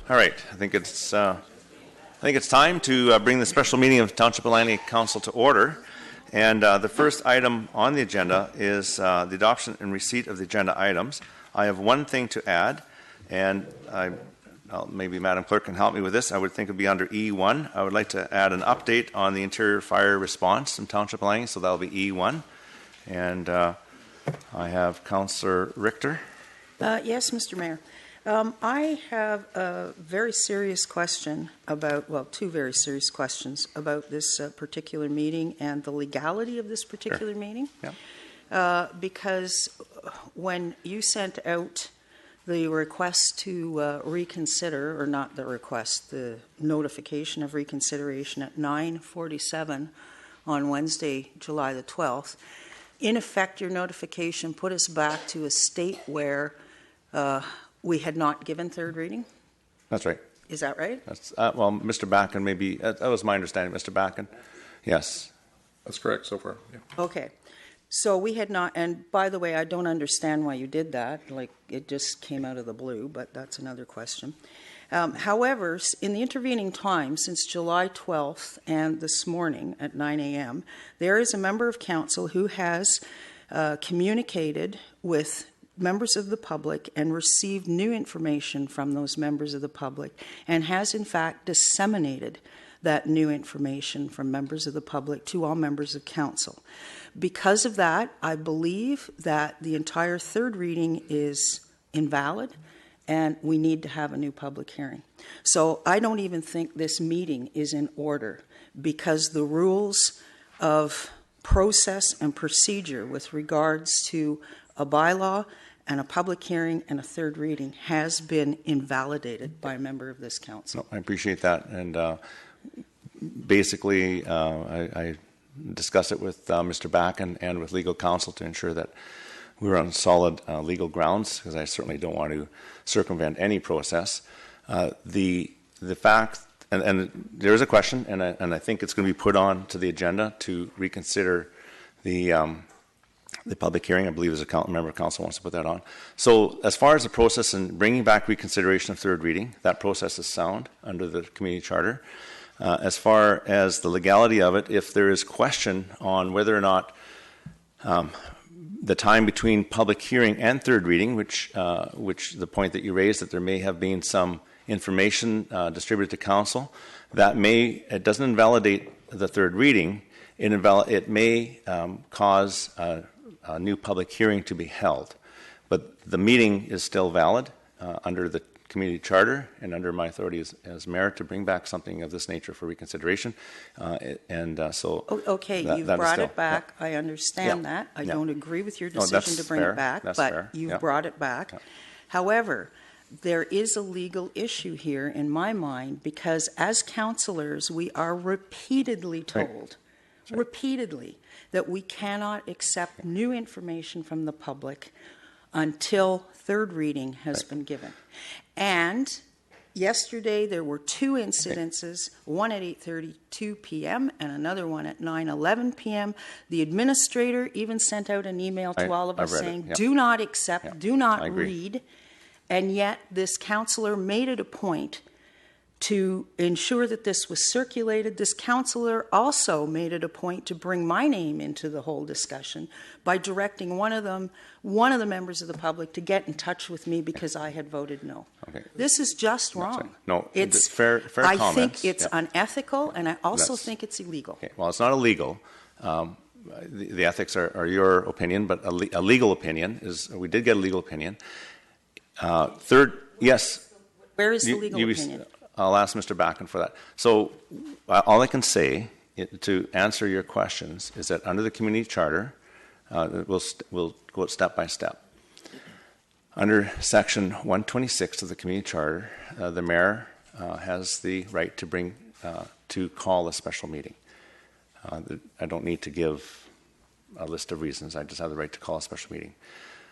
All right, I think it's time to bring the special meeting of Township Council to order. And the first item on the agenda is the adoption and receipt of the agenda items. I have one thing to add, and maybe Madam Clerk can help me with this. I would think it would be under E1. I would like to add an update on the interior fire response in Township Langley, so that will be E1. And I have Councillor Richter. Yes, Mr. Mayor. I have a very serious question about, well, two very serious questions about this particular meeting and the legality of this particular meeting. Yeah. Because when you sent out the request to reconsider, or not the request, the notification of reconsideration at 9:47 on Wednesday, July the 12th, in effect, your notification put us back to a state where we had not given third reading? That's right. Is that right? That's, well, Mr. Backen, maybe, that was my understanding, Mr. Backen. Yes. That's correct so far. Yeah. Okay. So we had not, and by the way, I don't understand why you did that. Like, it just came out of the blue, but that's another question. However, in the intervening time, since July 12th and this morning at 9 a.m., there is a member of council who has communicated with members of the public and received new information from those members of the public, and has in fact disseminated that new information from members of the public to all members of council. Because of that, I believe that the entire third reading is invalid and we need to have a new public hearing. So I don't even think this meeting is in order, because the rules of process and procedure with regards to a bylaw and a public hearing and a third reading has been invalidated by a member of this council. No, I appreciate that. And basically, I discussed it with Mr. Backen and with legal counsel to ensure that we were on solid legal grounds, because I certainly don't want to circumvent any process. The fact, and there is a question, and I think it's going to be put on to the agenda to reconsider the public hearing. I believe there's a member of council wants to put that on. So as far as the process and bringing back reconsideration of third reading, that process is sound under the community charter. As far as the legality of it, if there is question on whether or not the time between public hearing and third reading, which the point that you raised, that there may have been some information distributed to council, it doesn't invalidate the third reading. It may cause a new public hearing to be held, but the meeting is still valid under the community charter and under my authority as mayor to bring back something of this nature for reconsideration. Okay, you've brought it back. Yeah. I understand that. I don't agree with your decision to bring it back, but you've brought it back. Yeah. However, there is a legal issue here in my mind, because as councillors, we are repeatedly told, repeatedly, that we cannot accept new information from the public until third reading has been given. And yesterday there were two incidences, one at 8:32 p.m. and another one at 9:11 p.m. The administrator even sent out an email to all of us saying, do not accept, do not read. And yet this councillor made it a point to ensure that this was circulated. This councillor also made it a point to bring my name into the whole discussion by directing one of the members of the public to get in touch with me because I had voted no. Okay. This is just wrong. No, it's fair I comments. think it's unethical, and I also think it's illegal. Okay. Well, it's not illegal. The ethics are your opinion, but a legal opinion is, we did get a legal opinion. Yes. Where is the legal opinion? I'll ask Mr. Backen for that. So all I can say to answer your questions is that under the community charter, we'll go step by step. Under section 126 of the community charter, the mayor has the right to call a special meeting. I don't need to give a list of reasons. I just have the right to call a special meeting.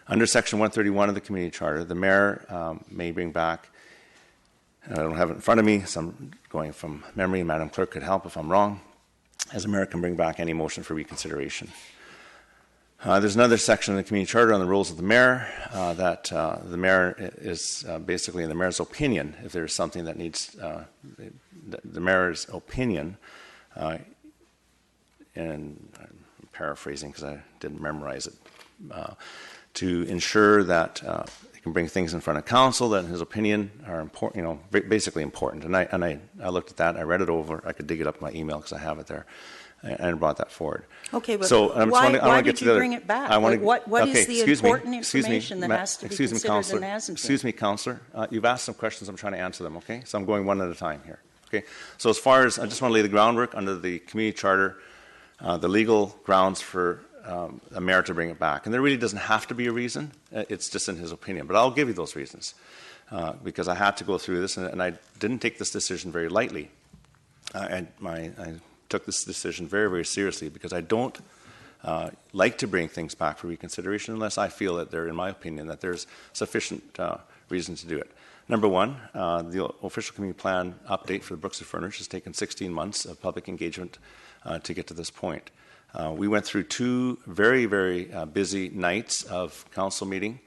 Under section 131 of the community charter, the mayor may bring back, I don't have it in front of me, so I'm going from memory. Madam Clerk could help if I'm wrong. As a mayor, can bring back any motion for reconsideration. There's another section in the community charter on the roles of the mayor that the mayor is basically in the mayor's opinion. If there's something that needs the mayor's opinion, and I'm paraphrasing because I didn't memorize it, to ensure that he can bring things in front of council that in his opinion are important, basically important. And I looked at that, I read it over, I could dig it up in my email because I have it there, and brought that forward. Okay, but so, why did you bring it back? What is the important information that has to be considered and hasn't been? Excuse me, Councillor. You've asked some questions. I'm trying to answer them, okay? So I'm going one at a time here, okay? So as far as, I just want to lay the groundwork under the community charter, the legal grounds for a mayor to bring it back. And there really doesn't have to be a reason. It's just in his opinion. But I'll give you those reasons because I had to go through this, and I didn't take this decision very lightly. I took this decision very, very seriously because I don't like to bring things back for reconsideration unless I feel that in my opinion, that there's sufficient reason to do it. Number one, the official community plan update for the Brooks of Furnish has taken 16 months of public engagement to get to this point. We went through 2 very, very busy nights of council meeting,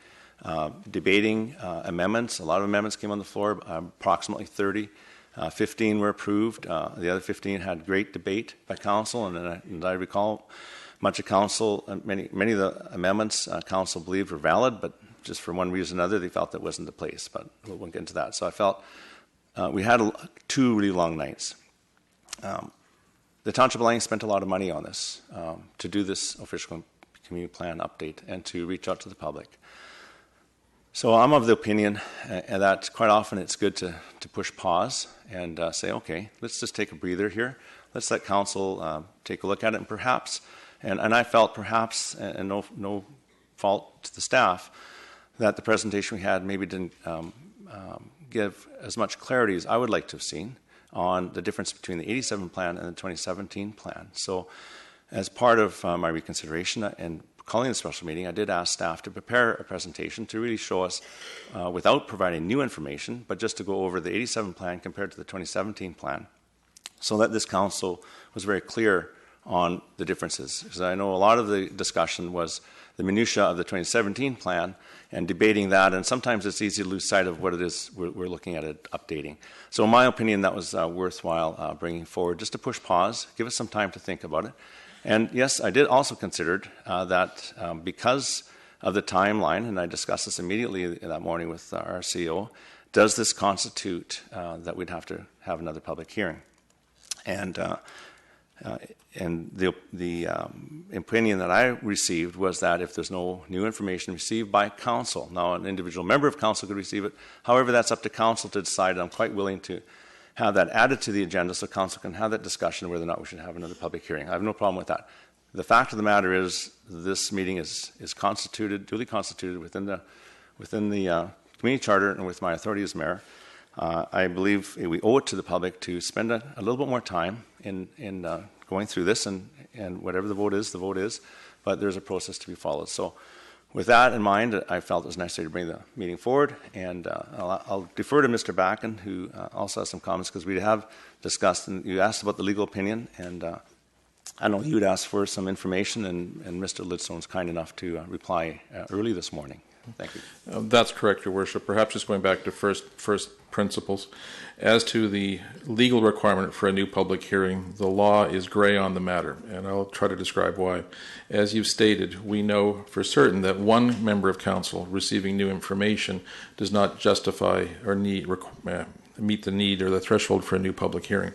debating amendments. A lot of amendments came on the floor, approximately 30. 15 were approved. The other 15 had great debate by council, and I recall much of council, many of the amendments council believed were valid, but just for one reason or another, they felt that wasn't the place, but we won't get into that. So I felt we had 2 really long nights. The Township Alliance spent a lot of money on this to do this official community plan update and to reach out to the public. So I'm of the opinion that quite often it's good to push pause and say, okay, let's just take a breather here. Let's let council take a look at it, and perhaps, and I felt perhaps, and no fault to the staff, that the presentation we had maybe didn't give as much clarity as I would like to have seen on the difference between the 87 plan and the 2017 plan. So as part of my reconsideration and calling the special meeting, I did ask staff to prepare a presentation to really show us, without providing new information, but just to go over the 87 plan compared to the 2017 plan, so that this council was very clear on the differences. Because I know a lot of the discussion was the minutiae of the 2017 plan and debating that, and sometimes it's easy to lose sight of what it is we're looking at it updating. So in my opinion, that was worthwhile bringing forward, just to push pause, give us some time to think about it. And yes, I did also consider that because of the timeline, and I discussed this immediately that morning with our CEO, does this constitute that we'd have to have another public hearing? And the opinion that I received was that if there's no new information received by council, now an individual member of council could receive it, however, that's up to council to decide. I'm quite willing to have that added to the agenda so council can have that discussion whether or not we should have another public hearing. I have no problem with that. The fact of the matter is this meeting is constituted, duly constituted within the community charter and with my authority as mayor. I believe we owe it to the public to spend a little bit more time in going through this, and whatever the vote is, but there's a process to be followed. So with that in mind, I felt it was necessary to bring the meeting forward, and I'll defer to Mr. Backen, who also has some comments, because we have discussed, and you asked about the legal opinion, and I know you'd asked for some information, and Mr. Lidstone was kind enough to reply early this morning. Thank you. That's correct, Your Worship. Perhaps just going back to first principles. As to the legal requirement for a new public hearing, the law is gray on the matter, and I'll try to describe why. As you've stated, we know for certain that one member of council receiving new information does not justify or meet the need or the threshold for a new public hearing.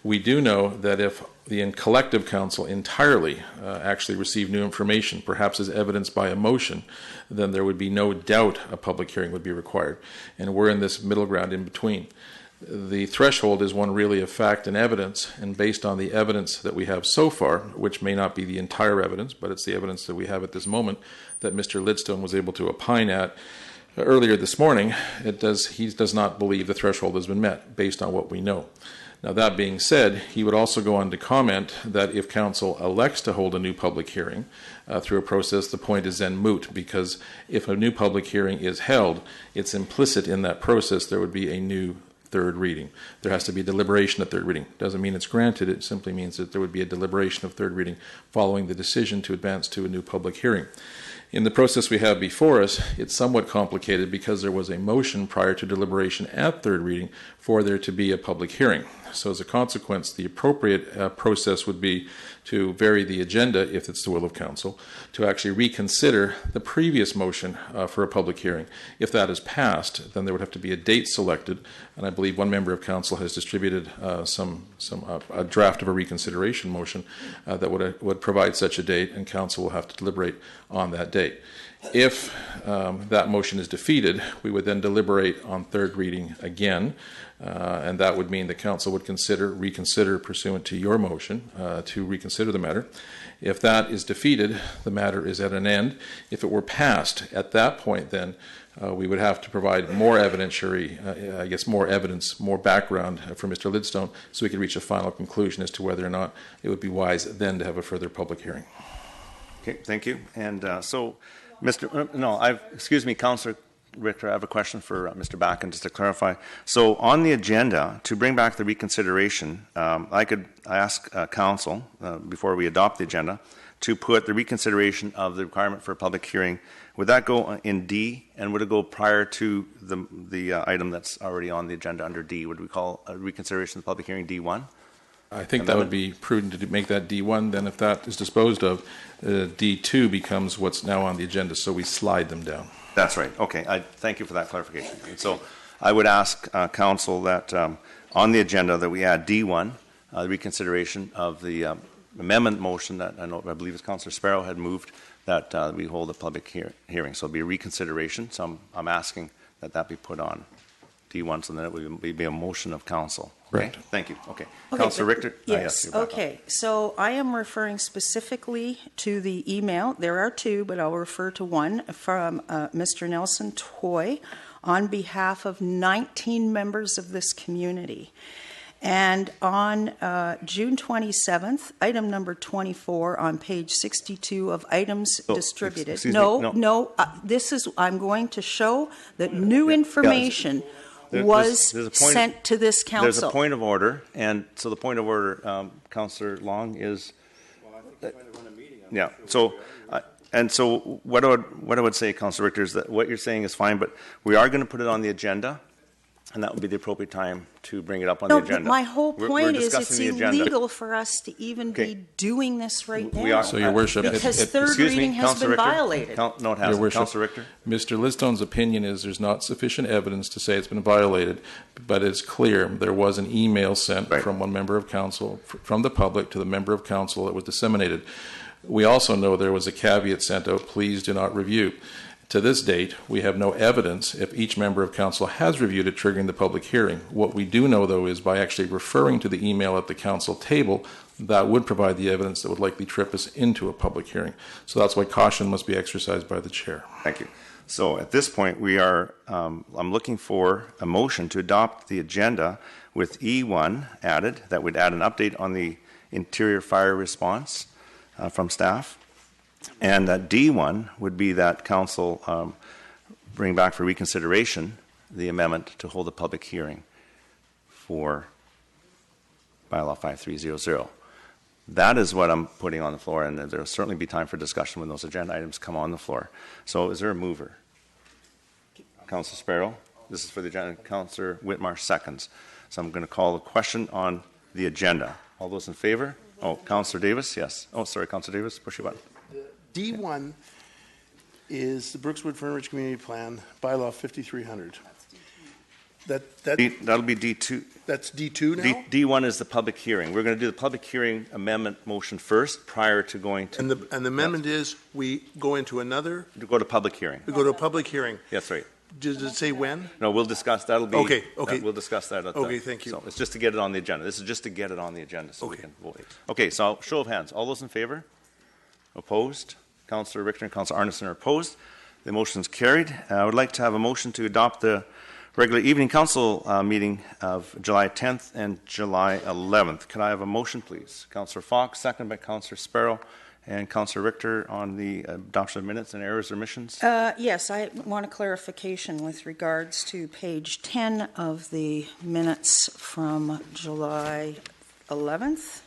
We do know that if the collective council entirely actually received new information, perhaps as evidenced by a motion, then there would be no doubt a public hearing would be required. And we're in this middle ground in between. The threshold is one really of fact and evidence, and based on the evidence that we have so far, which may not be the entire evidence, but it's the evidence that we have at this moment that Mr. Lidstone was able to opine at earlier this morning, he does not believe the threshold has been met based on what we know. Now, that being said, he would also go on to comment that if council elects to hold a new public hearing through a process, the point is then moot, because if a new public hearing is held, it's implicit in that process there would be a new third reading. There has to be deliberation at third reading. Doesn't mean it's granted. It simply means that there would be a deliberation of third reading following the decision to advance to a new public hearing. In the process we have before us, it's somewhat complicated because there was a motion prior to deliberation at third reading for there to be a public hearing. So as a consequence, the appropriate process would be to vary the agenda, if it's the will of council, to actually reconsider the previous motion for a public hearing. If that is passed, then there would have to be a date selected, and I believe one member of council has distributed a draft of a reconsideration motion that would provide such a date, and council will have to deliberate on that date. If that motion is defeated, we would then deliberate on third reading again, and that would mean the council would reconsider pursuant to your motion to reconsider the matter. If that is defeated, the matter is at an end. If it were passed, at that point then, we would have to provide more evidentiary, more evidence, more background for Mr. Lidstone, so we could reach a final conclusion as to whether or not it would be wise then to have a further public hearing. Okay, thank you. And excuse me, Councillor Richter, I have a question for Mr. Backen, just to clarify. So on the agenda, to bring back the reconsideration, I ask council, before we adopt the agenda, to put the reconsideration of the requirement for a public hearing. Would that go in D, and would it go prior to the item that's already on the agenda under D? Would we call a reconsideration of the public hearing D1? I think that would be prudent to make that D1. Then if that is disposed of, D2 becomes what's now on the agenda, so we slide them down. That's right. Okay. Thank you for that clarification. And so I would ask council that on the agenda that we add D1, the reconsideration of the amendment motion that I believe it's Councillor Sparrow had moved, that we hold a public hearing. So it'll be a reconsideration. So I'm asking that be put on D1, so then it would be a motion of council. Okay? Right. Thank you. Okay. Councillor Richter? Yes. Okay. So I am referring specifically to the email. There are two, but I'll refer to one from Mr. Nelson Toy on behalf of 19 members of this community. And on June 27th, item number 24 on page 62 of items distributed. I'm going to show that new information was sent to this council. There's a point of order, and so the point of order, Councillor Long, is. Well, I think you're trying to run a meeting. Yeah. So, and so what I would say, Councillor Richter, is that what you're saying is fine, but we are going to put it on the agenda, and that would be the appropriate time to bring it up on the agenda. But my whole point is it's illegal for us to even be doing this right now. So, Your Worship, because third reading has been violated. No, it hasn't. Your Worship, Councillor Richter? Mr. Lidstone's opinion is there's not sufficient evidence to say it's been violated, but it's clear there was an email sent from one member of council, from the public to the member of council that was disseminated. We also know there was a caveat sent out, please do not review. To this date, we have no evidence if each member of council has reviewed it triggering the public hearing. What we do know, though, is by actually referring to the email at the council table, that would provide the evidence that would likely trip us into a public hearing. So that's why caution must be exercised by the chair. Thank you. So at this point, we are, I'm looking for a motion to adopt the agenda with E1 added. That would add an update on the interior fire response from staff. And that D1 would be that council bring back for reconsideration the amendment to hold a public hearing for bylaw 5300. That is what I'm putting on the floor, and there will certainly be time for discussion when those agenda items come on the floor. So is there a mover? Councillor Sparrow. This is for the agenda. Councillor Whitmar seconds. So I'm going to call the question on the agenda. All those in favor? Oh, Councillor Davis, yes. Oh, sorry, Councillor Davis, push your button. D1 is the Brookswood Fernridge Community Plan, bylaw 5300. That'll be D2. That's D2 now? D1 is the public hearing. We're going to do the public hearing amendment motion first prior to going to... And the amendment is we go into another... To go to public hearing. We go to a public hearing. That's right. Does it say when? No, we'll discuss. That'll be... Okay. We'll discuss that. Okay, thank you. So it's just to get it on the agenda. This is just to get it on the agenda so we can vote. Okay, so show of hands. All those in favor? Opposed? Councillor Richter and Councillor Arneson are opposed. The motion is carried. I would like to have a motion to adopt the regular evening council meeting of July 10th and July 11th. Can I have a motion, please? Councillor Fox, second by Councillor Sparrow, And Councillor Richter on the adoption of minutes and errors or omissions? Yes, I want a clarification with regards to page 10 of the minutes from July 11th.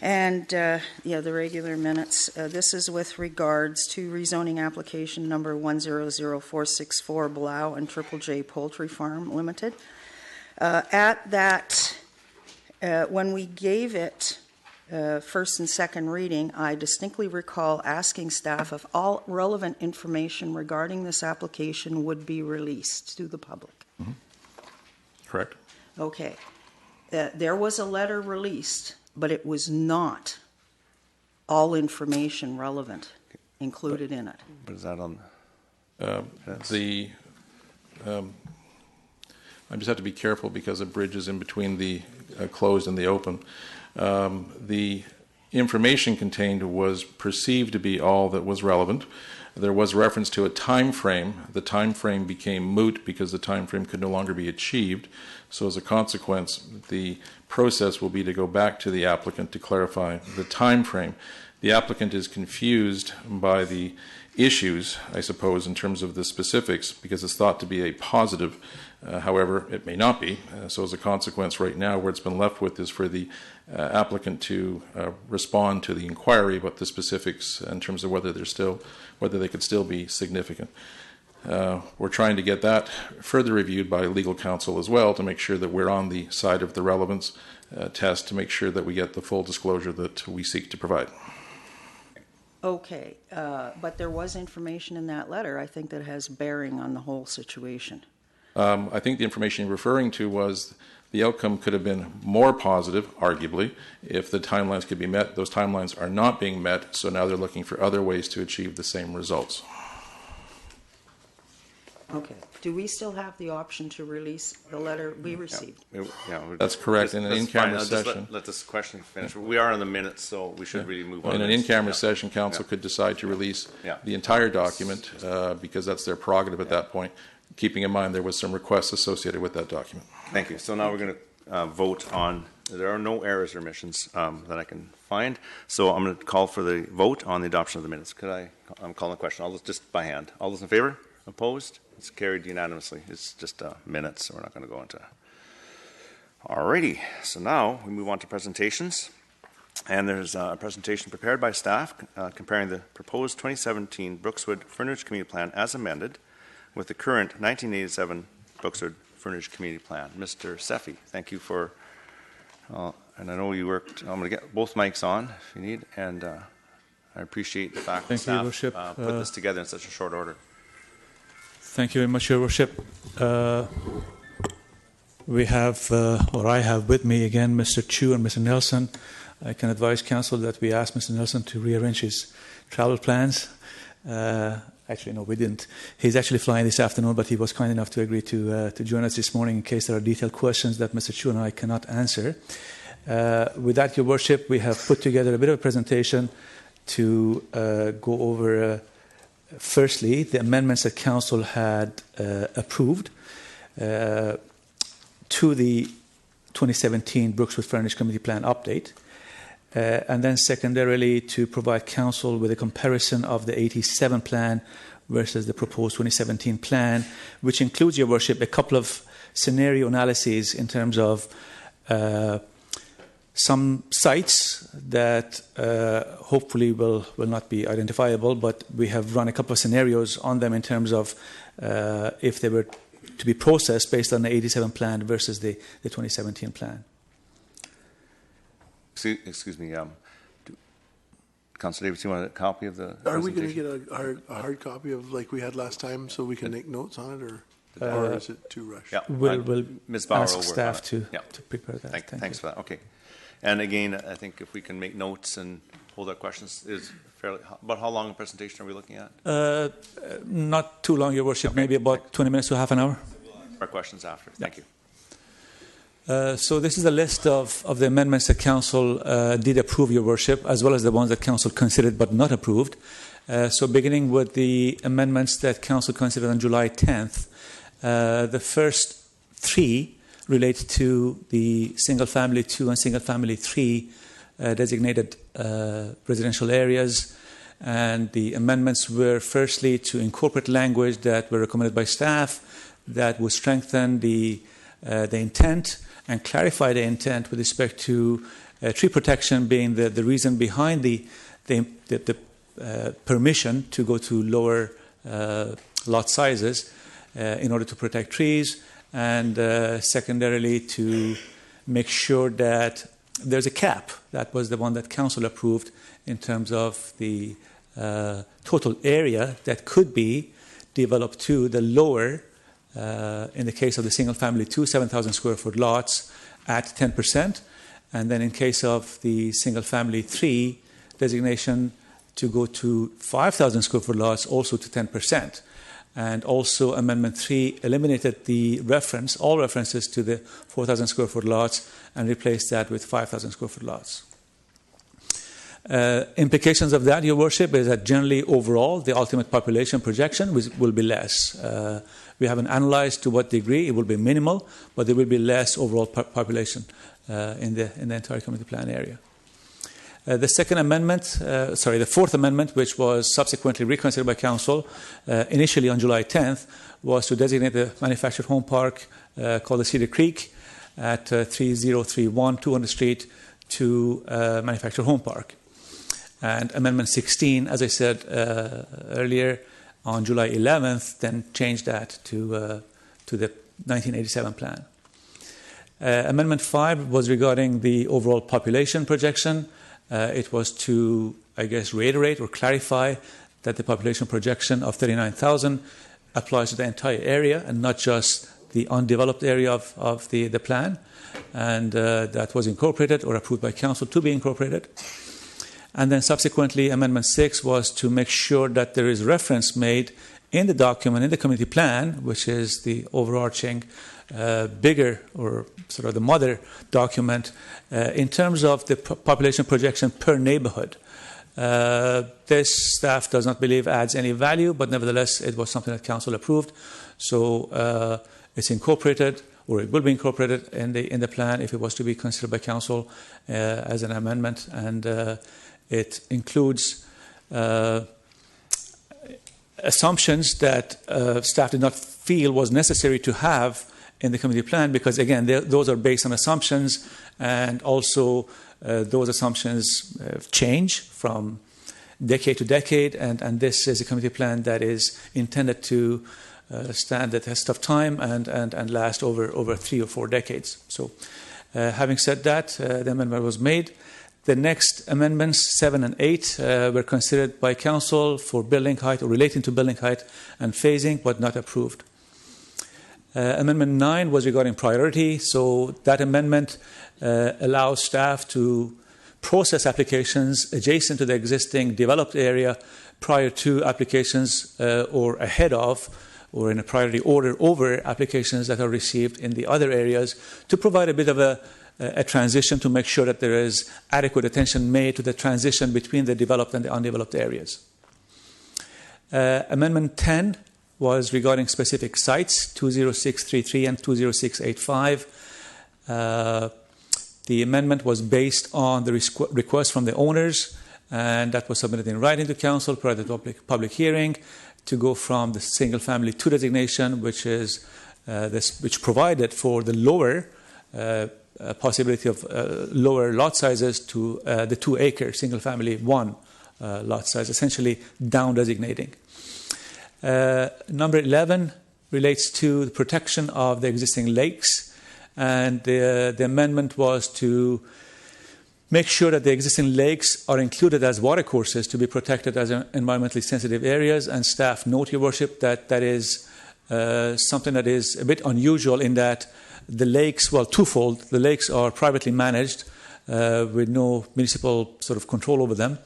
And, the regular minutes. This is with regards to rezoning application number 100464 Blau and Triple J Poultry Farm Limited. At that, when we gave it first and second reading, I distinctly recall asking staff if all relevant information regarding this application would be released to the public. Mm-hmm. Correct. Okay. There was a letter released, but it was not all information relevant included in it. But is that on? I just have to be careful because a bridge is in between the closed and the open. The information contained was perceived to be all that was relevant. There was reference to a time frame. The time frame became moot because the time frame could no longer be achieved. So as a consequence, the process will be to go back to the applicant to clarify the time frame. The applicant is confused by the issues, I suppose, in terms of the specifics, because it's thought to be a positive. However, it may not be. So as a consequence, right now, where it's been left with is for the applicant to respond to the inquiry about the specifics in terms of whether they could still be significant. We're trying to get that further reviewed by legal counsel as well to make sure that we're on the side of the relevance test to make sure that we get the full disclosure that we seek to provide. Okay, but there was information in that letter, I think, that has bearing on the whole situation. I think the information you're referring to was the outcome could have been more positive, arguably, if the timelines could be met. Those timelines are not being met, so now they're looking for other ways to achieve the same results. Okay. Do we still have the option to release the letter we received? That's correct. In an in-camera session. Let this question finish. We are in the minutes, so we should really move on. In an in-camera session, council could decide to release the entire document because that's their prerogative at that point, keeping in mind there was some requests associated with that document. Thank you. So now we're going to vote on, there are no errors or omissions that I can find. So I'm going to call for the vote on the adoption of the minutes. I'm calling the question. All those just by hand. All those in favor? Opposed? It's carried unanimously. It's just minutes, so we're not going to go into. Alrighty. So now we move on to presentations. And there's a presentation prepared by staff comparing the proposed 2017 Brookswood Frontage Community Plan as amended with the current 1987 Brookswood Frontage Community Plan. Mr. Seffi, thank you for, and I know you worked, I'm going to get both mics on if you need, and I appreciate the fact that staff put this together in such a short order. Thank you very much, Your Worship. We have, or I have with me again, Mr. Chu and Mr. Nelson. I can advise Council that we asked Mr. Nelson to rearrange his travel plans. Actually, no, we didn't. He's actually flying this afternoon, but he was kind enough to agree to join us this morning in case there are detailed questions that Mr. Chu and I cannot answer. With that, Your Worship, we have put together a bit of a presentation to go over firstly, the amendments that Council had approved to the 2017 Brookswood Frontage Community Plan update, and then secondarily to provide Council with a comparison of the 87 plan versus the proposed 2017 plan, which includes, Your Worship, a couple of scenario analyses in terms of some sites that hopefully will not be identifiable, but we have run a couple of scenarios on them in terms of if they were to be processed based on the 87 plan versus the 2017 plan. Excuse me, Councillor Davis, you want a copy of the Are we going to get a hard copy of like we had last time so we can make notes on it, or is it too rushed? Yeah, we'll Ms. Bauer ask staff to prepare that. Thanks for that. Okay. And again, I think if we can make notes and hold our questions, is fairly. About how long a presentation are we looking at? Not too long, Your Worship. Okay. Maybe about 20 minutes to half an hour. Our questions after. Thank you. So this is a list of the amendments that Council did approve, Your Worship, as well as the ones that Council considered but not approved. So beginning with the amendments that Council considered on July 10th, the first three relate to the single-family 2 and single-family 3 designated residential areas. And the amendments were firstly to incorporate language that were recommended by staff that would strengthen the intent and clarify the intent with respect to tree protection being the reason behind the permission to go to lower lot sizes in order to protect trees, and secondarily to make sure that there's a cap. That was the one that council approved in terms of the total area that could be developed to the lower, in the case of the single family 2, 7,000 square foot lots at 10%, and then in case of the single family 3 designation to go to 5,000 square foot lots also to 10%. And also Amendment 3 eliminated the all references to the 4,000 square foot lots and replaced that with 5,000 square foot lots. Implications of that, Your Worship, is that generally overall the ultimate population projection will be less. We haven't analyzed to what degree. It will be minimal, but there will be less overall population in the entire community plan area. The fourth amendment, which was subsequently reconsidered by council, initially on July 10th, was to designate the manufactured home park called the Cedar Creek at 3031 200 Street to manufactured home park. And Amendment 16, as I said earlier, on July 11th, then changed that to the 1987 plan. Amendment 5 was regarding the overall population projection. It was to, I guess, reiterate or clarify that the population projection of 39,000 applies to the entire area and not just the undeveloped area of the plan. And that was incorporated or approved by council to be incorporated. And then subsequently, Amendment 6 was to make sure that there is reference made in the document, in the community plan, which is the overarching, bigger, or sort of the mother document, in terms of the population projection per neighborhood. This staff does not believe adds any value, but nevertheless, it was something that council approved. So it's incorporated, or it will be incorporated in the plan if it was to be considered by council as an amendment, and it includes assumptions that staff did not feel was necessary to have in the community plan, because again, those are based on assumptions, and also those assumptions change from decade to decade, and this is a community plan that is intended to stand the test of time and last over 3 or 4 decades. So having said that, the amendment was made. The next amendments, 7 and 8, were considered by council for building height or relating to building height and phasing, but not approved. Amendment 9 was regarding priority. So that amendment allows staff to process applications adjacent to the existing developed area prior to applications or ahead of, or in a priority order over applications that are received in the other areas, to provide a bit of a transition, to make sure that there is adequate attention made to the transition between the developed and the undeveloped areas. Amendment 10 was regarding specific sites, 20633 and 20685. The amendment was based on the request from the owners, and that was submitted in writing to council prior to the public hearing, to go from the single family 2 designation, which is which provided for the lower possibility of lower lot sizes, to the 2 acre single family 1 lot size, essentially down designating. Number 11 relates to the protection of the existing lakes, and the amendment was to make sure that the existing lakes are included as watercourses to be protected as environmentally sensitive areas. And staff note, Your Worship, that is something that is a bit unusual in that the lakes, well, twofold. The lakes are privately managed with no municipal sort of control over them,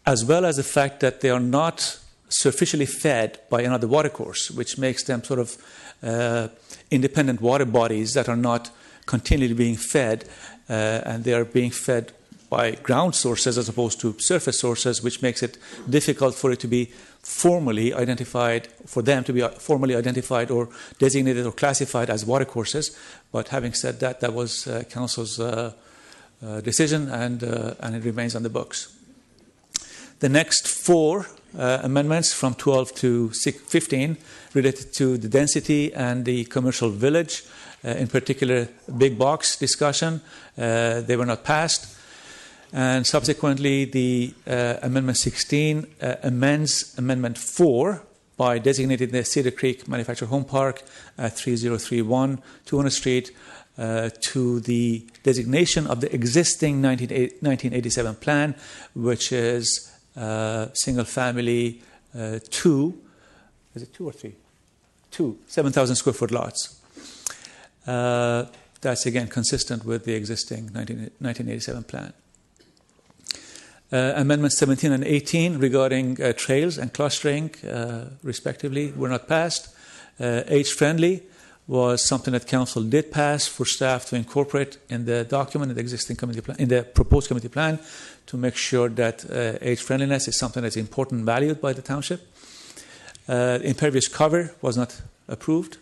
as well as the fact that they are not sufficiently fed by another watercourse, which makes them sort of independent water bodies that are not continually being fed, and they are being fed by ground sources as opposed to surface sources, which makes it difficult for it to be formally identified, for them to be formally identified or designated or classified as watercourses. But having said that, that was council's decision, and it remains on the books. The next 4 amendments from 12 to 15 related to the density and the commercial village, in particular big box discussion. They were not passed. And subsequently, the Amendment 16 amends Amendment 4 by designating the Cedar Creek Manufactured Home Park at 3031 200th Street to the designation of the existing 1987 plan, which is single family 2, is it 2 or 3? 2, 7,000 square foot lots. That's again consistent with the existing 1987 plan. Amendments 17 and 18 regarding trails and clustering, respectively, were not passed. Age-friendly was something that Council did pass for staff to incorporate in the document, in the existing community plan, in the proposed community plan, to make sure that age-friendliness is something that's important and valued by the township. Impervious cover was not approved.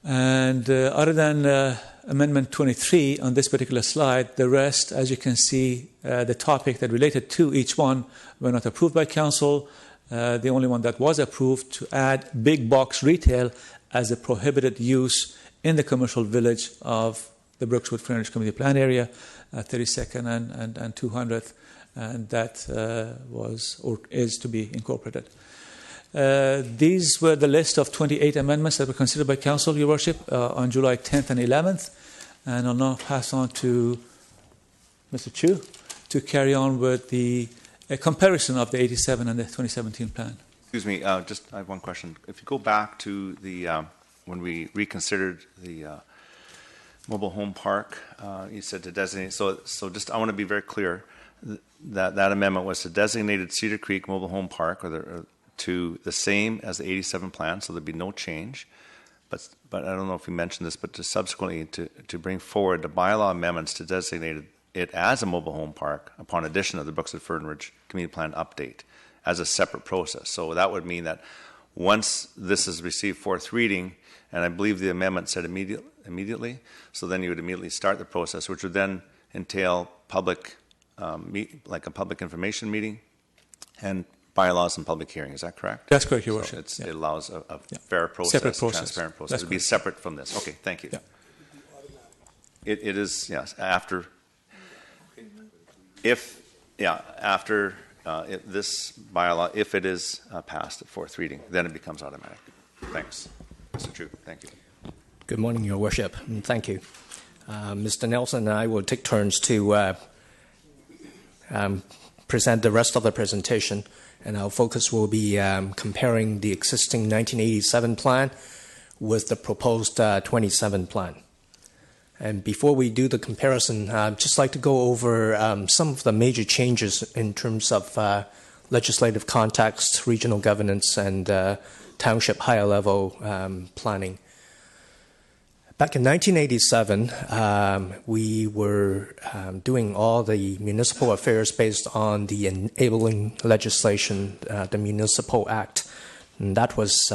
And other than Amendment 23 on this particular slide, the rest, as you can see, the topic that related to each one were not approved by Council. The only one that was approved to add big box retail as a prohibited use in the commercial village of the Brookswood Furnished Community Plan area, 32nd and 200th, and that was or is to be incorporated. These were the list of 28 amendments that were considered by Council, Your Worship, on July 10th and 11th. And I'll now pass on to Mr. Chu to carry on with the comparison of the 87 and the 2017 plan. Excuse me, I have one question. If you go back to the when we reconsidered the mobile home park, you said to designate. So just I want to be very clear that amendment was to designate Cedar Creek Mobile Home Park to the same as the 87 plan, so there'd be no change. But I don't know if you mentioned this, but to subsequently to bring forward the bylaw amendments to designate it as a mobile home park upon addition of the Brookswood Fernridge Community Plan update as a separate process. So that would mean that once this is received fourth reading, and I believe the amendment said immediately, so then you would immediately start the process, which would then entail public, like a public information meeting and bylaws and public hearing. Is that correct? That's correct, Your Worship. It allows a fair process, transparent process. It would be separate from this. Okay, thank you. Yeah. It is, yes, after this bylaw, if it is passed at fourth reading, then it becomes automatic. Thanks. Mr. Chu, thank you. Good morning, Your Worship, and thank you. Mr. Nelson and I will take turns to present the rest of the presentation, and our focus will be comparing the existing 1987 plan with the proposed 27 plan. And before we do the comparison, I'd just like to go over some of the major changes in terms of legislative context, regional governance, and township higher level planning. Back in 1987, we were doing all the municipal affairs based on the enabling legislation, the Municipal Act. And that was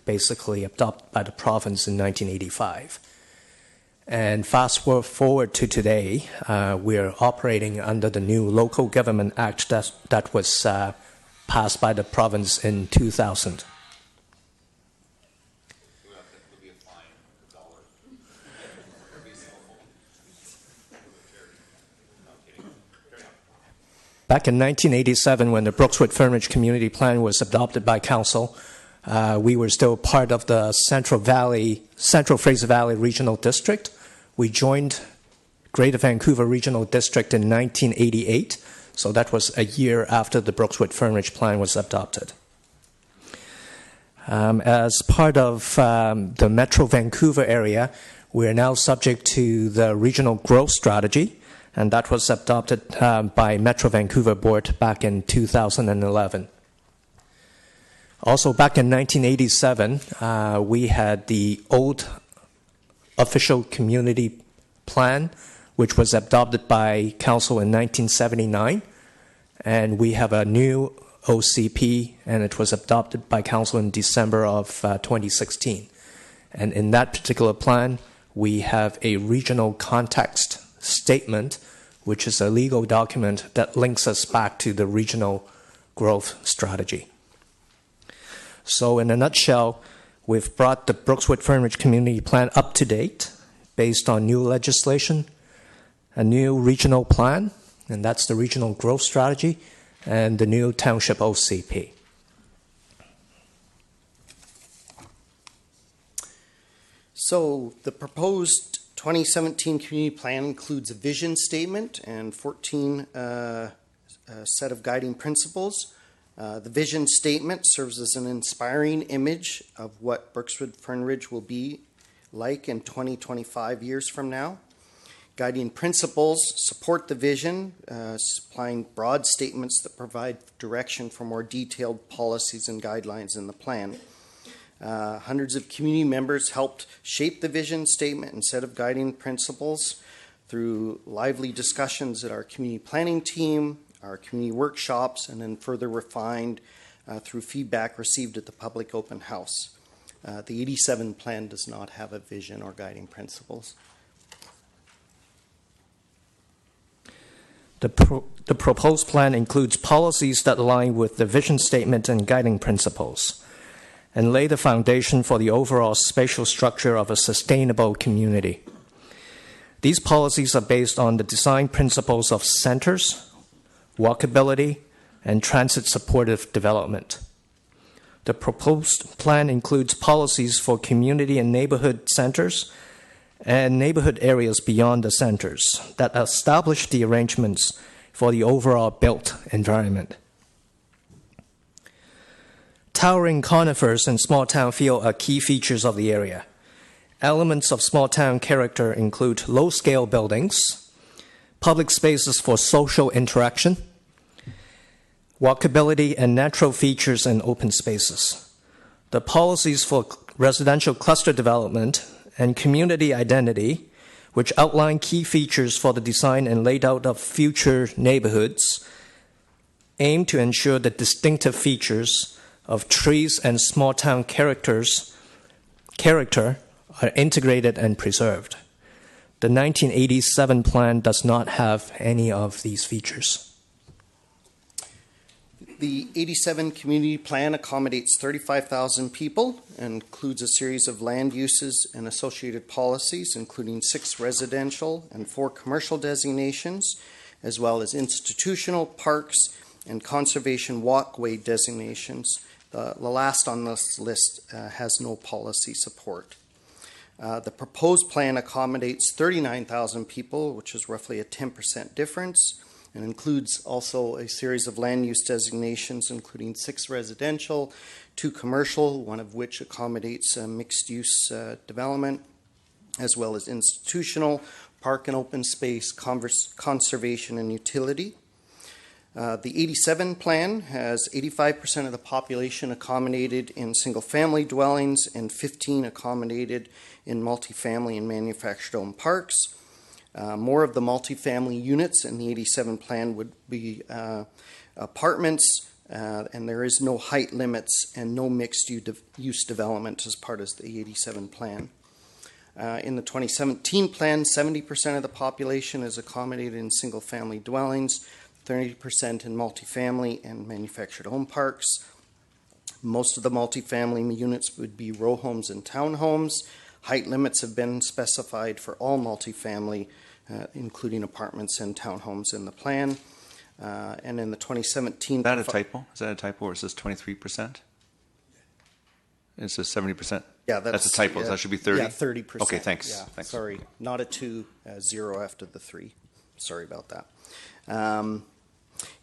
basically adopted by the province in 1985. And fast forward to today, we're operating under the new Local Government Act that was passed by the province in 2000. Back in 1987, when the Brookswood Fernridge Community Plan was adopted by Council, we were still part of the Central Fraser Valley Regional District. We joined Greater Vancouver Regional District in 1988, so that was a year after the Brookswood Fernridge Plan was adopted. As part of the Metro Vancouver area, we are now subject to the Regional Growth Strategy, and that was adopted by Metro Vancouver Board back in 2011. Also, back in 1987, we had the old official community plan, which was adopted by Council in 1979, and we have a new OCP, and it was adopted by Council in December of 2016. And in that particular plan, we have a regional context statement, which is a legal document that links us back to the regional growth strategy. So in a nutshell, we've brought the Brookswood-Fernridge Community Plan up to date based on new legislation, a new regional plan, and that's the regional growth strategy, and the new township OCP. So the proposed 2017 community plan includes a vision statement and 14 set of guiding principles. The vision statement serves as an inspiring image of what Brookswood-Fernridge will be like in 20-25 years from now. Guiding principles support the vision, supplying broad statements that provide direction for more detailed policies and guidelines in the plan. Hundreds of community members helped shape the vision statement and set of guiding principles through lively discussions at our community planning team, our community workshops, and then further refined through feedback received at the public open house. The 87 plan does not have a vision or guiding principles. The proposed plan includes policies that align with the vision statement and guiding principles and lay the foundation for the overall spatial structure of a sustainable community. These policies are based on the design principles of centers, walkability, and transit-supportive development. The proposed plan includes policies for community and neighborhood centers and neighborhood areas beyond the centers that establish the arrangements for the overall built environment. Towering conifers and small-town feel are key features of the area. Elements of small-town character include low-scale buildings, public spaces for social interaction, walkability and natural features and open spaces. The policies for residential cluster development and community identity, which outline key features for the design and layout of future neighborhoods, aim to ensure the distinctive features of trees and small-town character are integrated and preserved. The 1987 plan does not have any of these features. The 87 community plan accommodates 35,000 people and includes a series of land uses and associated policies, including 6 residential and 4 commercial designations, as well as institutional, parks, and conservation walkway designations. The last on this list has no policy support. The proposed plan accommodates 39,000 people, which is roughly a 10% difference, and includes also a series of land use designations, including 6 residential, 2 commercial, one of which accommodates mixed-use development, as well as institutional, park and open space, conservation, and utility. The 87 plan has 85% of the population accommodated in single-family dwellings and 15 accommodated in multifamily and manufactured home parks. More of the multifamily units in the 87 plan would be apartments, and there is no height limits and no mixed-use development as part of the 87 plan. In the 2017 plan, 70% of the population is accommodated in single-family dwellings, 30% in multifamily and manufactured home parks. Most of the multifamily units would be row homes and townhomes. Height limits have been specified for all multifamily, including apartments and townhomes in the plan. And in the 2017... Is that a typo? Is that a typo, or is this 23%? It says 70%? Yeah, that's a typo. That should be 30? Yeah, 30%. Okay, thanks. Yeah, thanks. Sorry, not a 2, 0 after the 3. Sorry about that.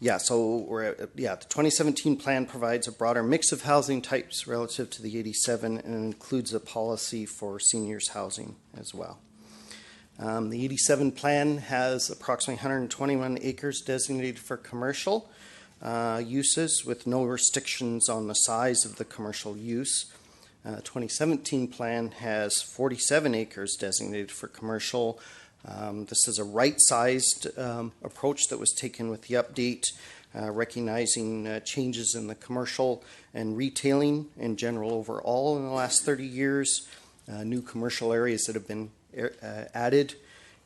The 2017 plan provides a broader mix of housing types relative to the 87 and includes a policy for seniors housing as well. The 87 plan has approximately 121 acres designated for commercial uses with no restrictions on the size of the commercial use. 2017 plan has 47 acres designated for commercial. This is a right-sized approach that was taken with the update, recognizing changes in the commercial and retailing in general overall in the last 30 years, new commercial areas that have been added,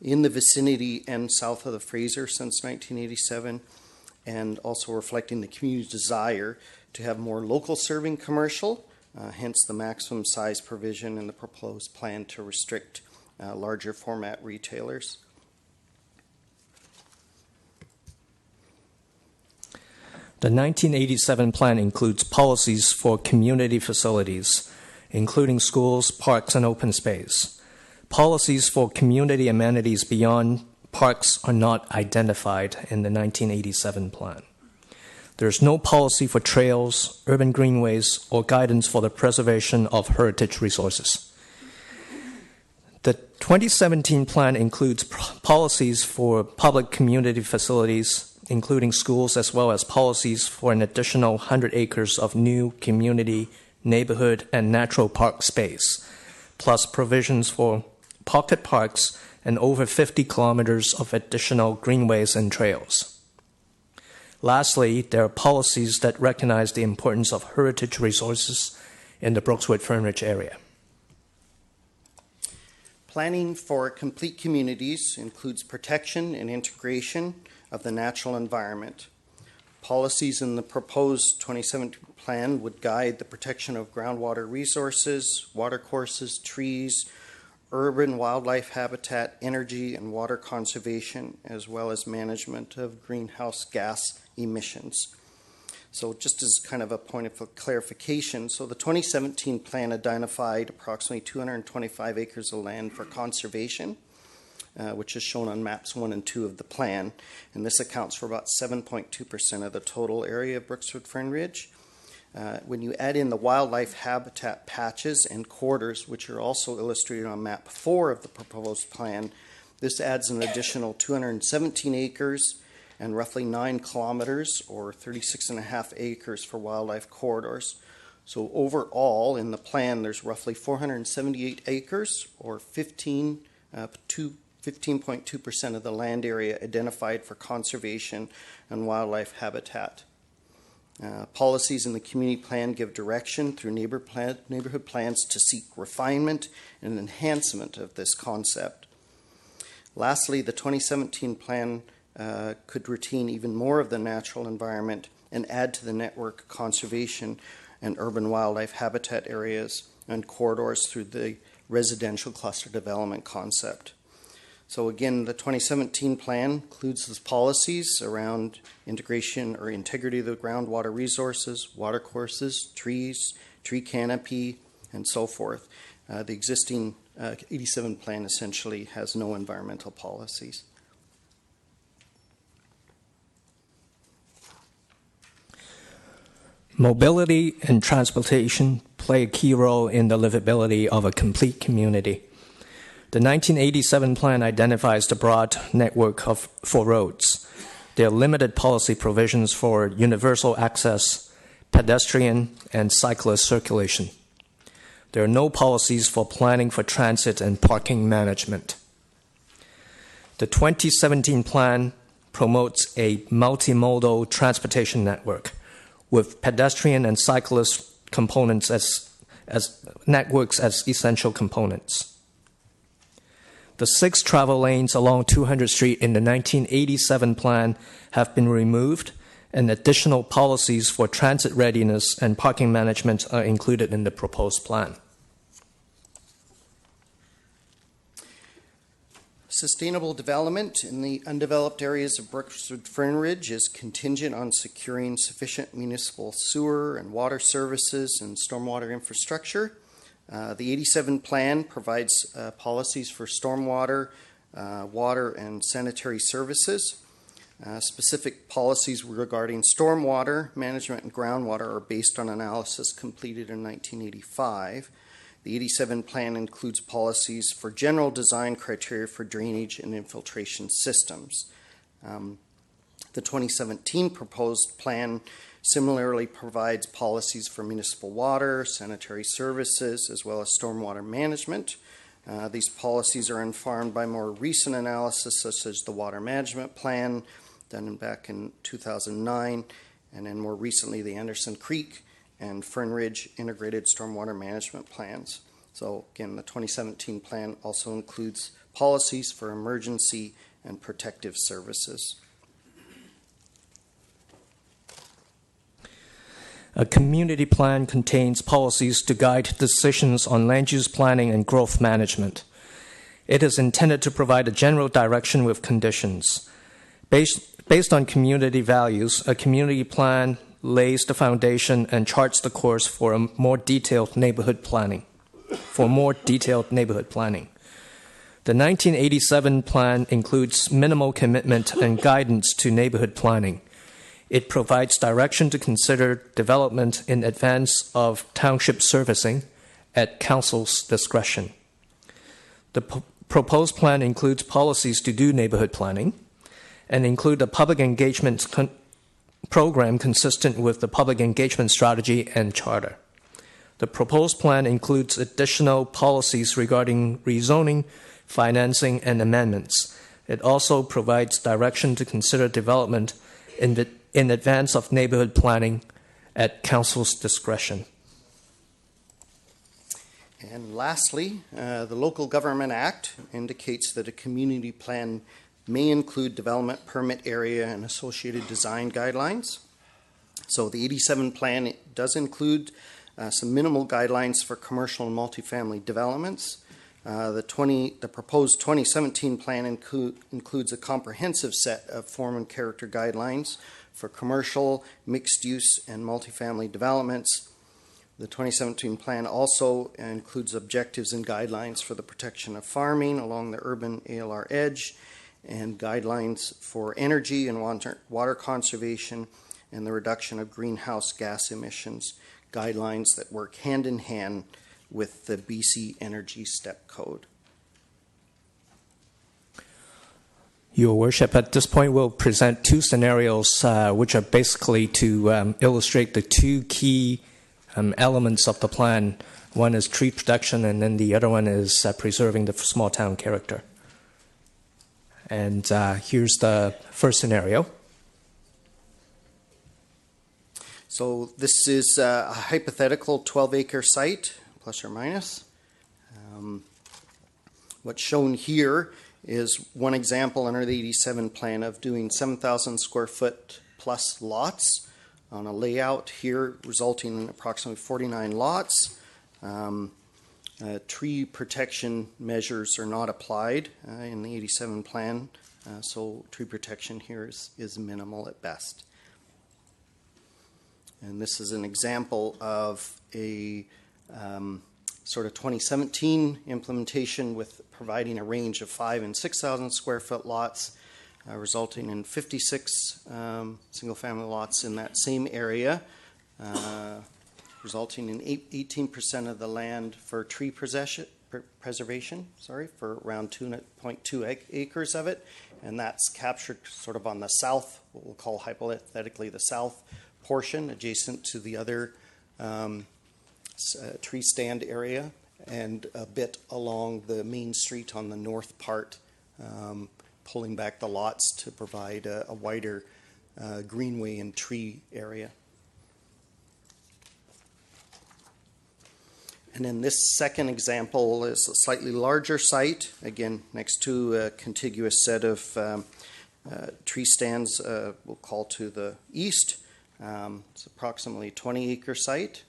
in the vicinity and south of the Fraser since 1987, and also reflecting the community's desire to have more local serving commercial, hence the maximum size provision in the proposed plan to restrict larger format retailers. The 1987 plan includes policies for community facilities, including schools, parks, and open space. Policies for community amenities beyond parks are not identified in the 1987 plan. There's no policy for trails, urban greenways, or guidance for the preservation of heritage resources. The 2017 plan includes policies for public community facilities, including schools, as well as policies for an additional 100 acres of new community, neighborhood, and natural park space, plus provisions for pocket parks and over 50 kilometers of additional greenways and trails. Lastly, there are policies that recognize the importance of heritage resources in the Brookswood-Fern Ridge area. Planning for complete communities includes protection and integration of the natural environment. Policies in the proposed 2017 plan would guide the protection of groundwater resources, watercourses, trees, urban wildlife habitat, energy and water conservation, as well as management of greenhouse gas emissions. So just as kind of a point of clarification, so the 2017 plan identified approximately 225 acres of land for conservation, which is shown on maps 1 and 2 of the plan, and this accounts for about 7.2% of the total area of Brookswood-Fern Ridge. When you add in the wildlife habitat patches and corridors, which are also illustrated on map 4 of the proposed plan, this adds an additional 217 acres and roughly 9 kilometers, or 36.5 acres for wildlife corridors. So overall, in the plan, there's roughly 478 acres, or 15.2% of the land area identified for conservation and wildlife habitat. Policies in the community plan give direction through neighborhood plans to seek refinement and enhancement of this concept. Lastly, the 2017 plan could retain even more of the natural environment and add to the network conservation and urban wildlife habitat areas and corridors through the residential cluster development concept. So again, the 2017 plan includes those policies around integration or integrity of the groundwater resources, watercourses, trees, tree canopy, and so forth. The existing 87 plan essentially has no environmental policies. Mobility and transportation play a key role in the livability of a complete community. The 1987 plan identifies the broad network for roads. There are limited policy provisions for universal access, pedestrian, and cyclist circulation. There are no policies for planning for transit and parking management. The 2017 plan promotes a multimodal transportation network with pedestrian and cyclist components as networks as essential components. The 6 travel lanes along 200 Street in the 1987 plan have been removed, and additional policies for transit readiness and parking management are included in the proposed plan. Sustainable development in the undeveloped areas of Brookswood-Fern Ridge is contingent on securing sufficient municipal sewer and water services and stormwater infrastructure. The 87 plan provides policies for stormwater, water, and sanitary services. Specific policies regarding stormwater management and groundwater are based on analysis completed in 1985. The 87 plan includes policies for general design criteria for drainage and infiltration systems. The 2017 proposed plan similarly provides policies for municipal water, sanitary services, as well as stormwater management. These policies are informed by more recent analysis, such as the Water Management Plan, done back in 2009, and then more recently the Anderson Creek and Fern Ridge Integrated Stormwater Management Plans. So again, the 2017 plan also includes policies for emergency and protective services. A community plan contains policies to guide decisions on land use planning and growth management. It is intended to provide a general direction with conditions. Based on community values, a community plan lays the foundation and charts the course for more detailed neighborhood planning. The 1987 plan includes minimal commitment and guidance to neighborhood planning. It provides direction to consider development in advance of township servicing at council's discretion. The proposed plan includes policies to do neighborhood planning and include a public engagement program consistent with the public engagement strategy and charter. The proposed plan includes additional policies regarding rezoning, financing, and amendments. It also provides direction to consider development in advance of neighborhood planning at council's discretion. And lastly, the Local Government Act indicates that a community plan may include development permit area and associated design guidelines. So the 87 plan does include some minimal guidelines for commercial and multifamily developments. The proposed 2017 plan includes a comprehensive set of form and character guidelines for commercial, mixed use, and multifamily developments. The 2017 plan also includes objectives and guidelines for the protection of farming along the urban ALR edge, and guidelines for energy and water conservation and the reduction of greenhouse gas emissions, guidelines that work hand in hand with the BC Energy Step Code. Your Worship, at this point we'll present two scenarios which are basically to illustrate the two key elements of the plan. One is tree protection, and then the other one is preserving the small town character. And here's the first scenario. So this is a hypothetical 12-acre site, plus or minus. What's shown here is one example under the 87 plan of doing 7,000 square foot plus lots on a layout here, resulting in approximately 49 lots. Tree protection measures are not applied in the 87 plan, so tree protection here is minimal at best. And this is an example of a sort of 2017 implementation with providing a range of 5,000 and 6,000 square foot lots, resulting in 56 single-family lots in that same area, resulting in 18% of the land for tree preservation, for around 2.2 acres of it, and that's captured sort of on the south, what we'll call hypothetically the south portion, adjacent to the other tree stand area, and a bit along the main street on the north part, pulling back the lots to provide a wider greenway and tree area. And then this second example is a slightly larger site, again next to a contiguous set of tree stands we'll call to the east. It's approximately a 20-acre site.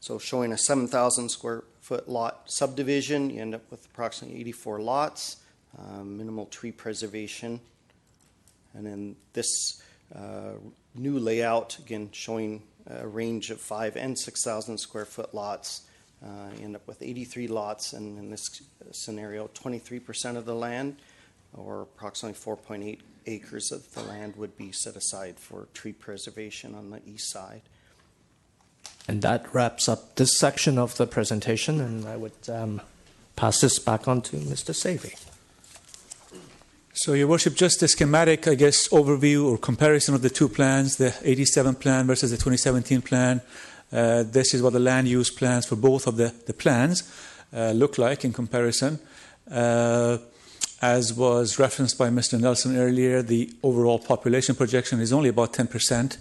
So showing a 7,000 square foot lot subdivision, you end up with approximately 84 lots, minimal tree preservation. And then this new layout, again showing a range of 5,000 and 6,000 square foot lots, you end up with 83 lots, and in this scenario 23% of the land, or approximately 4.8 acres of the land, would be set aside for tree preservation on the east side. And that wraps up this section of the presentation, and I would pass this back on to Mr. Savey. So, Your Worship, just a schematic, I guess, overview or comparison of the two plans, the 87 plan versus the 2017 plan. This is what the land use plans for both of the plans look like in comparison. As was referenced by Mr. Nelson earlier, the overall population projection is only about 10%,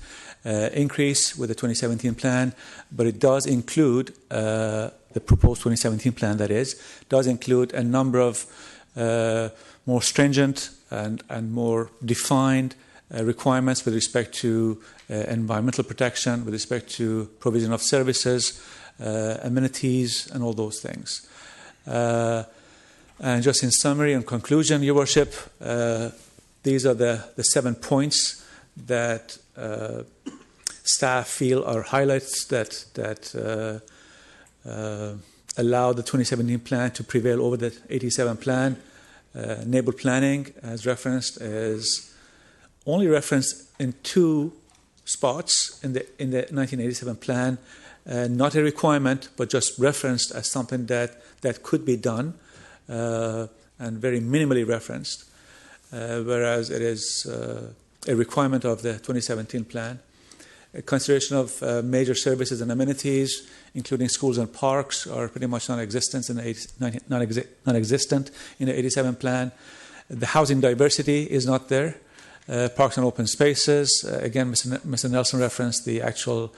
increase with the 2017 plan, but it does include the proposed 2017 plan, that is, does include a number of more stringent and more defined requirements with respect to environmental protection, with respect to provision of services, amenities, and all those things. And just in summary and conclusion, Your Worship, these are the 7 points that staff feel are highlights that allow the 2017 plan to prevail over the 87 plan. Neighborhood planning, as referenced, is only referenced in 2 spots in the 1987 plan, not a requirement, but just referenced as something that could be done, and very minimally referenced, whereas it is a requirement of the 2017 plan. A consideration of major services and amenities, including schools and parks, are pretty much non-existent in the 87 plan. The housing diversity is not there. Parks and open spaces, again, Mr. Nelson referenced the actual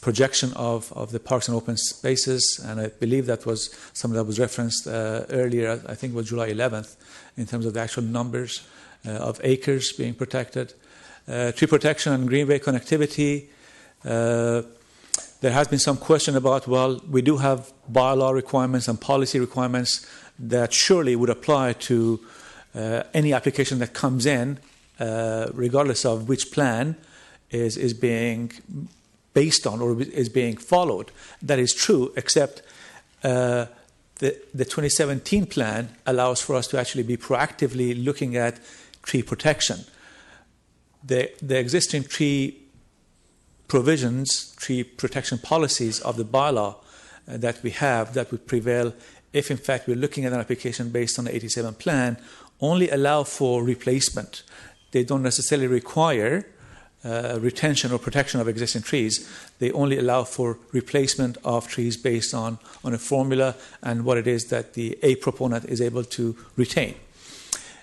projection of the parks and open spaces, and I believe that was something that was referenced earlier, I think it was July 11th, in terms of the actual numbers of acres being protected. Tree protection and greenway connectivity. There has been some question about, well, we do have bylaw requirements and policy requirements that surely would apply to any application that comes in, regardless of which plan is being based on or is being followed. That is true, except the 2017 plan allows for us to actually be proactively looking at tree protection. The existing tree provisions, tree protection policies of the bylaw that we have that would prevail if in fact we're looking at an application based on the 87 plan only allow for replacement. They don't necessarily require retention or protection of existing trees. They only allow for replacement of trees based on a formula and what it is that a proponent is able to retain.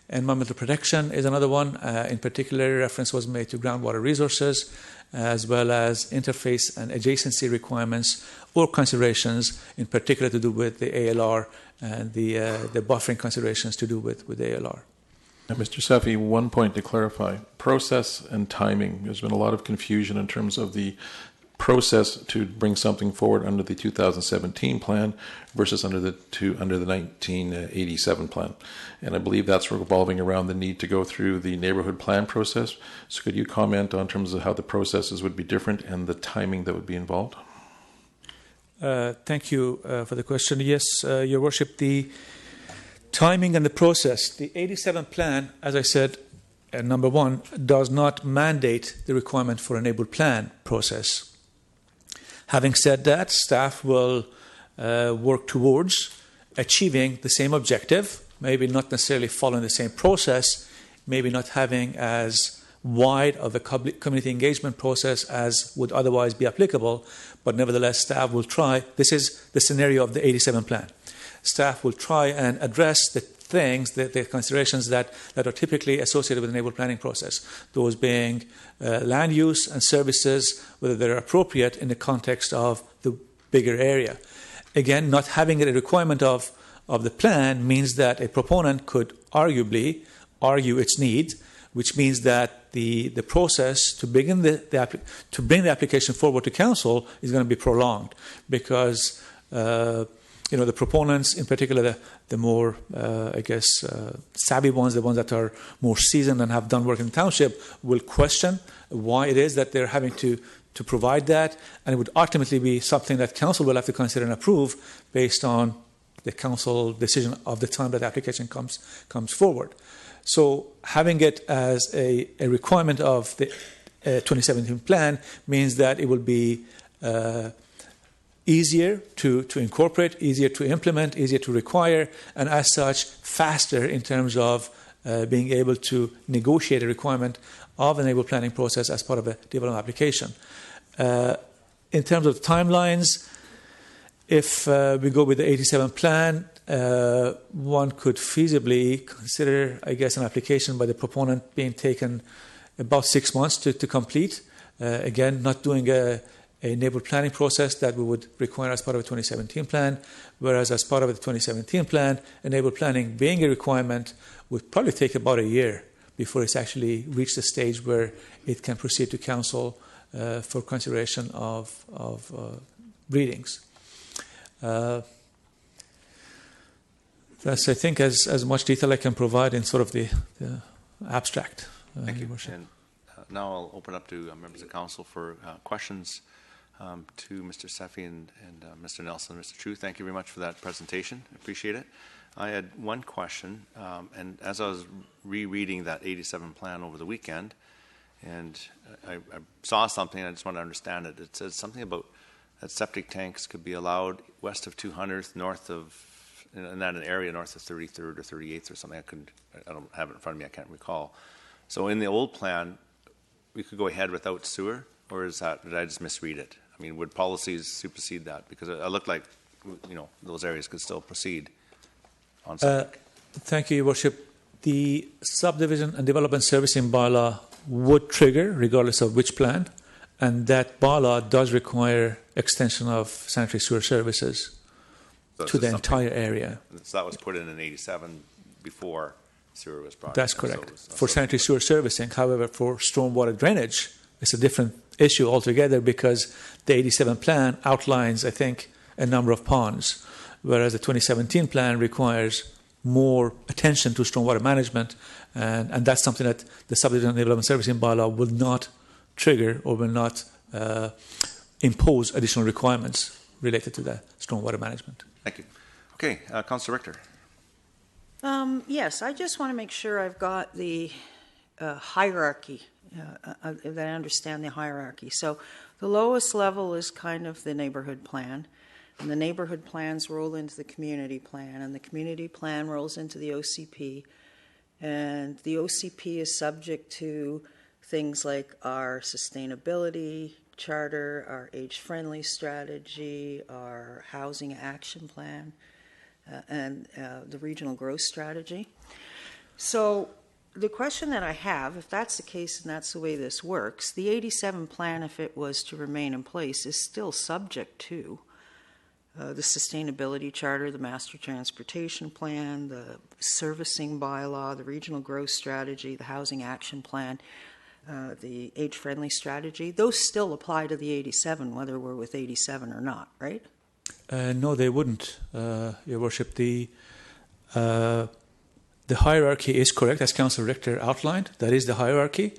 Environmental protection is another one. In particular, reference was made to groundwater resources, as well as interface and adjacency requirements or considerations, in particular to do with the ALR and the buffering considerations to do with ALR. Now, Mr. Safi, one point to clarify. Process and timing. There's been a lot of confusion in terms of the process to bring something forward under the 2017 plan versus under the 1987 plan. And I believe that's revolving around the need to go through the neighborhood plan process. So could you comment on terms of how the processes would be different and the timing that would be involved? Thank you for the question. Yes, Your Worship, the timing and the process. The 87 plan, as I said, number one, does not mandate the requirement for a neighborhood plan process. Having said that, staff will work towards achieving the same objective, maybe not necessarily following the same process, maybe not having as wide of a community engagement process as would otherwise be applicable, but nevertheless staff will try. This is the scenario of the 87 plan. Staff will try and address the things, the considerations that are typically associated with the neighborhood planning process, those being land use and services, whether they're appropriate in the context of the bigger area. Again, not having a requirement of the plan means that a proponent could arguably argue its need, which means that the process to begin to bring the application forward to council is going to be prolonged because the proponents, in particular the more, savvy ones, the ones that are more seasoned and have done work in the township, will question why it is that they're having to provide that, and it would ultimately be something that council will have to consider and approve based on the council decision of the time that the application comes forward. So having it as a requirement of the 2017 plan means that it will be easier to incorporate, easier to implement, easier to require, and as such, faster in terms of being able to negotiate a requirement of a neighborhood planning process as part of a development application. In terms of timelines, if we go with the 87 plan, one could feasibly consider, an application by the proponent being taken about 6 months to complete. Again, not doing a neighborhood planning process that we would require as part of a 2017 plan, whereas as part of the 2017 plan, a neighborhood planning being a requirement would probably take about a year before it's actually reached the stage where it can proceed to council for consideration of readings. That's, I think, as much detail I can provide in sort of the abstract. Thank you. And now I'll open up to members of council for questions to Mr. Sefi and Mr. Nelson. Mr. Chu, thank you very much for that presentation. I appreciate it. I had one question, and as I was rereading that 87 plan over the weekend, and I saw something, I just want to understand it. It says something about that septic tanks could be allowed west of 200th, north of, in that area north of 33rd or 38th or something. I don't have it in front of me, I can't recall. So in the old plan, we could go ahead without sewer, or is that, did I just misread it? I mean, would policies supersede that? Because it looked like, those areas could still proceed on septic. Thank you, Your Worship. The subdivision and development servicing bylaw would trigger, regardless of which plan, and that bylaw does require extension of sanitary sewer services to the entire area. So that was put in 87 before sewer was brought in. That's correct. For sanitary sewer servicing, however, for stormwater drainage, it's a different issue altogether because the 87 plan outlines, I think, a number of ponds, whereas the 2017 plan requires more attention to stormwater management, and that's something that the subdivision and development servicing bylaw will not trigger or will not impose additional requirements related to the stormwater management. Thank you. Okay, Councillor Richter. Yes, I just want to make sure I've got the hierarchy, that I understand the hierarchy. So the lowest level is kind of the neighborhood plan, and the neighborhood plans roll into the community plan, and the community plan rolls into the OCP, and the OCP is subject to things like our sustainability charter, our age-friendly strategy, our housing action plan, and the regional growth strategy. So the question that I have, if that's the case and that's the way this works, the 87 plan, if it was to remain in place, is still subject to the sustainability charter, the master transportation plan, the servicing bylaw, the regional growth strategy, the housing action plan, the age-friendly strategy. Those still apply to the 87, whether we're with 87 or not, right? No, they wouldn't, Your Worship. The hierarchy is correct, as Councillor Richter outlined. That is the hierarchy.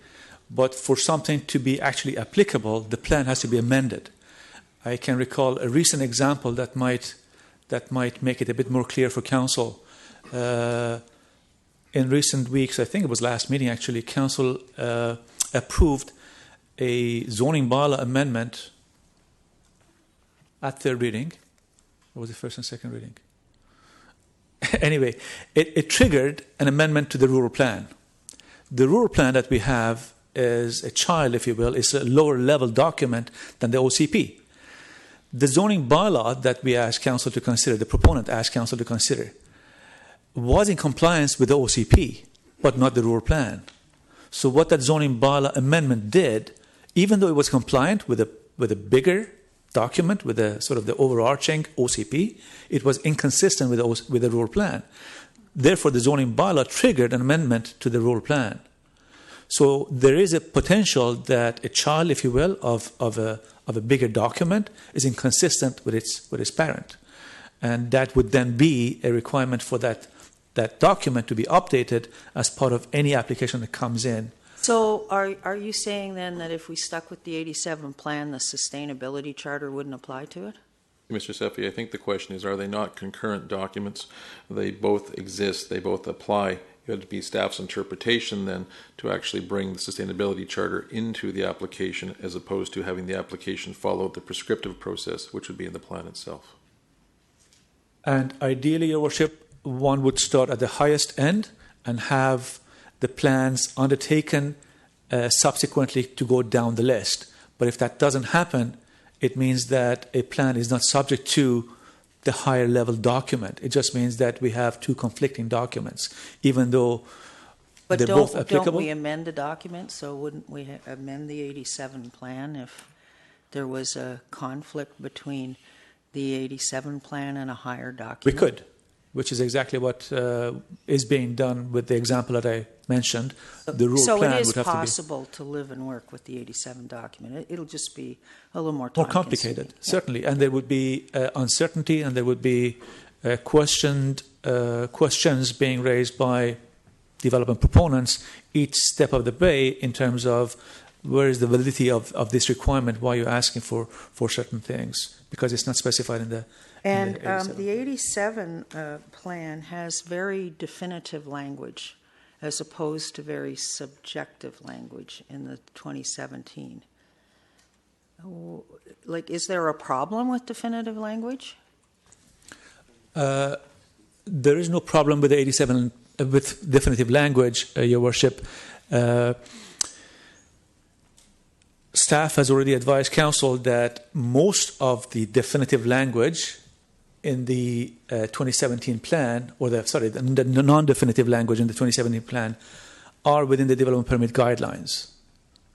But for something to be actually applicable, the plan has to be amended. I can recall a recent example that might make it a bit more clear for Council. In recent weeks, I think it was last meeting actually, Council approved a zoning bylaw amendment at third reading. What was the first and second reading? Anyway, it triggered an amendment to the rural plan. The rural plan that we have is a child, if you will, is a lower level document than the OCP. The zoning bylaw that we asked Council to consider, the proponent asked Council to consider, was in compliance with the OCP, but not the rural plan. So what that zoning bylaw amendment did, even though it was compliant with a bigger document, with a sort of the overarching OCP, it was inconsistent with the rural plan. Therefore, the zoning bylaw triggered an amendment to the rural plan. So there is a potential that a child, if you will, of a bigger document is inconsistent with its parent, and that would then be a requirement for that document to be updated as part of any application that comes in. So are you saying then that if we stuck with the 87 plan, the sustainability charter wouldn't apply to it? Mr. Sefi, I think the question is, are they not concurrent documents? They both exist, they both apply. It would be staff's interpretation then to actually bring the sustainability charter into the application as opposed to having the application follow the prescriptive process, which would be in the plan itself. And ideally, Your Worship, one would start at the highest end and have the plans undertaken subsequently to go down the list. But if that doesn't happen, it means that a plan is not subject to the higher level document. It just means that we have two conflicting documents, even though But they're both applicable. don't we amend the document? So wouldn't we amend the 87 plan if there was a conflict between the 87 plan and a higher document? We could, which is exactly what is being done with the example that I mentioned. The rural plan it is would have possible to live and work with the 87 document. It'll just be a little more more complicated, consuming. certainly, and there would be uncertainty, and there would be questions being raised by development proponents each step of the way in terms of where is the validity of this requirement, why you're asking for certain things, because it's not specified in the And the 87. the 87 plan has very definitive language as opposed to very subjective language in the 2017. Like, is there a problem with definitive language? There is no problem with the 87 with definitive language, Your Worship. Staff has already advised Council that most of the definitive language in the 2017 plan, or the non-definitive language in the 2017 plan, are within the development permit guidelines.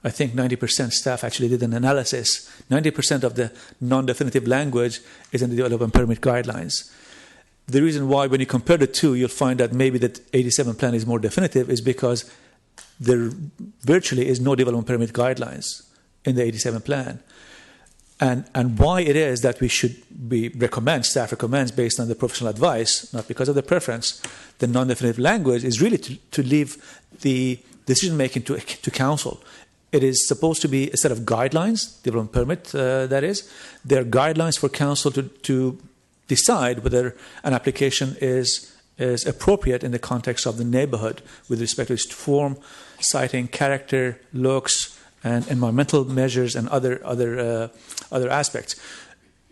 I think 90% staff actually did an analysis. 90% of the non-definitive language is in the development permit guidelines. The reason why, when you compare the two, you'll find that maybe the 87 plan is more definitive is because there virtually is no development permit guidelines in the 87 plan. And why it is that staff recommends based on the professional advice, not because of the preference, the non-definitive language is really to leave the decision-making to Council. It is supposed to be a set of guidelines, development permit, that is. They're guidelines for Council to decide whether an application is appropriate in the context of the neighborhood with respect to its form, siting, character, looks, and environmental measures and other aspects.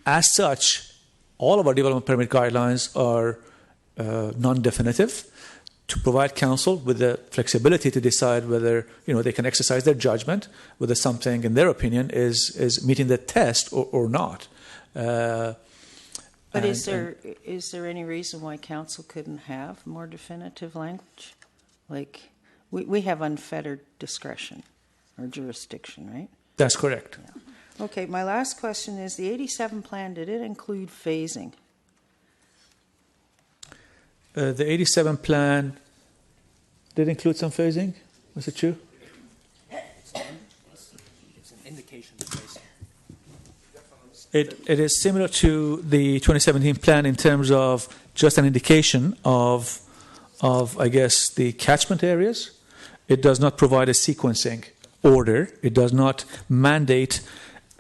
As such, all of our development permit guidelines are non-definitive to provide Council with the flexibility to decide whether they can exercise their judgment, whether something, in their opinion, is meeting the test or not. But is there any reason why Council couldn't have more definitive language? Like, we have unfettered discretion or jurisdiction, right? That's correct. Yeah. Okay, my last question is, the 87 plan, did it include phasing? The 87 plan did include some phasing, Mr. Chu? It's an indication of phasing. It is similar to the 2017 plan in terms of just an indication of I guess, the catchment areas. It does not provide a sequencing order. It does not mandate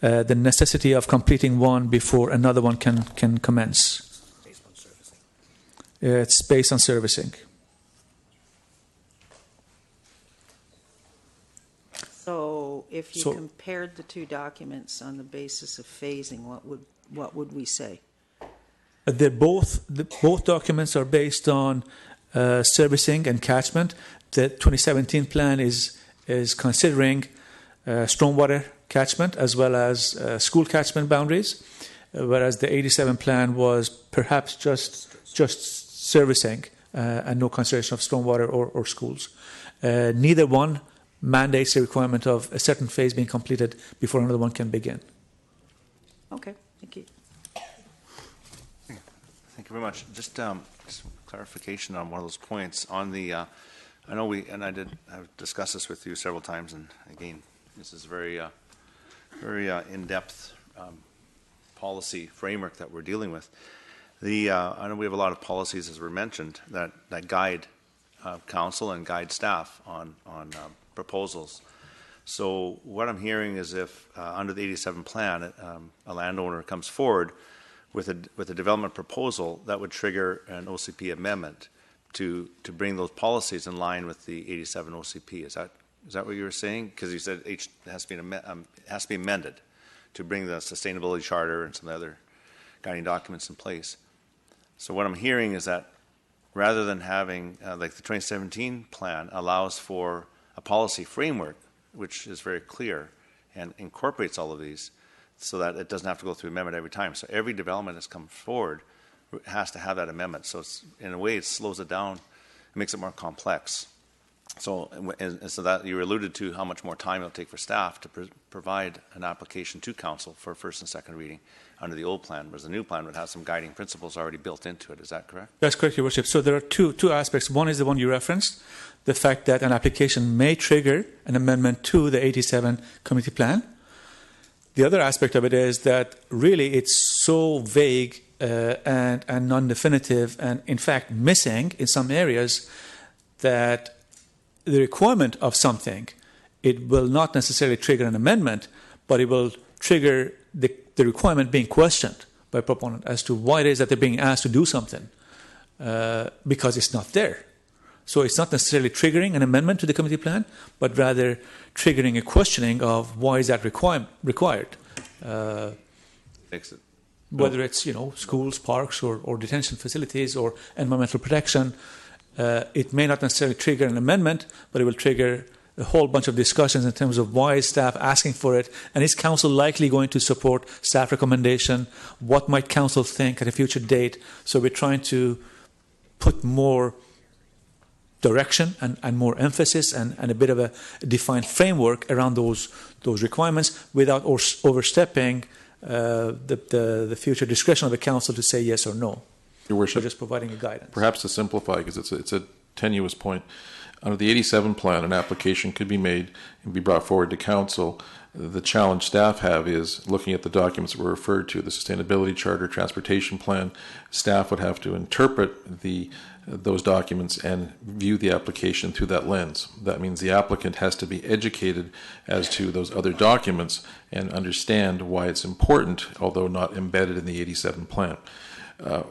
the necessity of completing one before another one can commence. Based on servicing. It's based on servicing. So if you compared the two documents on the basis of phasing, what would we say? Both documents are based on servicing and catchment. The 2017 plan is considering stormwater catchment as well as school catchment boundaries, whereas the 87 plan was perhaps just servicing and no consideration of stormwater or schools. Neither one mandates the requirement of a certain phase being completed before another one can begin. Okay, thank you. Thank you very much. Just clarification on one of those points on the. I know I've discussed this with you several times, and again, this is very in-depth policy framework that we're dealing with. I know we have a lot of policies, as were mentioned, that guide Council and guide staff on proposals. So what I'm hearing is if under the 87 plan, a landowner comes forward with a development proposal, that would trigger an OCP amendment to bring those policies in line with the 87 OCP. Is that what you were saying? Because you said it has to be amended to bring the sustainability charter and some other guiding documents in place. So what I'm hearing is that rather than having like the 2017 plan allows for a policy framework which is very clear and incorporates all of these, so that it doesn't have to go through amendment every time. So every development that's come forward has to have that amendment. So in a way, it slows it down, it makes it more complex. So that you alluded to how much more time it'll take for staff to provide an application to council for first and second reading under the old plan, whereas the new plan would have some guiding principles already built into it. Is that correct? That's correct, Your Worship. So there are two aspects. One is the one you referenced, the fact that an application may trigger an amendment to the 87 community plan. The other aspect of it is that really it's so vague and non-definitive, and in fact missing in some areas, that the requirement of something, it will not necessarily trigger an amendment, but it will trigger the requirement being questioned by a proponent as to why it is that they're being asked to do something, because it's not there. So it's not necessarily triggering an amendment to the committee plan, but rather triggering a questioning of why is that required. Whether it's schools, parks, or detention facilities, or environmental protection, it may not necessarily trigger an amendment, but it will trigger a whole bunch of discussions in terms of why is staff asking for it, and is council likely going to support staff recommendation? What might council think at a future date? So we're trying to put more direction and more emphasis and a bit of a defined framework around those requirements without overstepping the future discretion of the council to say yes or no. Your Worship, we're just providing a guidance. Perhaps to simplify, because it's a tenuous point, under the 87 plan, an application could be made and be brought forward to council. The challenge staff have is looking at the documents that were referred to, the sustainability charter, transportation plan. Staff would have to interpret those documents and view the application through that lens. That means the applicant has to be educated as to those other documents and understand why it's important, although not embedded in the 87 plan.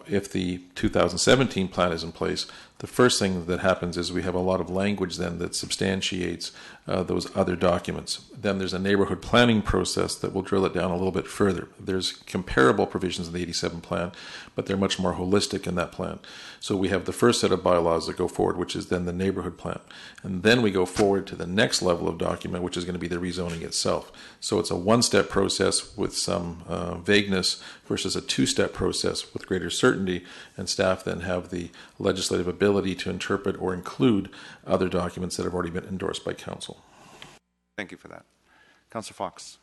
If the 2017 plan is in place, the first thing that happens is we have a lot of language then that substantiates those other documents. Then there's a neighborhood planning process that will drill it down a little bit further. There's comparable provisions in the 87 plan, but they're much more holistic in that plan. So we have the first set of bylaws that go forward, which is then the neighborhood plan. And then we go forward to the next level of document, which is going to be the rezoning itself. So it's a one-step process with some vagueness versus a two-step process with greater certainty, and staff then have the legislative ability to interpret or include other documents that have already been endorsed by council. Thank you for that. Councillor Fox.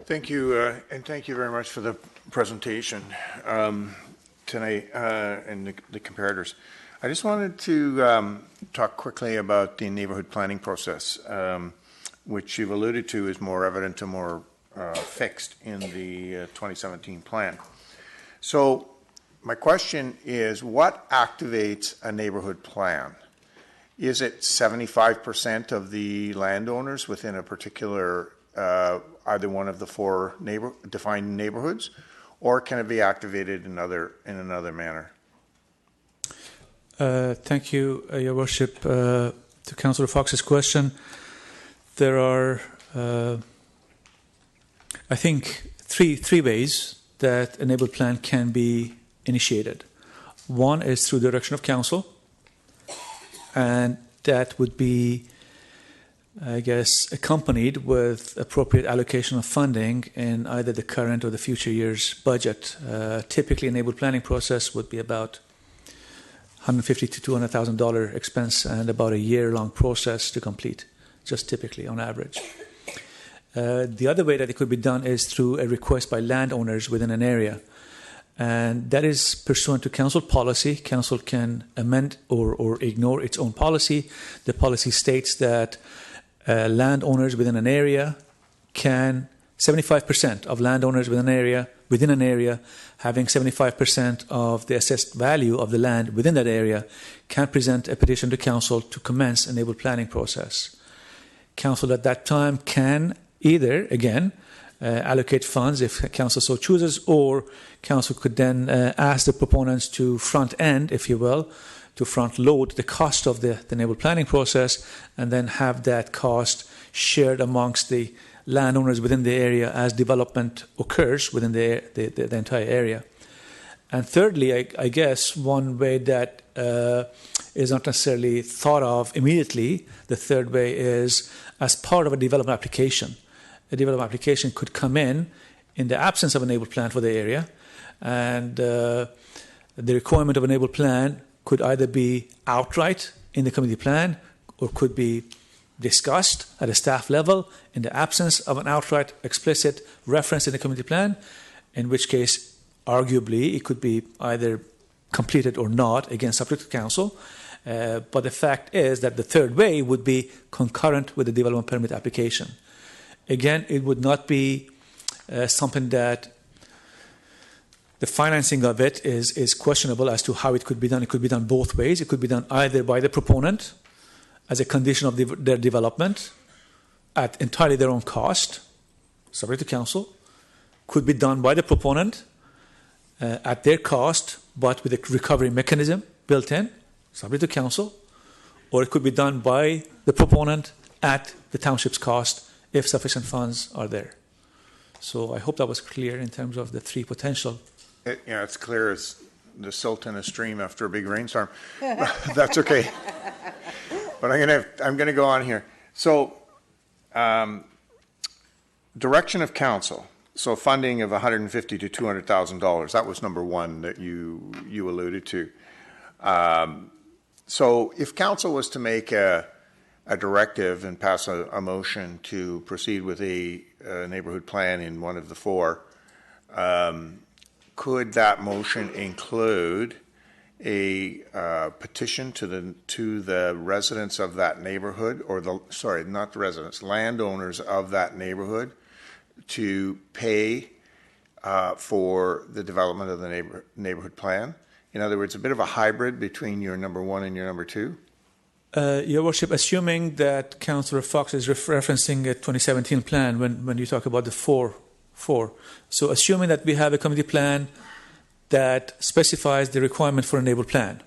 Thank you, and thank you very much for the presentation tonight and the comparators. I just wanted to talk quickly about the neighborhood planning process, which you've alluded to is more evident and more fixed in the 2017 plan. So my question is, what activates a neighborhood plan? Is it 75% of the landowners within a particular either one of the four defined neighborhoods, or can it be activated in another manner? Thank you, Your Worship. To Councillor Fox's question, there are, I think, three ways that a neighborhood plan can be initiated. One is through the direction of council, and that would be, I guess, accompanied with appropriate allocation of funding in either the current or the future year's budget. Typically, a neighborhood planning process would be about $150,000 to $200,000 expense and about a year-long process to complete, just typically on average. The other way that it could be done is through a request by landowners within an area. And that is pursuant to council policy. Council can amend or ignore its own policy. The policy states that landowners within an area can, 75% of landowners within an area having 75% of the assessed value of the land within that area can present a petition to council to commence a neighborhood planning process. Council at that time can either, again, allocate funds if council so chooses, or council could then ask the proponents to front end, if you will, to front load the cost of the neighborhood planning process, and then have that cost shared amongst the landowners within the area as development occurs within the entire area. And thirdly, I guess one way that is not necessarily thought of immediately, the third way is as part of a development application. A development application could come in the absence of a neighborhood plan for the area, and the requirement of a neighborhood plan could either be outright in the community plan or could be discussed at a staff level in the absence of an outright explicit reference in the community plan, in which case, arguably, it could be either completed or not, again, subject to council. But the fact is that the third way would be concurrent with the development permit application. Again, it would not be something that the financing of it is questionable as to how it could be done. It could be done both ways. It could be done either by the proponent as a condition of their development at entirely their own cost, subject to council. Could be done by the proponent at their cost, but with a recovery mechanism built in, subject to council. Or it could be done by the proponent at the township's cost if sufficient funds are there. So I hope that was clear in terms of the three potential. It's clear as the silt in a stream after a big rainstorm. That's okay. But I'm gonna go on here. So, direction of council. So funding of $150,000 to $200,000. That was number one that you alluded to. So if council was to make a directive and pass a motion to proceed with a neighborhood plan in one of the four, could that motion include a petition to the residents of that neighborhood, or not the residents, landowners of that neighborhood, to pay for the development of the neighborhood plan? In other words, a bit of a hybrid between your number one and your number two? Your Worship, assuming that Councillor Fox is referencing a 2017 plan when you talk about the four. So assuming that we have a community plan that specifies the requirement for a neighborhood plan,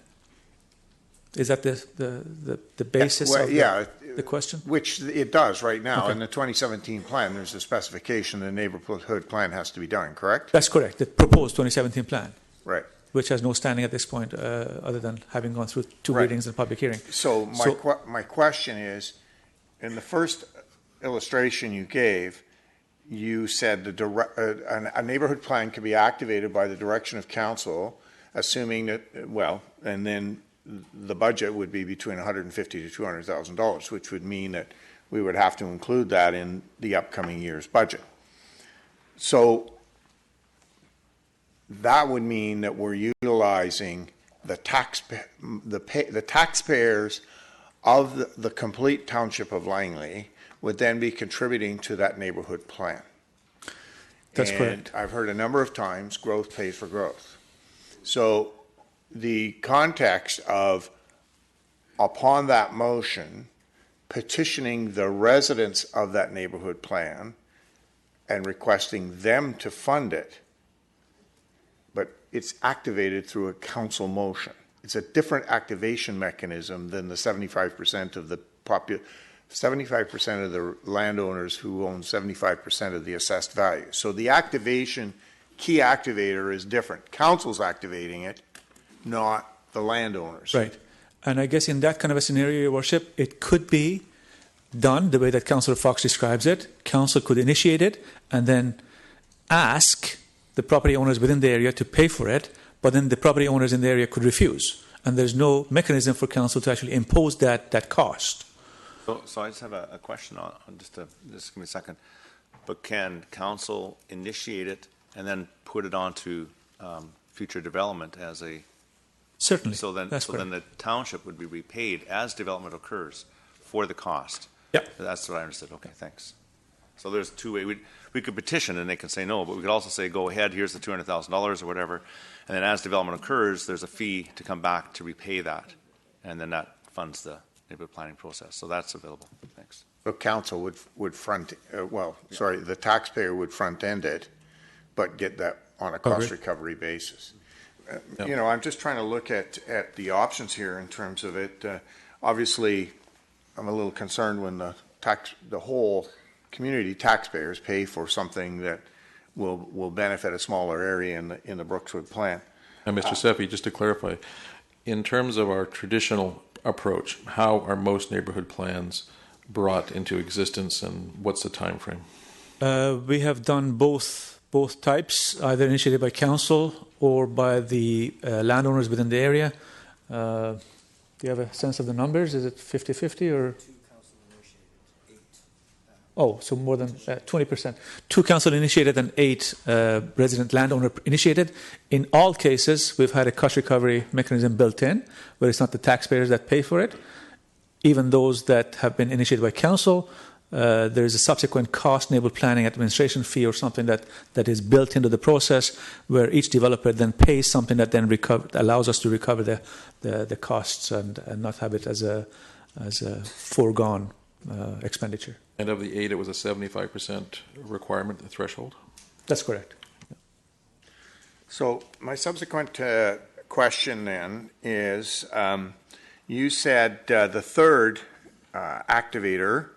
is that the basis of the question? Which it does right now. Okay. In the 2017 plan, there's a specification the neighborhood plan has to be done, correct? That's correct, the proposed 2017 plan. Right. Which has no standing at this point other than having gone through two readings and public hearing. So my question is, in the first illustration you gave, you said a neighborhood plan can be activated by the direction of council, assuming that, and then the budget would be between $150,000 to $200,000, which would mean that we would have to include that in the upcoming year's budget. So that would mean that we're utilizing the taxpayers of the complete township of Langley would then be contributing to that neighborhood plan. That's correct. I've heard a number of times growth pays for growth. So the context of, upon that motion, petitioning the residents of that neighborhood plan and requesting them to fund it, but it's activated through a council motion. It's a different activation mechanism than the 75% of the 75% of the landowners who own 75% of the assessed value. So the activation, key activator is different. Council's activating it, not the landowners. Right. And I guess in that kind of a scenario, Your Worship, it could be done the way that Councillor Fox describes it. Council could initiate it and then ask the property owners within the area to pay for it, but then the property owners in the area could refuse. And there's no mechanism for council to actually impose that cost. So I just have a question on just give me a second. But can council initiate it and then put it onto future development as a... Certainly. So then the township would be repaid as development occurs for the cost. Yep. That's what I understood. Okay, thanks. So there's two ways. We could petition and they can say no, but we could also say, go ahead, here's the $200,000 or whatever. And then as development occurs, there's a fee to come back to repay that. And then that funds the neighborhood planning process. So that's available. Thanks. So council would the taxpayer would front end it, but get that on a cost recovery basis. You know, I'm just trying to look at the options here in terms of it. Obviously, I'm a little concerned when the whole community taxpayers pay for something that will benefit a smaller area in the Brookswood plan. And Mr. Seppi, just to clarify, in terms of our traditional approach, how are most neighborhood plans brought into existence, and what's the time frame? We have done both types, either initiated by council or by the landowners within the area. Do you have a sense of the numbers? Is it 50-50 or? Oh, so more than 20%. 2 council initiated and 8 resident landowner initiated. In all cases, we've had a cost recovery mechanism built in, where it's not the taxpayers that pay for it. Even those that have been initiated by council, there is a subsequent cost-enabled planning administration fee or something that is built into the process, where each developer then pays something that then allows us to recover the costs and not have it as a foregone expenditure. And of the 8, it was a 75% requirement, the threshold? That's correct. So my subsequent question then is, you said the third activator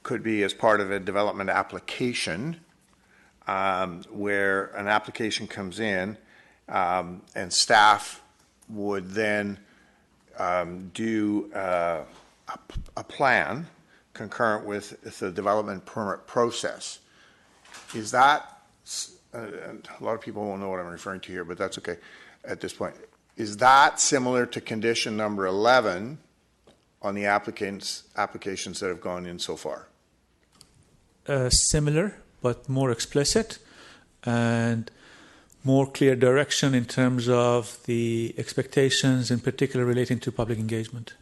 could be as part of a development application, where an application comes in and staff would then do a plan concurrent with the development permit process. Is that, and a lot of people won't know what I'm referring to here, but that's okay at this point. Is that similar to condition number 11 on the applications that have gone in so far? Similar, but more explicit and more clear direction in terms of the expectations, in particular relating to public engagement.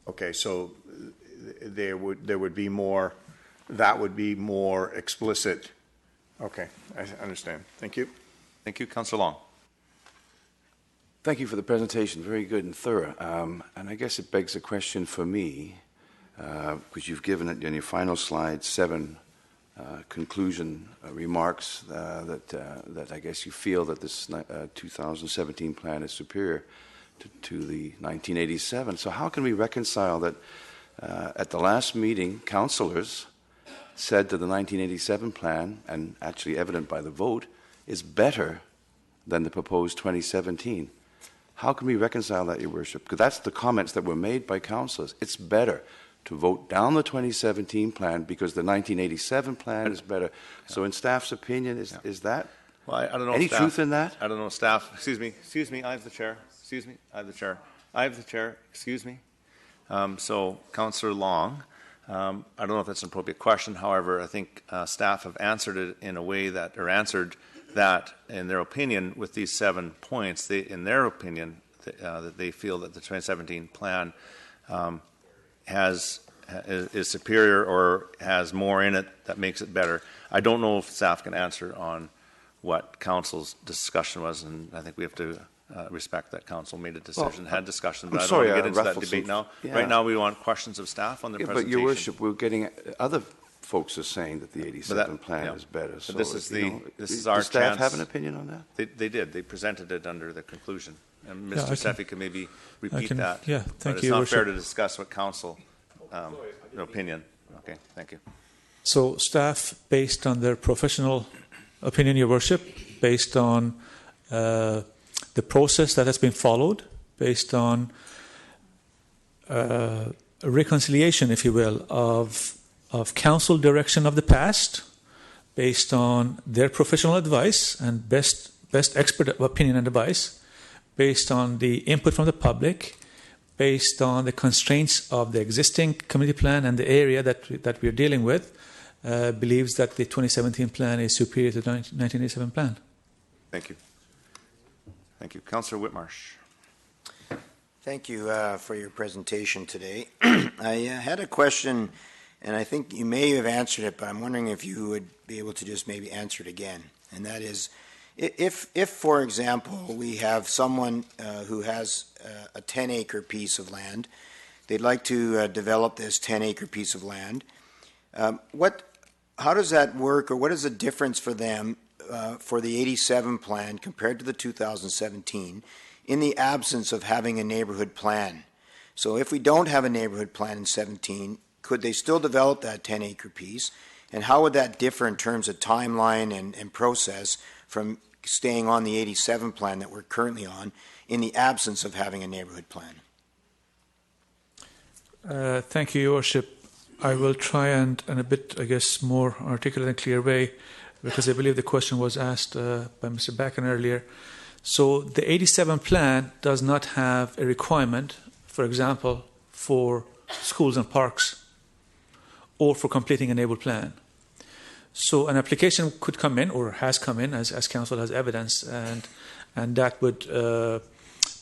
Okay, so there would be more, that would be more explicit. Okay, I understand. Thank you. Thank you, Councillor Long. Thank you for the presentation. Very good and thorough. And I guess it begs a question for me, because you've given it in your final slide 7 conclusion remarks that I guess you feel that this 2017 plan is superior to the 1987. So how can we reconcile that at the last meeting, councillors said that the 1987 plan, and actually evident by the vote, is better than the proposed 2017? How can we reconcile that, Your Worship? Because that's the comments that were made by councillors. It's better to vote down the 2017 plan because the 1987 plan is better. So in staff's opinion, is that? Well, I don't know. Any staff, truth in that? I don't know, staff. Excuse me, I have the chair. Excuse me, I have the chair. I have the chair. Excuse me. So, Councillor Long, I don't know if that's an appropriate question. However, I think staff have answered it in a way that, or answered that, in their opinion, with these 7 points, in their opinion, that they feel that the 2017 plan is superior or has more in it that makes it better. I don't know if staff can answer on what council's discussion was, and I think we have to respect that council made a decision, had discussion, but I don't want to get into that debate now. Yeah. Right now we want questions of staff on the presentation. But Your Worship, we're getting other folks are saying that the 87 plan is better. So this is our chance. Does staff have an opinion on that? They did. They presented it under the conclusion. And Mr. Steffi can maybe repeat that. Yeah, thank you, It's not Worship. fair to discuss what council opinion. Okay, thank you. So staff, based on their professional opinion, Your Worship, based on the process that has been followed, based on a reconciliation, if you will, of council direction of the past, based on their professional advice and best expert opinion and advice, based on the input from the public, based on the constraints of the existing community plan and the area that we're dealing with, believes that the 2017 plan is superior to the 1987 plan. Thank you. Thank you. Councillor Whitmarsh. Thank you for your presentation today. I had a question, and I think you may have answered it, but I'm wondering if you would be able to just maybe answer it again. And that is, if for example, we have someone who has a 10-acre piece of land, they'd like to develop this 10-acre piece of land, how does that work, or what is the difference for them for the 87 plan compared to the 2017 in the absence of having a neighborhood plan? So if we don't have a neighborhood plan in 17, could they still develop that 10-acre piece? And how would that differ in terms of timeline and process from staying on the 87 plan that we're currently on in the absence of having a neighborhood plan? Thank you, Your Worship. I will try and in a bit, I guess, more articulate and clear way, because I believe the question was asked by Mr. Backen earlier. So the 87 plan does not have a requirement, for example, for schools and parks or for completing a neighborhood plan. So an application could come in, or has come in, as council has evidence, and that would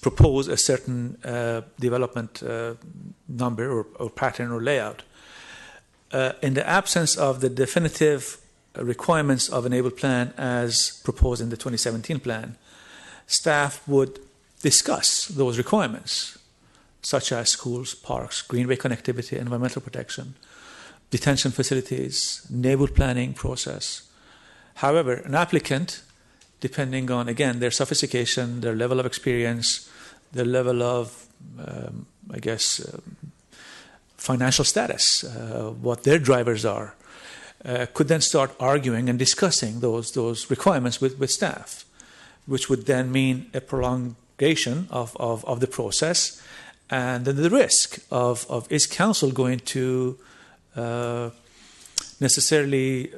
propose a certain development number or pattern or layout. In the absence of the definitive requirements of a neighborhood plan as proposed in the 2017 plan, staff would discuss those requirements, such as schools, parks, greenway connectivity, environmental protection, detention facilities, neighborhood planning process. However, an applicant, depending on, again, their sophistication, their level of experience, their level of, financial status, what their drivers are, could then start arguing and discussing those requirements with staff, which would then mean a prolongation of the process, and then the risk of is council going to necessarily,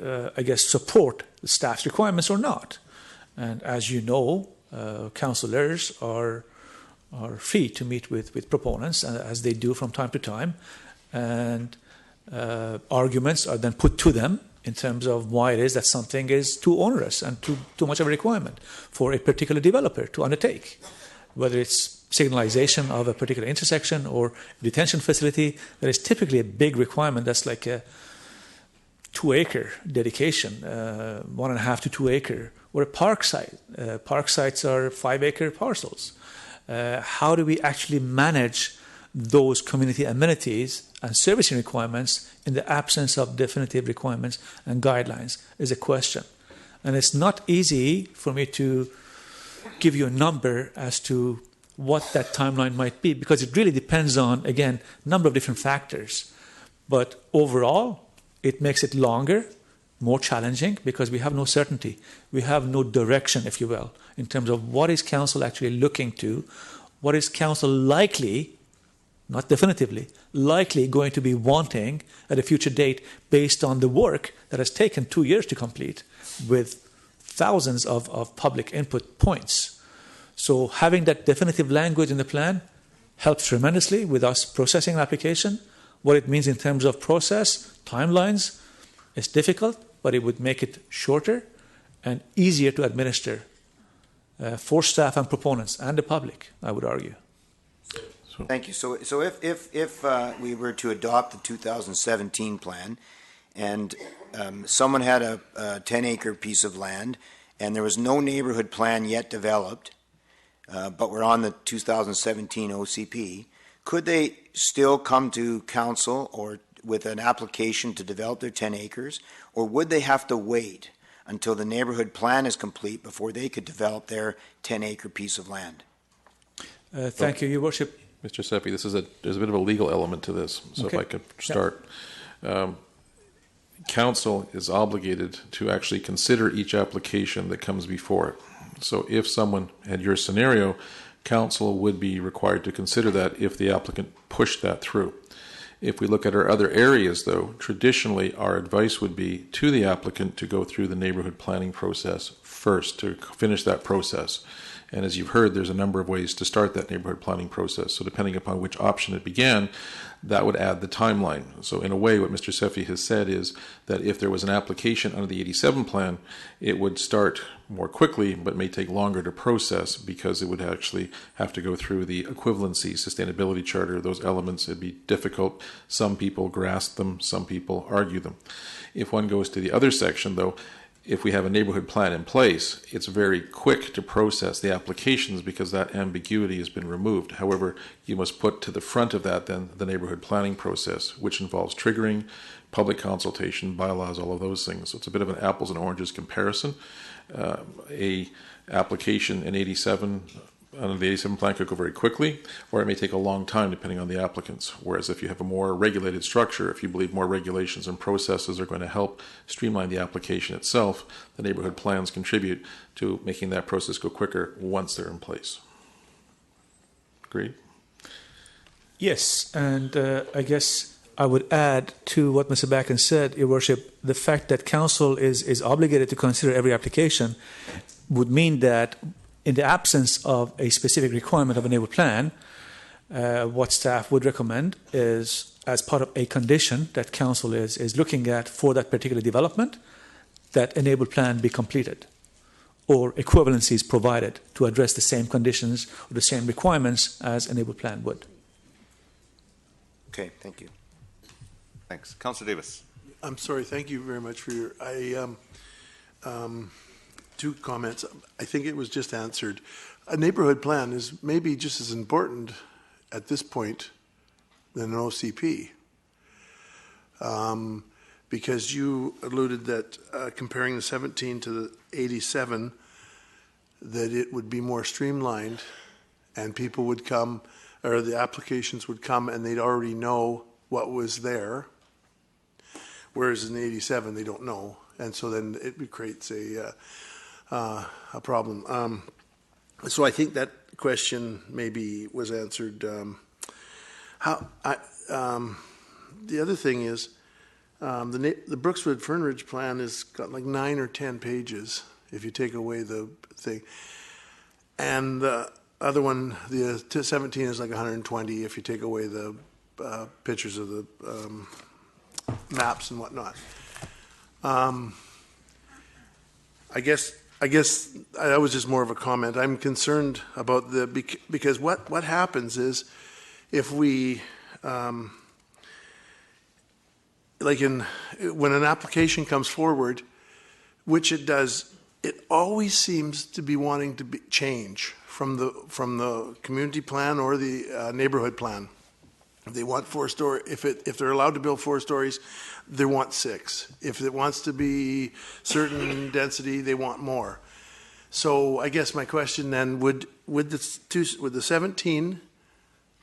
support the staff's requirements or not. And as you know, councillors are free to meet with proponents, as they do from time to time, and arguments are then put to them in terms of why it is that something is too onerous and too much of a requirement for a particular developer to undertake, whether it's signalization of a particular intersection or detention facility. That is typically a big requirement. That's like a 2-acre dedication, 1.5 to 2 acre, or a park site. Park sites are 5-acre parcels. How do we actually manage those community amenities and servicing requirements in the absence of definitive requirements and guidelines is a question. And it's not easy for me to give you a number as to what that timeline might be, because it really depends on, again, a number of different factors. But overall, it makes it longer, more challenging, because we have no certainty. We have no direction, if you will, in terms of what is council actually looking to, what is council likely, not definitively, likely going to be wanting at a future date based on the work that has taken 2 years to complete with thousands of public input points. So having that definitive language in the plan helps tremendously with us processing an application. What it means in terms of process, timelines, is difficult, but it would make it shorter and easier to administer for staff and proponents and the public, I would argue. Thank you. So if we were to adopt the 2017 plan, and someone had a 10-acre piece of land, and there was no neighborhood plan yet developed, but we're on the 2017 OCP, could they still come to council or with an application to develop their 10 acres, or would they have to wait until the neighborhood plan is complete before they could develop their 10-acre piece of land? Thank you, Your Worship. Mr. Seppi, there's a bit of a legal element to this, so okay. If I could start. Yeah. Council is obligated to actually consider each application that comes before it. So if someone had your scenario, council would be required to consider that if the applicant pushed that through. If we look at our other areas, though, traditionally our advice would be to the applicant to go through the neighborhood planning process first, to finish that process. And as you've heard, there's a number of ways to start that neighborhood planning process. So depending upon which option it began, that would add the timeline. So in a way, what Mr. Seppi has said is that if there was an application under the 87 plan, it would start more quickly, but may take longer to process because it would actually have to go through the equivalency, sustainability charter, those elements. It'd be difficult. Some people grasp them, some people argue them. If one goes to the other section, though, if we have a neighborhood plan in place, it's very quick to process the applications because that ambiguity has been removed. However, you must put to the front of that then the neighborhood planning process, which involves triggering, public consultation, bylaws, all of those things. So it's a bit of an apples and oranges comparison. A application in 87 under the 87 plan could go very quickly, or it may take a long time depending on the applicants. Whereas if you have a more regulated structure, if you believe more regulations and processes are going to help streamline the application itself, the neighborhood plans contribute to making that process go quicker once they're in place. Agreed? Yes, and I guess I would add to what Mr. Backen said, Your Worship, the fact that council is obligated to consider every application would mean that in the absence of a specific requirement of a neighborhood plan, what staff would recommend is, as part of a condition that council is looking at for that particular development, that a neighborhood plan be completed or equivalencies provided to address the same conditions or the same requirements as a neighborhood plan would. Okay, thank you. Thanks. Councillor Davis. I'm sorry, thank you very much for your, two comments. I think it was just answered. A neighborhood plan is maybe just as important at this point than an OCP. Because you alluded that comparing the 17 to the 87, that it would be more streamlined and people would come, or the applications would come and they'd already know what was there. Whereas in the 87, they don't know. And so then it creates a problem. So I think that question maybe was answered. The other thing is, the Brookswood Fernridge plan has got like 9 or 10 pages if you take away the thing. And the other one, the 17 is like 120 if you take away the pictures of the maps and whatnot. I guess that was just more of a comment. I'm concerned about because what happens is if we when an application comes forward, which it does, it always seems to be wanting to change from the community plan or the neighborhood plan. They want 4-story. If they're allowed to build 4 stories, they want 6. If it wants to be certain density, they want more. So I guess my question then would the 17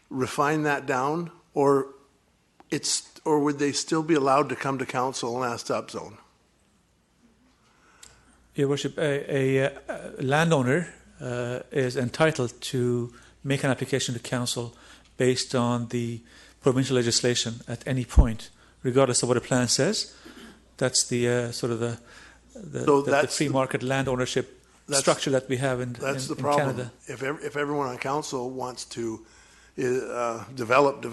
refine that down, or would they still be allowed to come to council and ask to upzone? Your Worship, a landowner is entitled to make an application to council based on the provincial legislation at any point, regardless of what a plan says. That's the sort of the free market land ownership structure that we have in Canada. That's the problem. If everyone on council wants to develop,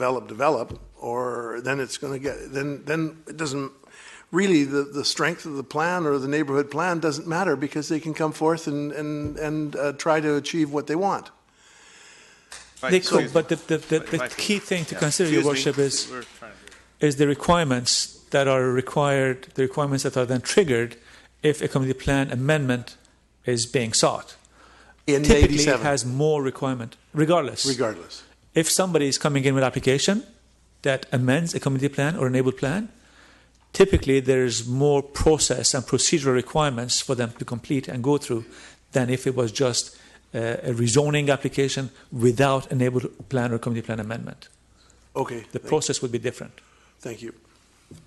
or then it's going to get then it doesn't really the strength of the plan or the neighborhood plan doesn't matter because they can come forth and try to achieve what they want. Right. They could, but the key thing to consider, Your Worship, is the requirements that are required, the requirements that are then triggered if a community plan amendment is being sought. Typically, it has more requirement, regardless. If somebody is coming in with an application that amends a community plan or a neighborhood plan, typically there's more process and procedural requirements for them to complete and go through than if it was just a rezoning application without a neighborhood plan or community plan amendment. Okay. The process would be different. Thank you.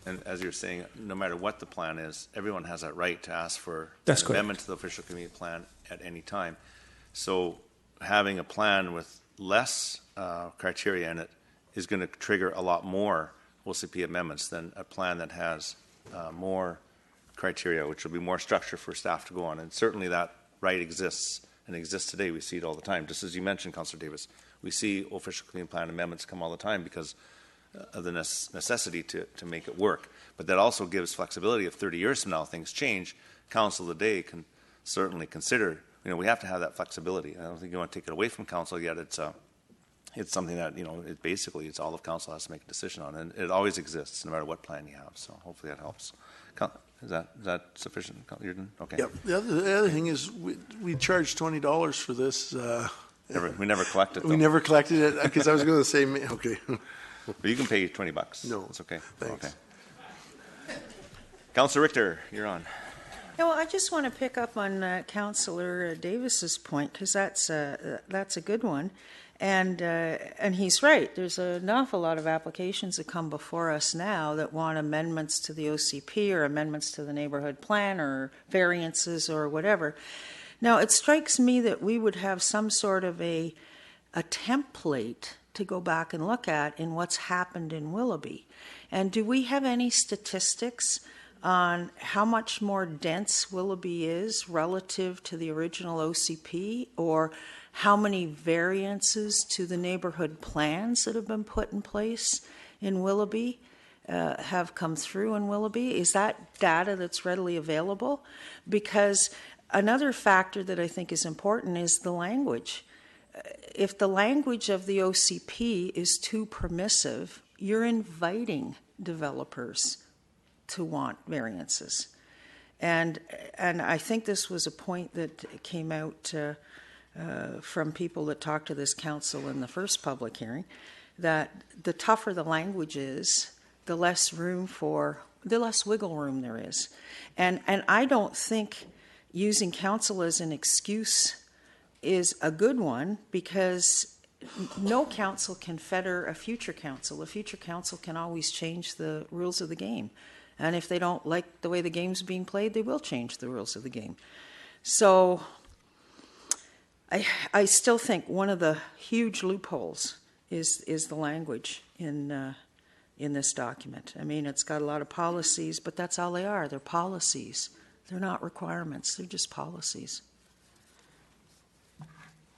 And as you're saying, no matter what the plan is, everyone has that right to ask for an amendment to the official community plan at any time. So having a plan with less criteria in it is going to trigger a lot more OCP amendments than a plan that has more criteria, which will be more structure for staff to go on. And certainly that right exists and exists today. We see it all the time. Just as you mentioned, Councillor Davis, we see official community plan amendments come all the time because of the necessity to make it work. But that also gives flexibility. If 30 years from now things change, council today can certainly consider, we have to have that flexibility. I don't think you want to take it away from council, yet it's something that, it's all of council has to make a decision on. And it always exists no matter what plan you have. So hopefully that helps. Is that sufficient? Okay. Yep. The other thing is we charged $20 for this. We never collected it. We never collected it because I was going to say, okay. But you can pay $20. No. It's okay. Thanks. Okay. Councillor Richter, you're on. Yeah, well, I just want to pick up on Councillor Davis's point because that's a good one. And he's right. There's an awful lot of applications that come before us now that want amendments to the OCP or amendments to the neighborhood plan or variances or whatever. Now, it strikes me that we would have some sort of a template to go back and look at in what's happened in Willoughby. And do we have any statistics on how much more dense Willoughby is relative to the original OCP, or how many variances to the neighborhood plans that have been put in place in Willoughby have come through in Willoughby? Is that data that's readily available? Because another factor that I think is important is the language. If the language of the OCP is too permissive, you're inviting developers to want variances. And I think this was a point that came out from people that talked to this council in the first public hearing, that the tougher the language is, the less wiggle room there is. And I don't think using council as an excuse is a good one, because no council can fetter a future council. A future council can always change the rules of the game. And if they don't like the way the game's being played, they will change the rules of the game. So I still think one of the huge loopholes is the language in this document. I mean, it's got a lot of policies, but that's all they are. They're policies. They're not requirements. They're just policies.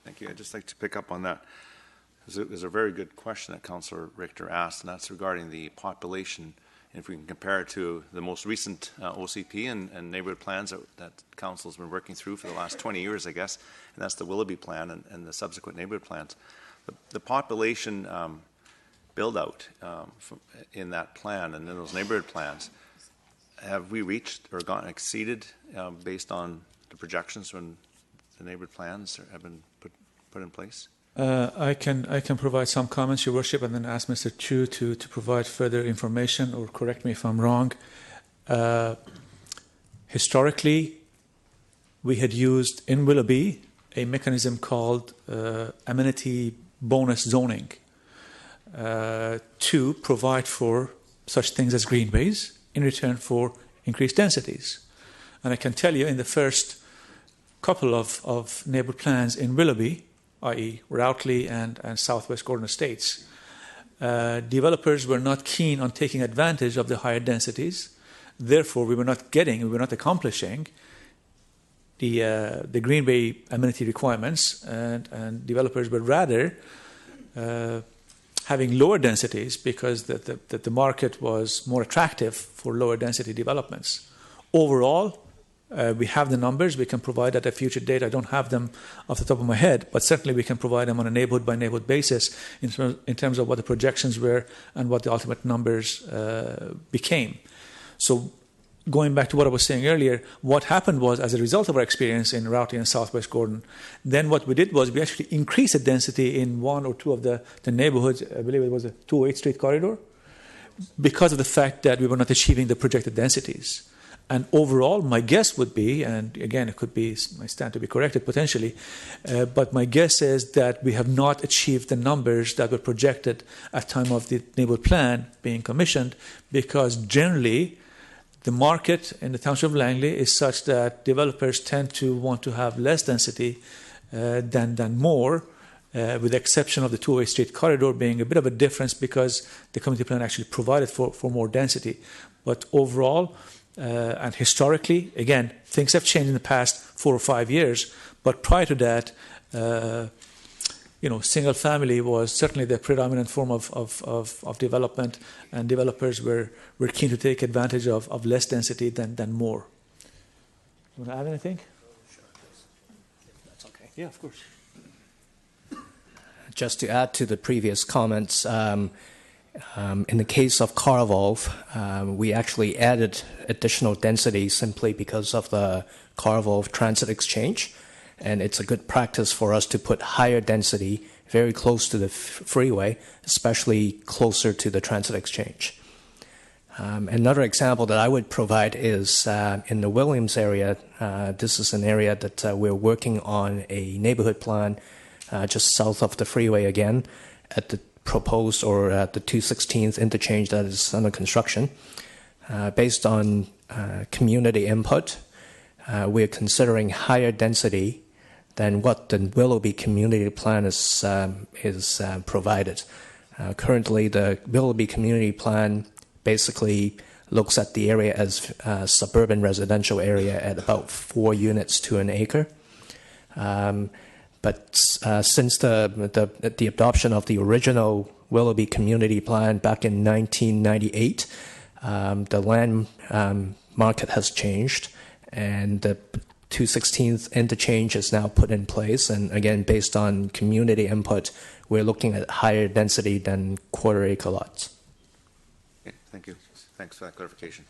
Thank you. I'd just like to pick up on that. There's a very good question that Councillor Richter asked, and that's regarding the population. If we can compare it to the most recent OCP and neighborhood plans that Council's been working through for the last 20 years, I guess, and that's the Willoughby plan and the subsequent neighborhood plans. The population build-out in that plan and in those neighborhood plans, have we reached or exceeded based on the projections when the neighborhood plans have been put in place? I can provide some comments, Your Worship, and then ask Mr. Chu to provide further information or correct me if I'm wrong. Historically, we had used in Willoughby a mechanism called amenity bonus zoning to provide for such things as greenways in return for increased densities. And I can tell you, in the first couple of neighborhood plans in Willoughby, i.e. Routley and Southwest Gordon Estates, developers were not keen on taking advantage of the higher densities. Therefore, we were not accomplishing the greenway amenity requirements, and developers were rather having lower densities because the market was more attractive for lower density developments. Overall, we have the numbers. We can provide at a future date. I don't have them off the top of my head, but certainly we can provide them on a neighborhood-by-neighborhood basis in terms of what the projections were and what the ultimate numbers became. So going back to what I was saying earlier, what happened was, as a result of our experience in Routley and Southwest Gordon, then what we did was we actually increased the density in one or two of the neighborhoods. I believe it was a 208th Street corridor, because of the fact that we were not achieving the projected densities. And overall, my guess would be, and again, it could be, I stand to be corrected potentially, but my guess is that we have not achieved the numbers that were projected at time of the neighborhood plan being commissioned, because generally the market in the Township of Langley is such that developers tend to want to have less density than more, with the exception of the 208 Street corridor being a bit of a difference because the community plan actually provided for more density. But overall, and historically, again, things have changed in the past 4 or 5 years, but prior to that, single family was certainly the predominant form of development, and developers were keen to take advantage of less density than more. You want to add anything? Sure, that's okay. Yeah, of course. Just to add to the previous comments, in the case of Carvolve, we actually added additional density simply because of the Carvolve Transit Exchange, and it's a good practice for us to put higher density very close to the freeway, especially closer to the Transit Exchange. Another example that I would provide is in the Williams area. This is an area that we're working on a neighborhood plan just south of the freeway again, at the proposed or at the 216th interchange that is under construction. Based on community input, we're considering higher density than what the Willoughby community plan is provided. Currently, the Willoughby community plan basically looks at the area as suburban residential area at about 4 units to an acre. But since the adoption of the original Willoughby Community Plan back in 1998, the land market has changed, and the 216th interchange is now put in place. And again, based on community input, we're looking at higher density than quarter-acre lots. Okay, thank you. Thanks for that clarification.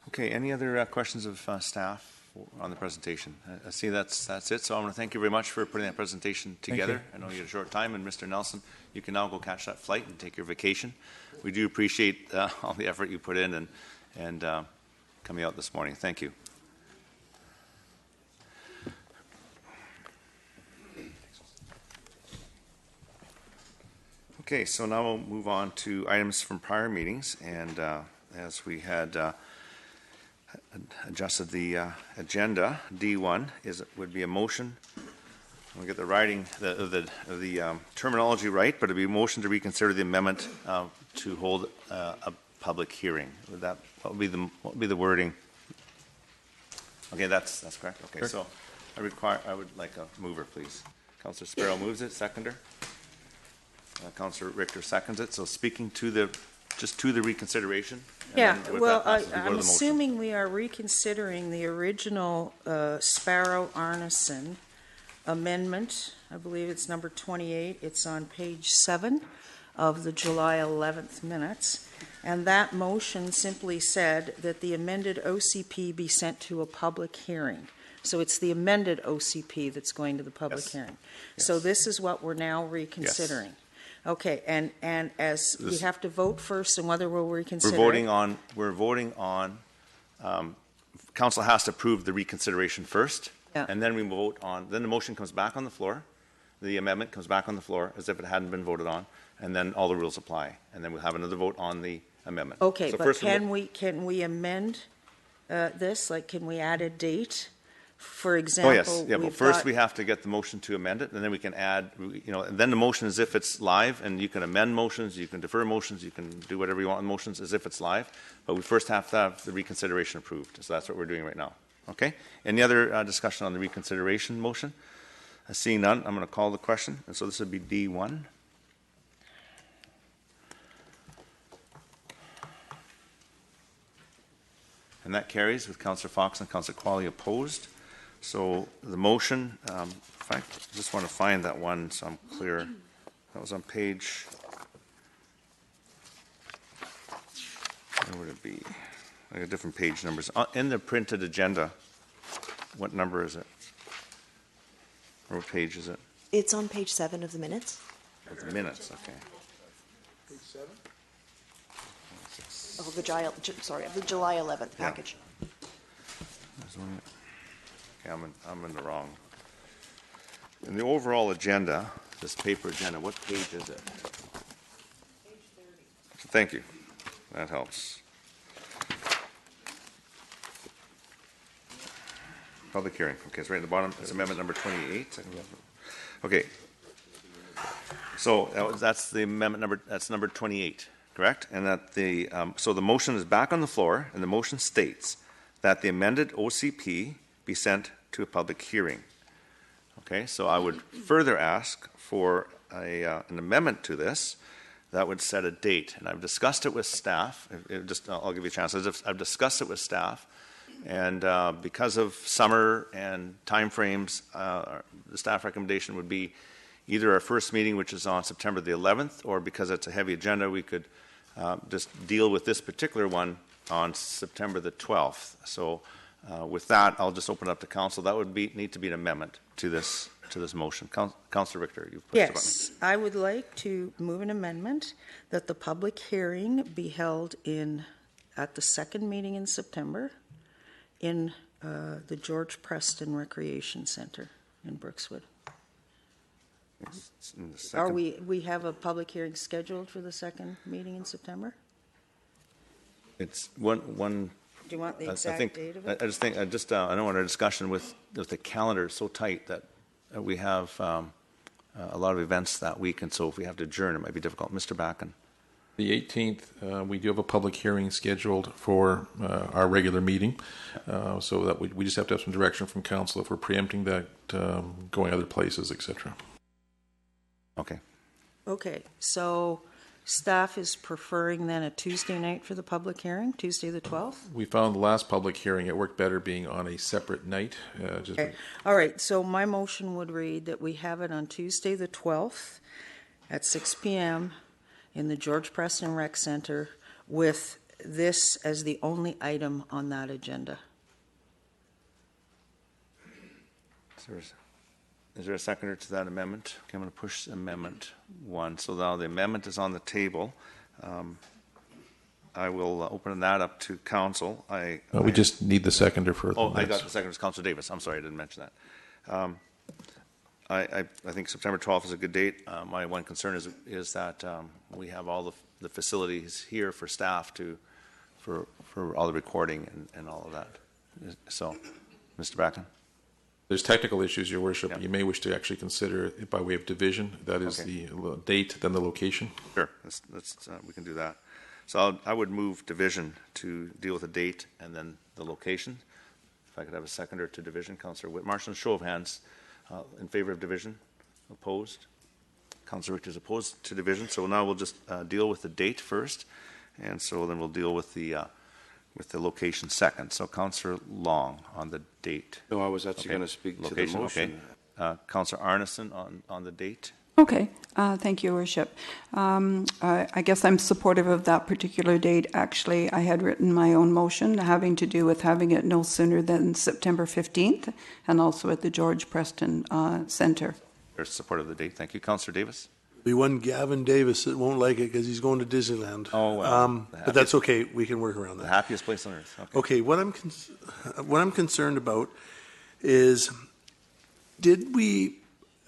Okay, any other questions of staff on the presentation? I see that's it. So I want to thank you very much for putting that presentation together. I know you had a short time, and Mr. Nelson, you can now go catch that flight and take your vacation. We do appreciate all the effort you put in and coming out this morning. Thank you. Okay, so now we'll move on to items from prior meetings, and as we had adjusted the agenda, D1 would be a motion. We'll get the writing, the terminology right, but it'd be a motion to reconsider the amendment to hold a public hearing. What would be the wording? Okay, that's correct. Okay, sure. So I would like a mover, please. Councillor Sparrow moves it. Seconder. Councillor Richter seconds it. So speaking to the reconsideration. Yeah, well, I'm assuming we are reconsidering the original Sparrow Arneson amendment. I believe it's number 28. It's on page 7 of the July 11th minutes. And that motion simply said that the amended OCP be sent to a public hearing. So it's the amended OCP that's going to the public hearing. Yes. So this is what we're now reconsidering. Yes. Okay, and as we have to vote first on whether we'll reconsider. We're voting on. Council has to approve the reconsideration first, and then we vote on. Then the motion comes back on the floor. The amendment comes back on the floor as if it hadn't been voted on, and then all the rules apply, and then we'll have another vote on the amendment. Okay, so but can we amend this? Like, can we add a date? For example, yes. Yeah, but first we have to get the motion to amend it, and then we can add, and then the motion as if it's live, and you can amend motions, you can defer motions, you can do whatever you want in motions as if it's live, but we first have to have the reconsideration approved. So that's what we're doing right now. Okay? Any other discussion on the reconsideration motion? Seeing none, I'm going to call the question, and so this would be D1. And that carries with Councillor Fox and Councillor Qualley opposed. So the motion, in fact, I just want to find that one so I'm clear. That was on page, where would it be? I got different page numbers. In the printed agenda, what number is it? Or what page is it? It's on page 7 of the minutes. Of the minutes, okay. Page 7? Of the July 11th package. Yeah. Okay, I'm in the wrong. In the overall agenda, this paper agenda, what page is it? Page 30. Thank you. That helps. Public hearing. Okay, it's right at the bottom. It's amendment number 28. Okay. So that's the amendment number. That's number 28. Correct? And that so the motion is back on the floor, and the motion states that the amended OCP be sent to a public hearing. Okay, so I would further ask for an amendment to this that would set a date, and I've discussed it with staff. I'll give you a chance. I've discussed it with staff, and because of summer and timeframes, the staff recommendation would be either our first meeting, which is on September the 11th, or because it's a heavy agenda, we could just deal with this particular one on September the 12th. So with that, I'll just open it up to council. That would need to be an amendment to this motion. Councillor Richter, you've pushed the button. Yes, I would like to move an amendment that the public hearing be held at the second meeting in September in the George Preston Recreation Center in Brookswood. Are we have a public hearing scheduled for the second meeting in September? It's one. Do you want the exact date of it? I know in our discussion with the calendar is so tight that we have a lot of events that week, and so if we have to adjourn, it might be difficult. Mr. Backen. The 18th, we do have a public hearing scheduled for our regular meeting, so that we just have to have some direction from council if we're preempting that, going other places, etc. Okay. Okay, so staff is preferring then a Tuesday night for the public hearing, Tuesday the 12th? We found the last public hearing, it worked better being on a separate night. Okay. All right, so my motion would read that we have it on Tuesday the 12th at 6 p.m. in the George Preston Rec Center with this as the only item on that agenda. Is there a seconder to that amendment? Okay, I'm going to push amendment 1. So now the amendment is on the table. I will open that up to council. We just need the seconder for the I got the seconder. It's Councilor Davis. I'm sorry, I didn't mention that. I think September 12th is a good date. My one concern is that we have all the facilities here for staff for all the recording and all of that. So, Mr. Bracken? There's technical issues, Your Worship. Yeah. You may wish to actually consider it by way of division. That is the date, then the location. Sure, we can do that. So I would move division to deal with the date and then the location. If I could have a seconder to division, Councillor Whitmarsh. Show of hands in favor of division. Opposed? Councillor Richter is opposed to division. So now we'll just deal with the date first, and so then we'll deal with the location second. So Councillor Long on the date. No, I was actually going to speak location, to the motion. Okay. Councillor Arneson on the date. Okay. Thank you, Your Worship. I guess I'm supportive of that particular date. Actually, I had written my own motion having to do with having it no sooner than September 15th and also at the George Preston Centre. There's support of the date. Thank you. Councillor Davis. Be one Gavin Davis that won't like it because he's going to Disneyland. Oh, well. But that's okay. We can work around that. The happiest place on earth. Okay, what I'm concerned about is, did we,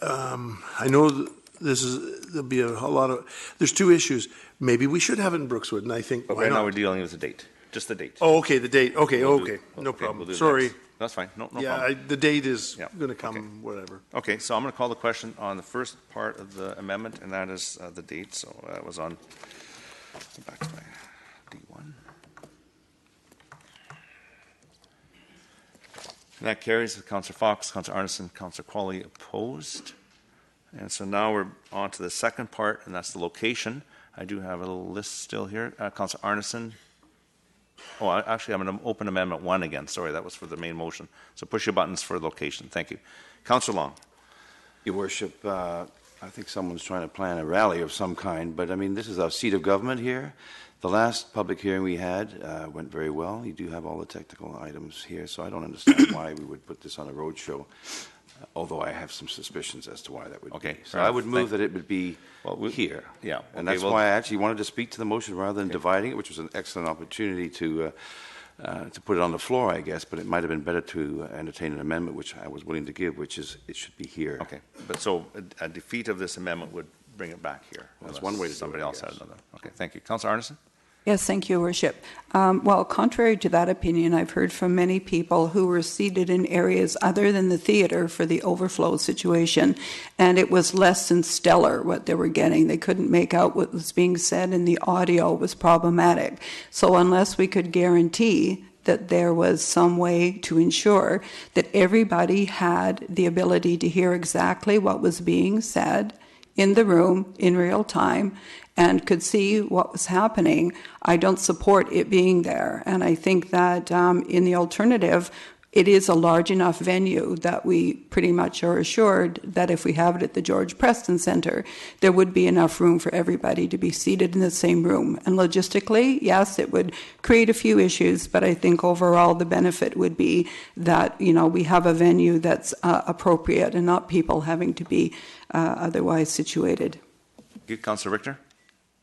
I know there'll be a lot of, there's two issues. Maybe we should have it in Brookswood, and I think, but why right not? now we're dealing with the date. Just the date. Oh, okay, the date. Okay, no problem. We'll Sorry. Next. That's fine. No problem. Yeah, the date is going to come, whatever. Okay, so I'm going to call the question on the first part of the amendment, and that is the date. So that was on, back to my D1. And that carries with Councillor Fox, Councillor Arneson, Councillor Qualley opposed. And so now we're on to the second part, and that's the location. I do have a little list still here. Councillor Arneson. Oh, actually, I'm going to open Amendment 1 again. Sorry, that was for the main motion. So push your buttons for location. Thank you. Councillor Long. Your Worship, I think someone's trying to plan a rally of some kind, but I mean, this is our seat of government here. The last public hearing we had went very well. You do have all the technical items here, so I don't understand why we would put this on a road show, although I have some suspicions as to why that would be. So I would move that it would be here. Yeah. And that's why I actually wanted to speak to the motion rather than dividing it, which was an excellent opportunity to put it on the floor, I guess, but it might have been better to entertain an amendment, which I was willing to give, which is it should be here. Okay. But so a defeat of this amendment would bring it back here. Well, that's one way to somebody do it, else had another. Okay. Thank you. Councillor Arneson. Yes, thank you, Worship. Well, contrary to that opinion, I've heard from many people who were seated in areas other than the theater for the overflow situation, and it was less than stellar what they were getting. They couldn't make out what was being said, and the audio was problematic. So unless we could guarantee that there was some way to ensure that everybody had the ability to hear exactly what was being said in the room in real time and could see what was happening, I don't support it being there. And I think that in the alternative, it is a large enough venue that we pretty much are assured that if we have it at the George Preston Centre, there would be enough room for everybody to be seated in the same room. And logistically, yes, it would create a few issues, but I think overall the benefit would be that, you know, we have a venue that's appropriate and not people having to be otherwise situated. Good. Councillor Richter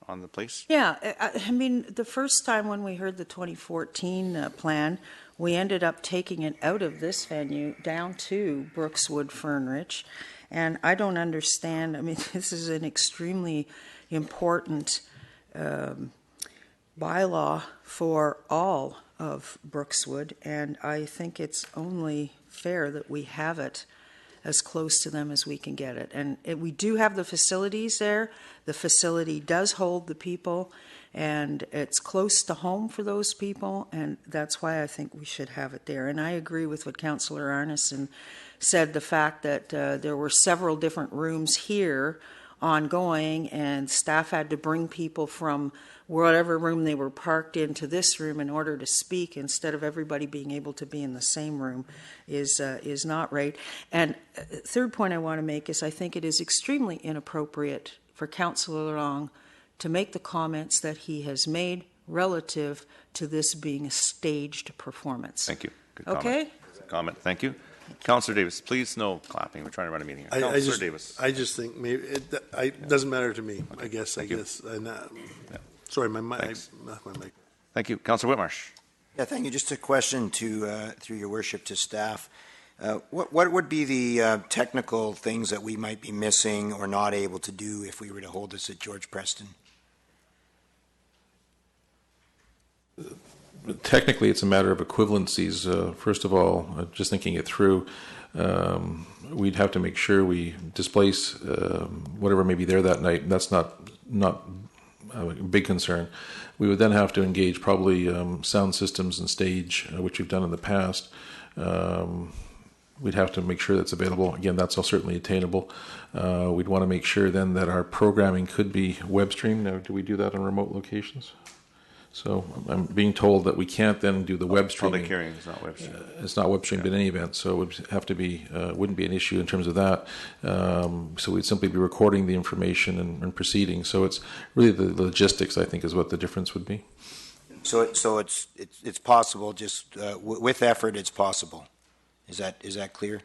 on the place. Yeah, I mean, the first time when we heard the 2014 plan, we ended up taking it out of this venue down to Brookswood Fernrich. And I don't understand, I mean, this is an extremely important bylaw for all of Brookswood, and I think it's only fair that we have it as close to them as we can get it. And we do have the facilities there. The facility does hold the people, and it's close to home for those people, and that's why I think we should have it there. And I agree with what Councillor Arneson said, the fact that there were several different rooms here ongoing, and staff had to bring people from whatever room they were parked into this room in order to speak, instead of everybody being able to be in the same room, is not right. And third point I want to make is I think it is extremely inappropriate for Councillor Long to make the comments that he has made relative to this being a staged performance. Thank you. Good comment. Okay? Good comment. Thank you. Councillor Davis, please no clapping. We're trying to run a meeting here. Councillor Davis. I just think maybe it doesn't matter to me. Okay. I guess. And, yeah. Sorry, my mic. Thank you. Councillor Whitmarsh. Yeah, thank you. Just a question to, through your worship, to staff. What would be the technical things that we might be missing or not able to do if we were to hold this at George Preston? Technically, it's a matter of equivalencies. First of all, just thinking it through, we'd have to make sure we displace whatever may be there that night. That's not a big concern. We would then have to engage probably sound systems and stage, which we've done in the past. We'd have to make sure that's available. Again, that's all certainly attainable. We'd want to make sure then that our programming could be web streamed. Now, do we do that in remote locations? So I'm being told that we can't then do the web streaming. Public hearing is not web streamed. It's not web streamed in any event, so it would have to be, wouldn't be an issue in terms of that. So we'd simply be recording the information and proceeding. So it's really the logistics, I think, is what the difference would be. So it's possible. Just with effort, it's possible. Is that clear?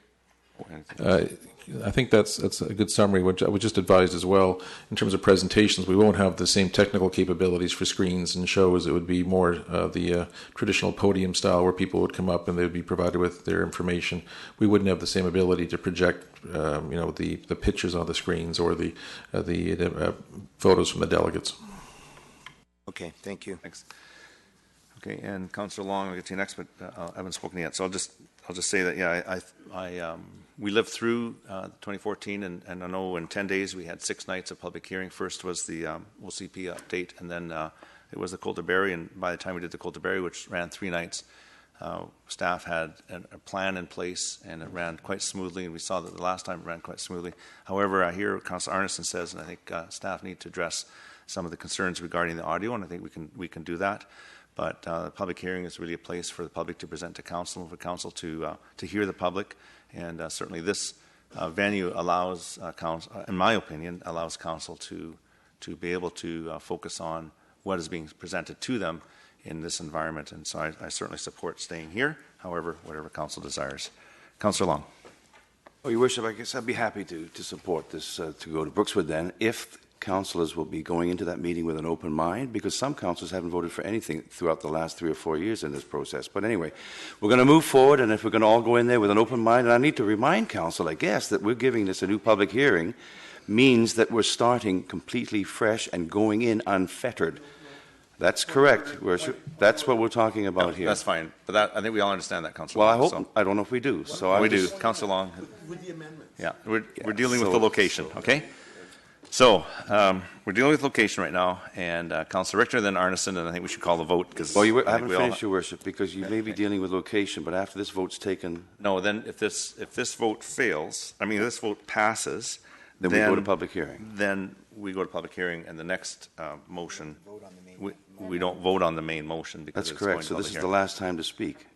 I think that's a good summary, which I would just advise as well. In terms of presentations, we won't have the same technical capabilities for screens and shows. It would be more the traditional podium style, where people would come up and they would be provided with their information. We wouldn't have the same ability to project, the pictures on the screens or the photos from the delegates. Okay, thank you. Thanks. Okay, and Councillor Long, I'll get to you next, but I haven't spoken yet, so I'll just say that we lived through 2014, and I know in 10 days we had 6 nights of public hearing. First was the OCP update, and then it was the Coulter-Berry, and by the time we did the Coulter-Berry, which ran 3 nights, staff had a plan in place, and it ran quite smoothly, and we saw that the last time it ran quite smoothly. However, I hear Councillor Arneson says, and I think staff need to address some of the concerns regarding the audio, and I think we can do that. But the public hearing is really a place for the public to present to council, and for council to hear the public. And certainly this venue allows council, in my opinion, allows council to be able to focus on what is being presented to them in this environment. And so I certainly support staying here. However, whatever council desires. Councillor Long. Oh, Your Worship, I guess I'd be happy to support this to go to Brookswood then, if councillors will be going into that meeting with an open mind, because some councillors haven't voted for anything throughout the last 3 or 4 years in this process. But anyway, we're going to move forward, and if we're going to all go in there with an open mind, and I need to remind council, I guess, that we're giving this a new public hearing means that we're starting completely fresh and going in unfettered. That's correct, Worship. That's what we're talking about here. That's fine. But I think we all understand that, Councillor Long. Well, I don't know if we do. So we do. Councillor Long. With the amendments. Yeah, we're dealing with the location, okay? So we're dealing with location right now, and Councillor Richter, then Arneson, and I think we should call the vote. Well, I haven't finished, Your Worship, because you may be dealing with location, but after this vote's taken... No, then if this vote fails, if this vote passes... Then we go to public hearing. Then we go to public hearing, and the next motion, we don't vote on the main motion. Because That's correct. So this is the last time to speak.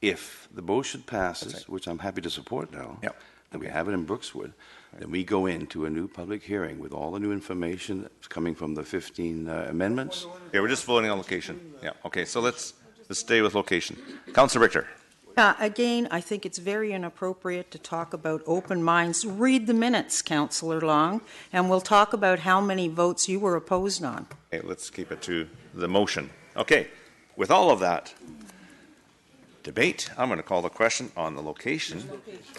If the motion passes, right, which I'm happy to support now, yep, that we have it in Brookswood, then we go into a new public hearing with all the new information that's coming from the 15 amendments. Yeah, we're just voting on location. Yeah, okay, so let's stay with location. Councillor Richter. Again, I think it's very inappropriate to talk about open minds. Read the minutes, Councillor Long, and we'll talk about how many votes you were opposed on. Okay, let's keep it to the motion. Okay, with all of that debate, I'm going to call the question on the location.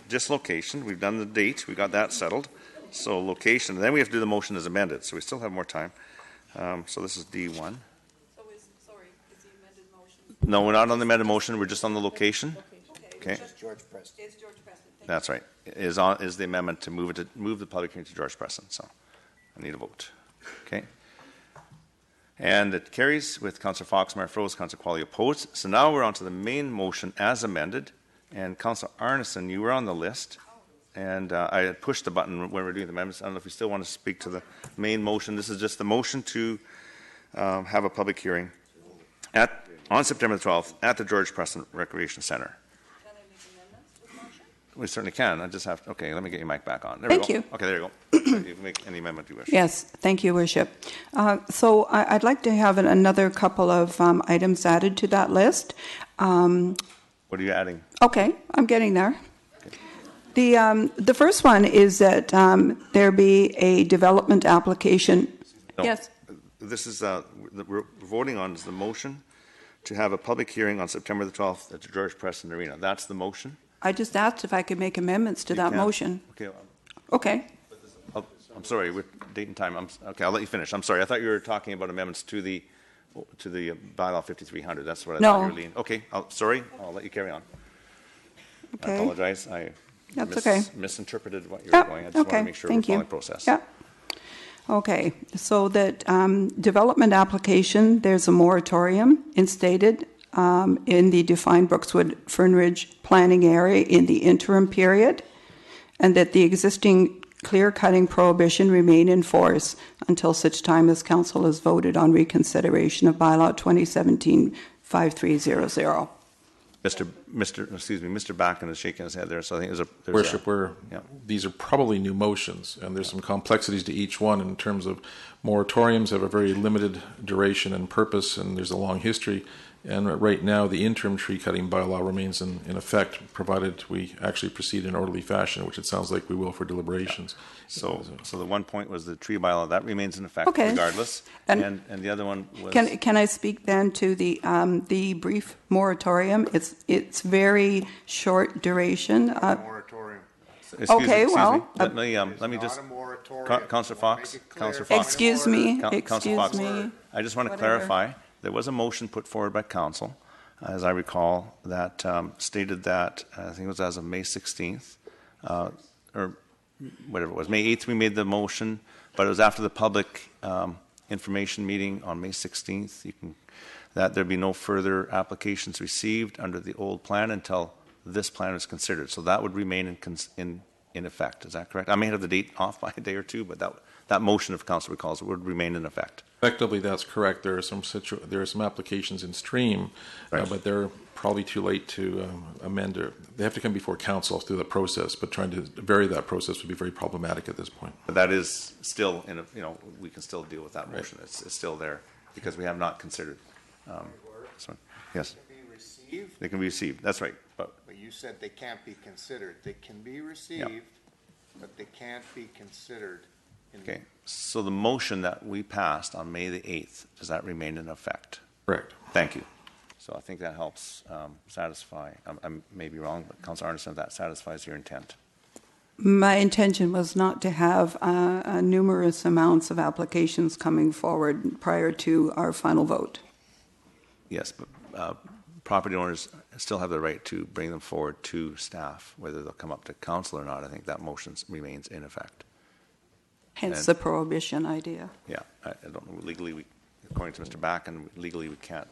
Just location. We've done the date. We got that settled. So location. Then we have to do the motion as amended. So we still have more time. So this is D1. No, we're not on the amended motion. We're just on the location. Okay. It's George Preston. That's right. Is the amendment to move the public hearing to George Preston. So I need a vote. Okay. And it carries with Councillor Foxmeyer froze, Councillor Qualley opposed. So now we're on to the main motion as amended. And Councillor Arneson, you were on the list. And I had pushed the button when we were doing the amendments. I don't know if you still want to speak to the main motion. This is just the motion to have a public hearing on September the 12th at the George Preston Recreation Center. Can I make amendments to the motion? We certainly can. I just have to, okay, let me get your mic back on. There Thank we go. you. Okay, there you go. You can make any amendment you wish. Yes, thank you, Worship. So I'd like to have another couple of items added to that list. What are you adding? Okay, I'm getting there. The first one is that there be a development application. No, yes. This is we're voting on is the motion to have a public hearing on September the 12th at the George Preston Arena. That's the motion. I just asked if I could make amendments to that motion. Okay. Okay. I'm sorry. With date and time. Okay. I'll let you finish. I'm sorry. I thought you were talking about amendments to the bylaw 5300. That's what I thought you were leaning. Okay. Sorry. I'll let you carry on. Okay. I apologize. That's misinterpreted what you were going. I just want to make sure we're following process. Yeah. Okay. So that development application, there's a moratorium instated in the defined Brookswood Fern Ridge planning area in the interim period, and that the existing clear-cutting prohibition remain in force until such time as council has voted on reconsideration of bylaw 2017-5300. Mr. Backen is shaking his head there, so I think there's Worship, these are probably new motions, and there's some complexities to each one in terms of moratoriums have a very limited duration and purpose, and there's a long history. And right now, the interim tree cutting bylaw remains in effect, provided we actually proceed in orderly fashion, which it sounds like we will for deliberations. So the one point was the tree bylaw that remains in effect regardless, and the other one was. Can I speak then to the brief moratorium? It's very short duration. Moratorium. Excuse me. Let me just. Councillor Fox. Excuse me. I just want to clarify. There was a motion put forward by council, as I recall, that stated that, I think it was as of May 16th, or whatever it was. May 8th we made the motion, but it was after the public information meeting on May 16th. That there be no further applications received under the old plan until this plan is considered. So that would remain in effect. Is that correct? I may have the date off by a day or two, but that motion, if council recalls, would remain in effect. Effectively, that's correct. There are some applications in stream, but they're probably too late to amend. They have to come before council through the process. But trying to vary that process would be very problematic at this point. But that is still we can still deal with that motion. Right. It's still there because we have not considered. This one. Yes. They can be received. That's right. But you said they can't be considered. They can be received, but they can't be considered. Okay, so the motion that we passed on May the 8th, does that remain in effect? Correct. Thank you. So I think that helps satisfy, I may be wrong, but Councillor Arneson, that satisfies your intent. My intention was not to have numerous amounts of applications coming forward prior to our final vote. Yes, but property owners still have the right to bring them forward to staff, whether they'll come up to council or not. I think that motion remains in effect. Hence the prohibition idea. Yeah, I don't know. Legally, according to Mr. Backen, legally we can't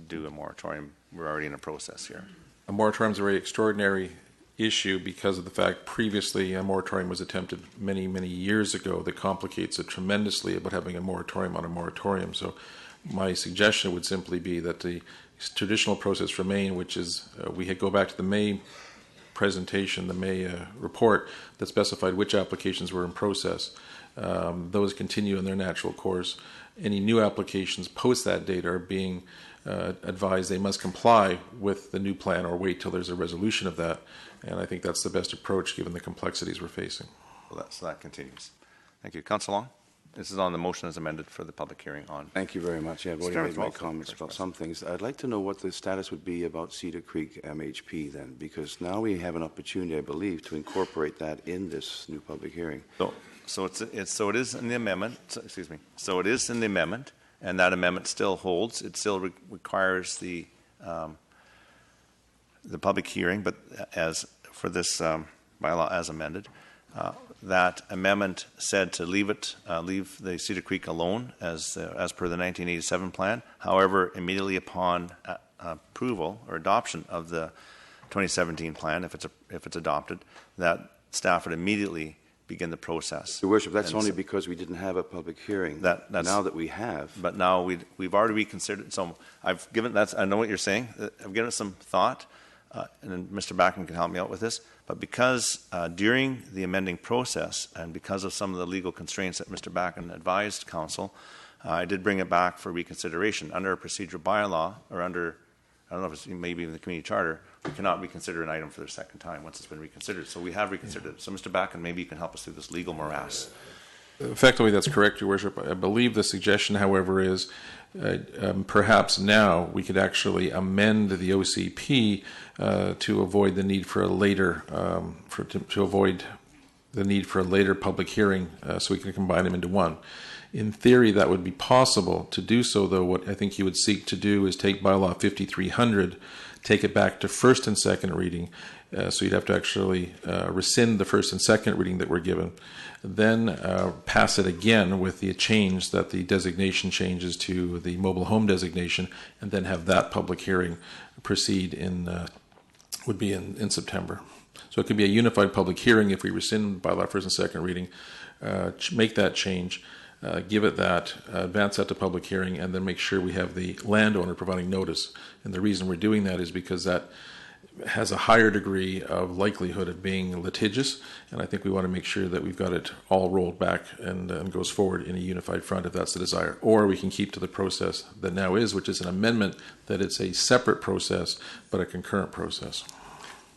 do a moratorium. We're already in a process here. A moratorium is a very extraordinary issue because of the fact previously a moratorium was attempted many, many years ago that complicates it tremendously about having a moratorium on a moratorium. So my suggestion would simply be that the traditional process remain, which is we go back to the May presentation, the May report that specified which applications were in process. Those continue in their natural course. Any new applications post that date are being advised they must comply with the new plan or wait till there's a resolution of that. And I think that's the best approach given the complexities we're facing. Well, so that continues. Thank you. Councillor Long? This is on the motion as amended for the public hearing on. Thank you very much. I've already made my comments about some things. I'd like to know what the status would be about Cedar Creek MHP then, because now we have an opportunity, I believe, to incorporate that in this new public hearing. So it is in the amendment. Excuse me. So it is in the amendment, and that amendment still holds. It still requires the public hearing, but as for this bylaw as amended. That amendment said to leave the Cedar Creek alone as per the 1987 plan. However, immediately upon approval or adoption of the 2017 plan, if it's adopted, that staff would immediately begin the process. Your Worship, that's only because we didn't have a public hearing. That's now that we have. But now we've already reconsidered. So I've given I know what you're saying. I've given it some thought, and then Mr. Backman can help me out with this. But because during the amending process and because of some of the legal constraints that Mr. Backman advised Council, I did bring it back for reconsideration under a procedural bylaw or under, I don't know if it's maybe even the community charter. We cannot reconsider an item for the second time once it's been reconsidered. So we have reconsidered it. So Mr. Backman, maybe you can help us through this legal morass. Effectively, that's correct, Your Worship. I believe the suggestion, however, is perhaps now we could actually amend the OCP to avoid the need for a later to avoid the need for a later public hearing, so we can combine them into one. In theory, that would be possible. To do so, though, what I think you would seek to do is take bylaw 5300, take it back to first and second reading. So you'd have to actually rescind the first and second reading that were given, then pass it again with the change that the designation changes to the mobile home designation, and then have that public hearing proceed would be in September. So it could be a unified public hearing if we rescind bylaw first and second reading, make that change, give it that, advance that to public hearing, and then make sure we have the landowner providing notice. And the reason we're doing that is because that has a higher degree of likelihood of being litigious, and I think we want to make sure that we've got it all rolled back and goes forward in a unified front if that's the desire. Or we can keep to the process that now is, which is an amendment that it's a separate process but a concurrent process.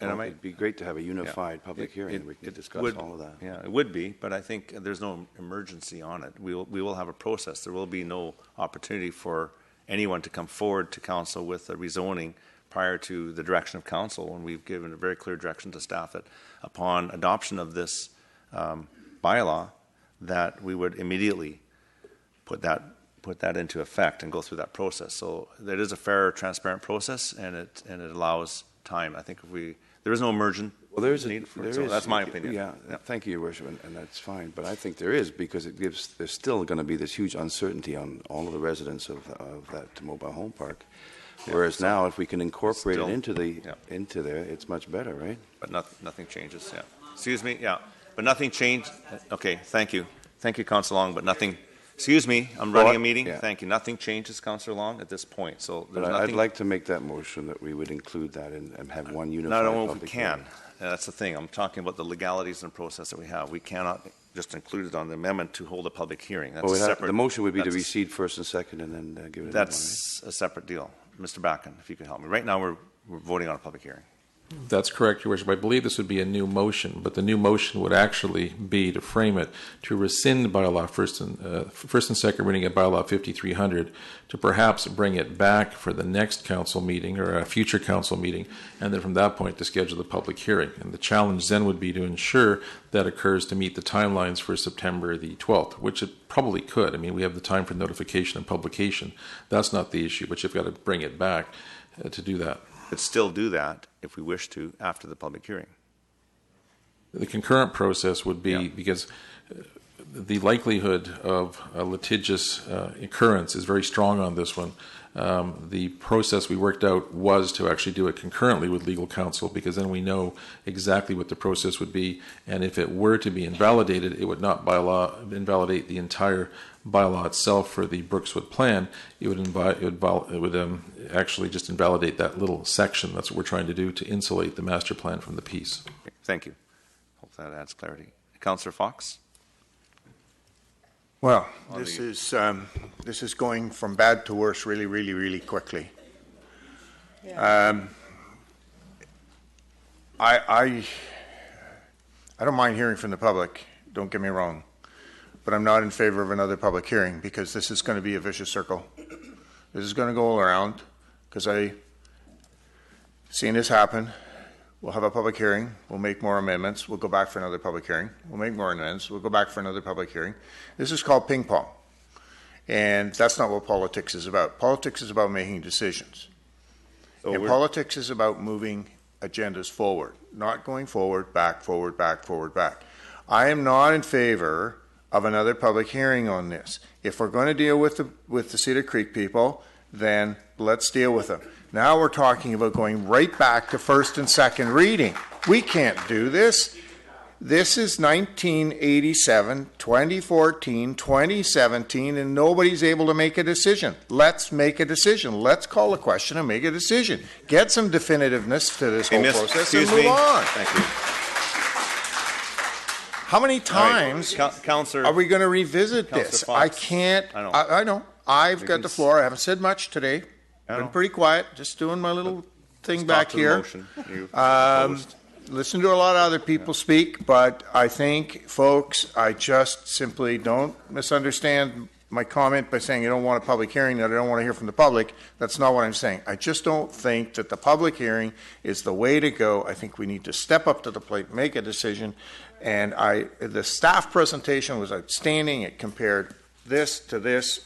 And it might be great to have a unified public hearing. We can discuss all of that. Yeah, it would be, but I think there's no emergency on it. We will have a process. There will be no opportunity for anyone to come forward to council with a rezoning prior to the direction of council, and we've given a very clear direction to staff that upon adoption of this bylaw, that we would immediately put that into effect and go through that process. So it is a fair, transparent process, and it allows time. I think there is no emergent need for it. So that's my opinion. Yeah, thank you, Your Worship, and that's fine. But I think there is, because there's still going to be this huge uncertainty on all of the residents of that mobile home park. Whereas now, if we can incorporate it into there, it's much better, right? But nothing changes. Yeah. Excuse me. Yeah. But nothing changed. Okay. Thank you, Councillor Long. But nothing. Excuse me. I'm running a meeting. Yeah. Thank you. Nothing changes, Councillor Long, at this point. So there's nothing. I'd like to make that motion that we would include that and have one unified. I don't know if we can. That's the thing. I'm talking about the legalities and process that we have. We cannot just include it on the amendment to hold a public hearing. That's separate. The motion would be to recede first and second, and then give it. That's a separate deal. Mr. Backen, if you could help me. Right now, we're voting on a public hearing. That's correct, Your Worship. I believe this would be a new motion, but the new motion would actually be, to frame it, to rescind bylaw first and second reading of bylaw 5300, to perhaps bring it back for the next council meeting or a future council meeting, and then from that point to schedule the public hearing. And the challenge then would be to ensure that occurs to meet the timelines for September the 12th, which it probably could. I mean, we have the time for notification and publication. That's not the issue, but you've got to bring it back to do that. But still do that if we wish to after the public hearing. The concurrent process would be because the likelihood of a litigious occurrence is very strong on this one. The process we worked out was to actually do it concurrently with legal counsel, because then we know exactly what the process would be, and if it were to be invalidated, it would not by law invalidate the entire bylaw itself for the Brookswood plan. It would actually just invalidate that little section. That's what we're trying to do, to insulate the master plan from the piece. Thank you. Hope that adds clarity. Councillor Fox? Well, this is going from bad to worse really, really, really quickly. Yeah. I don't mind hearing from the public, don't get me wrong, but I'm not in favor of another public hearing, because this is going to be a vicious circle. This is going to go around, because seen this happen. We'll have a public hearing, we'll make more amendments, we'll go back for another public hearing, we'll make more amendments, we'll go back for another public hearing. This is called ping pong. And that's not what politics is about. Politics is about making decisions. And politics is about moving agendas forward, not going forward, back, forward, back, forward, back. I am not in favor of another public hearing on this. If we're going to deal with the Cedar Creek people, then let's deal with them. Now we're talking about going right back to first and second reading. We can't do this. This is 1987, 2014, 2017, and nobody's able to make a decision. Let's make a decision. Let's call a question and make a decision. Get some definitiveness to this whole process and move on. Thank you. How many times are we going to revisit this? Fox. I can't. I know. I've got the floor. I haven't said much today. Been pretty quiet, just doing my little thing back here. Listen to a lot of other people speak, but I think, folks, I just simply don't misunderstand my comment by saying I don't want a public hearing, that I don't want to hear from the public. That's not what I'm saying. I just don't think that the public hearing is the way to go. I think we need to step up to the plate, make a decision. And the staff presentation was outstanding. It compared this to this.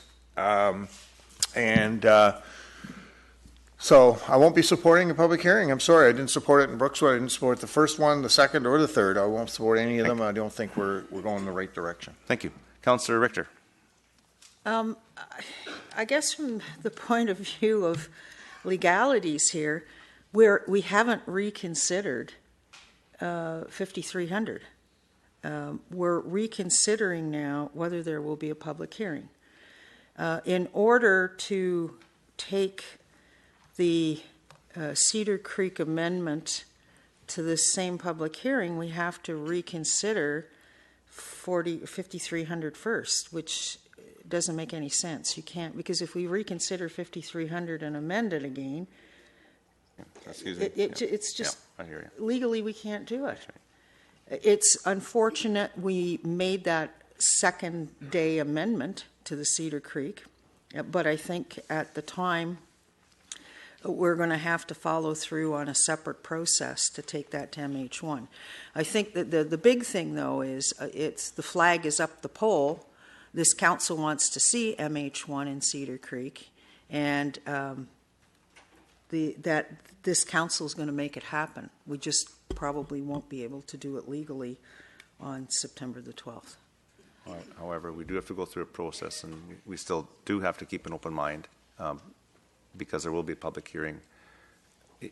So I won't be supporting a public hearing. I'm sorry, I didn't support it in Brookswood. I didn't support the first one, the second, or the third. I won't support any of them. I don't think we're going in the right direction. Thank you. Councillor Richter. I guess from the point of view of legalities here, we haven't reconsidered 5300. We're reconsidering now whether there will be a public hearing. In order to take the Cedar Creek amendment to this same public hearing, we have to reconsider 5300 first, which doesn't make any sense. You can't, because if we reconsider 5300 and amend it again, it's just legally we can't do it. It's unfortunate we made that second day amendment to the Cedar Creek, but I think at the time we're going to have to follow through on a separate process to take that to MH1. I think that the big thing, though, is the flag is up the pole. This council wants to see MH1 in Cedar Creek, and this council is going to make it happen. We just probably won't be able to do it legally on September the 12th. However, we do have to go through a process, and we still do have to keep an open mind. Because there will be a public hearing,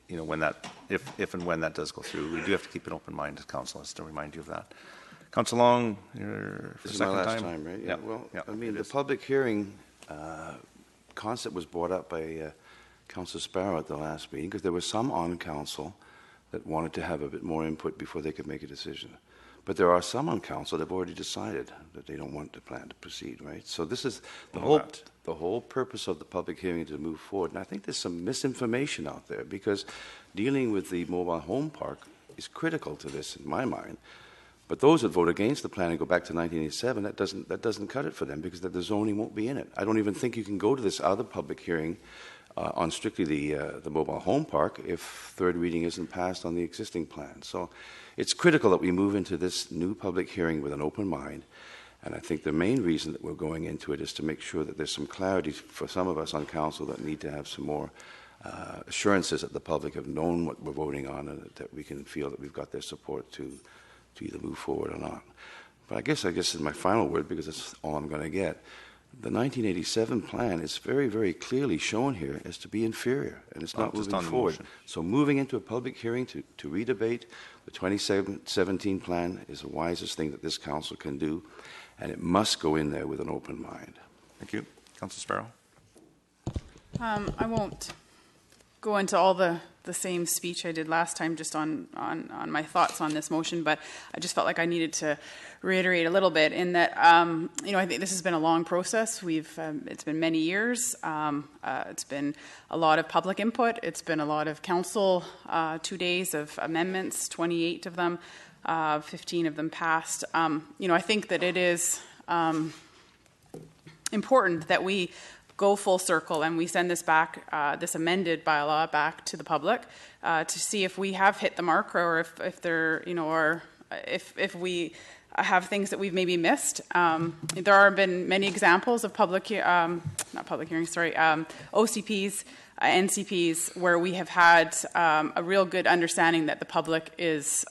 when if and when that does go through, we do have to keep an open mind as council, just to remind you of that. Councillor Long, you're for this second is my last time. time, right? Yeah. Well, yeah, I mean, the public hearing concept was brought up by Councillor Sparrow at the last meeting because there were some on council that wanted to have a bit more input before they could make a decision. But there are some on council that have already decided that they don't want the plan to proceed, right? So this is the whole purpose of the public hearing to move forward. And I think there's some misinformation out there because dealing with the mobile home park is critical to this in my mind. But those that vote against the plan and go back to 1987, that doesn't cut it for them because the zoning won't be in it. I don't even think you can go to this other public hearing on strictly the mobile home park if third reading isn't passed on the existing plan. So it's critical that we move into this new public hearing with an open mind. And I think the main reason that we're going into it is to make sure that there's some clarity for some of us on council that need to have some more assurances that the public have known what we're voting on and that we can feel that we've got their support to either move forward or not. But I guess is my final word because that's all I'm going to get. The 1987 plan is very, very clearly shown here as to be inferior, and it's not moving forward. So moving into a public hearing to redebate the 2017 plan is the wisest thing that this council can do, and it must go in there with an open mind. Thank you. Councillor Sparrow. I won't go into all the same speech I did last time just on my thoughts on this motion, but I just felt like I needed to reiterate a little bit in that, I think this has been a long process. It's been many years. It's been a lot of public input. It's been a lot of council, 2 days of amendments, 28 of them, 15 of them passed. I think that it is important that we go full circle and we send this back, this amended bylaw back to the public to see if we have hit the mark or if there, or if we have things that we've maybe missed. There have been many examples of OCPs NCPs where we have had a real good understanding that the public is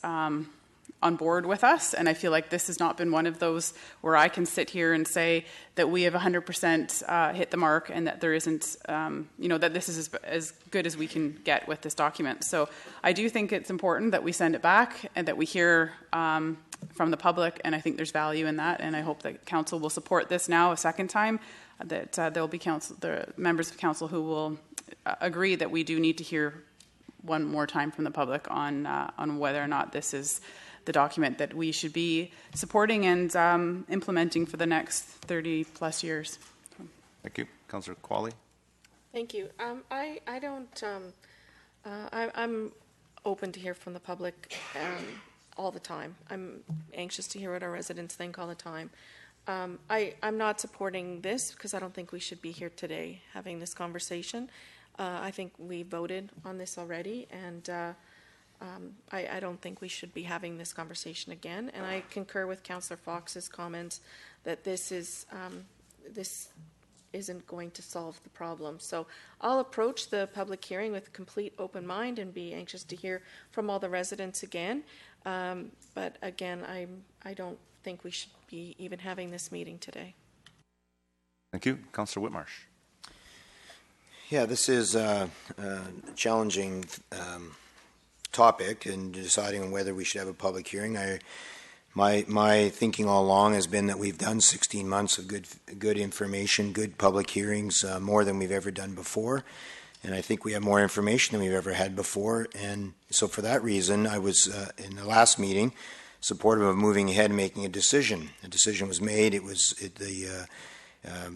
on board with us, and I feel like this has not been one of those where I can sit here and say that we have 100% hit the mark and that there isn't, that this is as good as we can get with this document. So I do think it's important that we send it back and that we hear from the public, and I think there's value in that, and I hope that Council will support this now a second time, that there will be the members of Council who will agree that we do need to hear one more time from the public on whether or not this is the document that we should be supporting and implementing for the next 30 plus years. Thank you. Councillor Qualley. Thank you. I don't, I'm open to hear from the public all the time. I'm anxious to hear what our residents think all the time. I'm not supporting this because I don't think we should be here today having this conversation. I think we voted on this already, and I don't think we should be having this conversation again. And I concur with Councillor Fox's comments that this isn't going to solve the problem. So I'll approach the public hearing with a complete open mind and be anxious to hear from all the residents again. But again, I don't think we should be even having this meeting today. Thank you. Councillor Whitmarsh. Yeah, this is a challenging topic in deciding on whether we should have a public hearing. My thinking all along has been that we've done 16 months of good information, good public hearings, more than we've ever done before. And I think we have more information than we've ever had before. And so for that reason, I was, in the last meeting, supportive of moving ahead and making a decision. A decision was made. The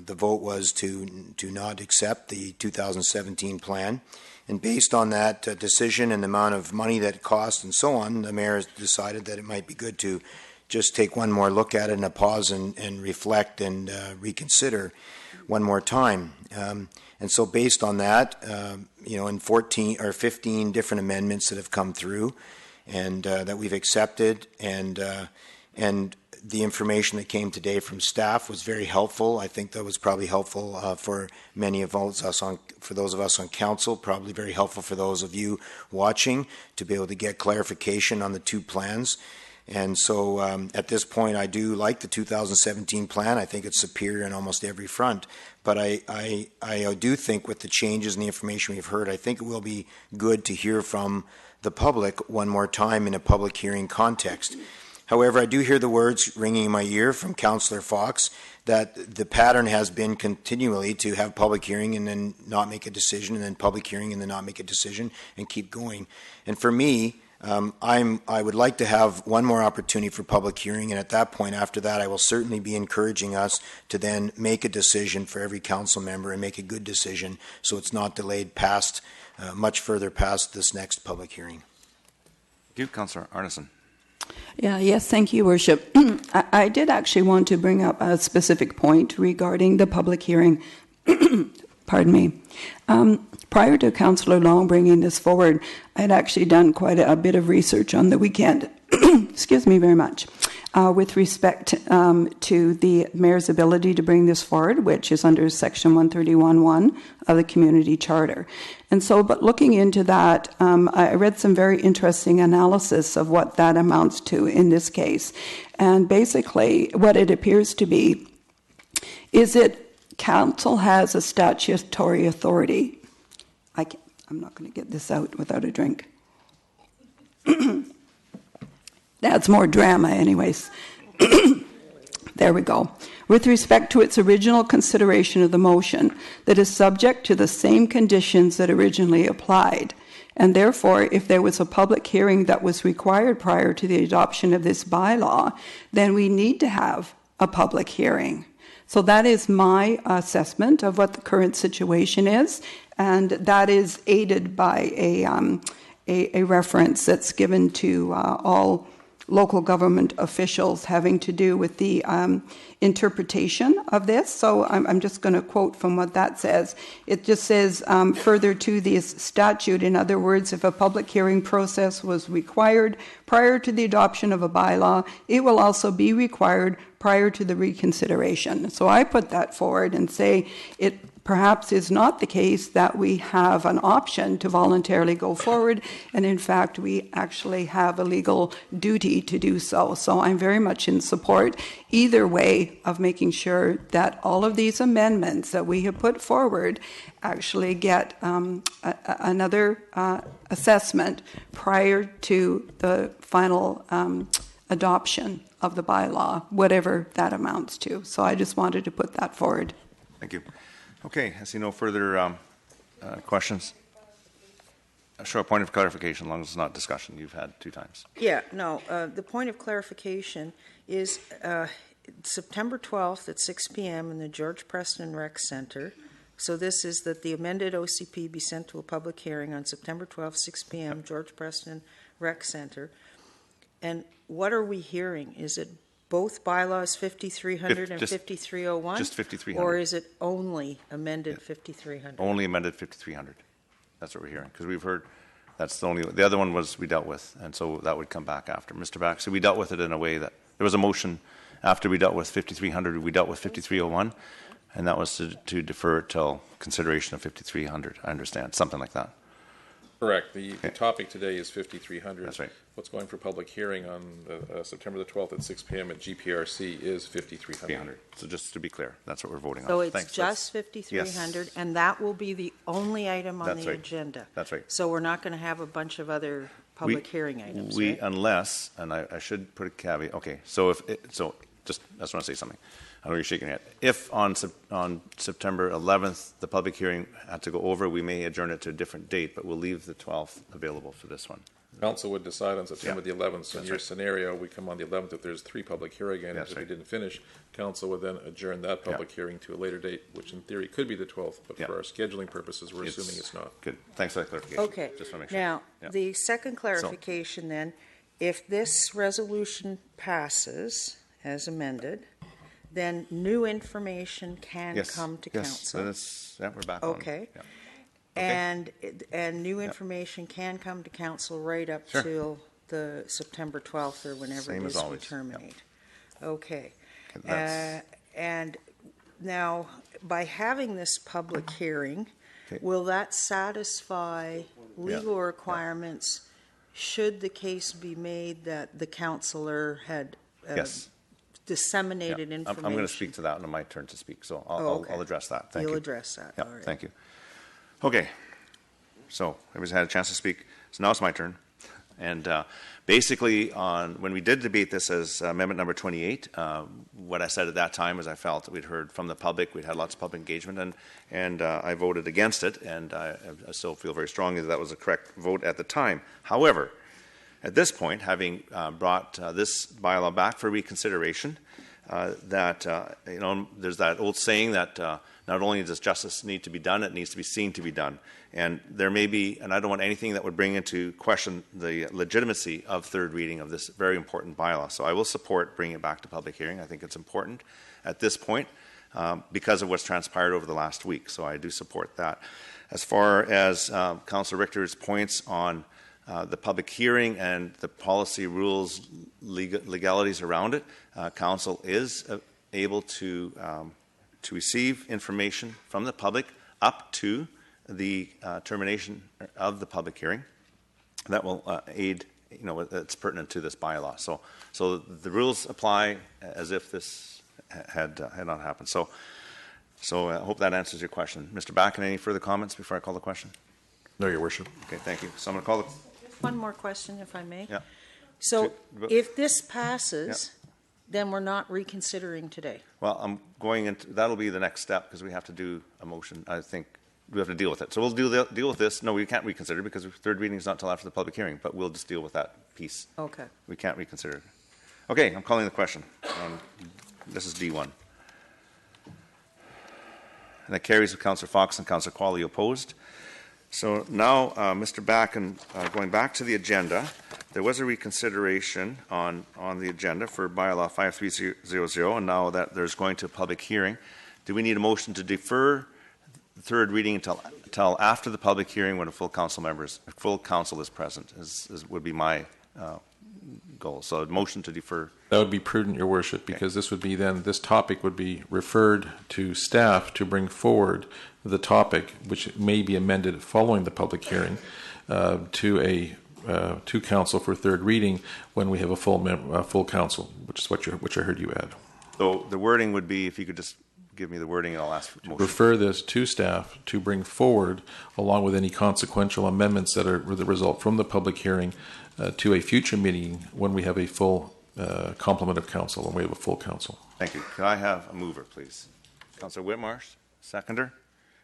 vote was to not accept the 2017 plan. And based on that decision and the amount of money that it cost and so on, the mayor has decided that it might be good to just take one more look at it and a pause and reflect and reconsider one more time. And so based on that, in 14 or 15 different amendments that have come through and that we've accepted, and the information that came today from staff was very helpful. I think that was probably helpful for many of us for those of us on council, probably very helpful for those of you watching to be able to get clarification on the two plans. And so at this point, I do like the 2017 plan. I think it's superior on almost every front. But I do think with the changes and the information we've heard, I think it will be good to hear from the public one more time in a public hearing context. However, I do hear the words ringing in my ear from Councillor Fox that the pattern has been continually to have public hearing and then not make a decision, and then public hearing and then not make a decision, and keep going. And for me, I would like to have one more opportunity for public hearing, and at that point, after that, I will certainly be encouraging us to then make a decision for every council member and make a good decision so it's not delayed past, much further past this next public hearing. Thank you, Councillor Arneson. Yes, thank you, Worship. I did actually want to bring up a specific point regarding the public hearing. Pardon me. Prior to Councillor Long bringing this forward, I had actually done quite a bit of research on the weekend. Excuse me very much. With respect to the mayor's ability to bring this forward, which is under Section 131(1) of the Community Charter. And so, but looking into that, I read some very interesting analysis of what that amounts to in this case. And basically, what it appears to be is that council has a statutory authority. I'm not going to get this out without a drink. That's more drama anyways. There we go. With respect to its original consideration of the motion, that is subject to the same conditions that originally applied. And therefore, if there was a public hearing that was required prior to the adoption of this bylaw, then we need to have a public hearing. So that is my assessment of what the current situation is, and that is aided by a reference that's given to all local government officials having to do with the interpretation of this. So I'm just going to quote from what that says. It just says, further to this statute, in other words, if a public hearing process was required prior to the adoption of a bylaw, it will also be required prior to the reconsideration. So I put that forward and say perhaps is not the case, that we have an option to voluntarily go forward, and in fact we actually have a legal duty to do so. So I'm very much in support either way of making sure that all of these amendments that we have put forward actually get another assessment prior to the final adoption of the bylaw, whatever that amounts to. So I just wanted to put that forward. Thank you. Okay, I see no further questions. Sure, a point of clarification, as long as it's not discussion. You've had 2 times. Yeah, no, the point of clarification is September 12th at 6 p.m. in the George Preston Rec Center. So this is that the amended OCP be sent to a public hearing on September 12th, 6 p.m., George Preston Rec Center. And what are we hearing? Is it both bylaws 5300 and 5301? Just 5300. Or is it only amended 5300? Only amended 5300. That's what we're hearing. Because we've heard that's the other one was we dealt with, and so that would come back after. Mr. Back, so we dealt with it in a way that there was a motion after we dealt with 5300, we dealt with 5301, and that was to defer it till consideration of 5300. I understand, something like that. Correct. The topic today is 5300. That's right. What's going for public hearing on September the 12th at 6 p.m. at GPRC is 5300. So just to be clear, that's what we're voting on. So it's Thanks. just 5300, yes. And that will be the only item on the agenda. That's right. So we're not going to have a bunch of other public hearing items, right? Unless, and I should put a caveat. Okay, so I just want to say something. I know you're shaking your head. If on September 11th the public hearing had to go over, we may adjourn it to a different date, but we'll leave the 12th available for this one. Council would decide on September the 11th. So in your scenario, we come on the 11th. If there's 3 public hearing items, if we didn't finish, Council would then adjourn that public hearing to a later date, which in theory could be the 12th, but for our scheduling purposes, we're assuming it's not. Good. Thanks for that clarification. Okay. Just want to make sure. Now, the second clarification then, if this resolution passes as amended, then new information can come to council. Yes, we're back on. Okay. And new information can come to council right up till the September 12th or whenever it is we terminate. Okay. And now, by having this public hearing, will that satisfy legal requirements should the case be made that the councillor had disseminated information? I'm going to speak to that, and it's my turn to speak, so I'll address that. Thank you. You'll address that. Yeah, all right. Thank you. Okay, so everybody's had a chance to speak. So now it's my turn. And basically, when we did debate this as amendment number 28, what I said at that time is I felt that we'd heard from the public, we'd had lots of public engagement, and I voted against it, and I still feel very strongly that was the correct vote at the time. However, at this point, having brought this bylaw back for reconsideration, there's that old saying that not only does justice need to be done, it needs to be seen to be done. And there may be, and I don't want anything that would bring into question the legitimacy of third reading of this very important bylaw. So I will support bringing it back to public hearing. I think it's important at this point because of what's transpired over the last week. So I do support that. As far as Councillor Richter's points on the public hearing and the policy rules, legalities around it, Council is able to receive information from the public up to the termination of the public hearing. That will aid, it's pertinent to this bylaw. So the rules apply as if this had not happened. So I hope that answers your question. Mr. Backen, any further comments before I call the question? No, Your Worship. Okay, thank you. So I'm going to call the... Just one more question, if I may. Yeah. So if this passes, then we're not reconsidering today. Well, I'm going into, that'll be the next step because we have to do a motion. I think we have to deal with it. So we'll deal with this. No, we can't reconsider because third reading is not until after the public hearing, but we'll just deal with that piece. Okay. We can't reconsider. Okay, I'm calling the question. This is D1. And that carries with Councillor Fox and Councillor Qualley opposed. So now, Mr. Backen, going back to the agenda, there was a reconsideration on the agenda for bylaw 5300, and now that there's going to a public hearing, do we need a motion to defer the third reading until after the public hearing when full council is present? Would be my go. So a motion to defer. That would be prudent, Your Worship, because this would be then, this topic would be referred to staff to bring forward the topic, which may be amended following the public hearing, to council for third reading when we have a full council, which is which I heard you add. So the wording would be, if you could just give me the wording, and I'll ask for motion. Refer this to staff to bring forward, along with any consequential amendments that are the result from the public hearing, to a future meeting when we have a full complement of council, when we have a full council. Thank you. Could I have a mover, please? Councillor Whitmarsh, seconder.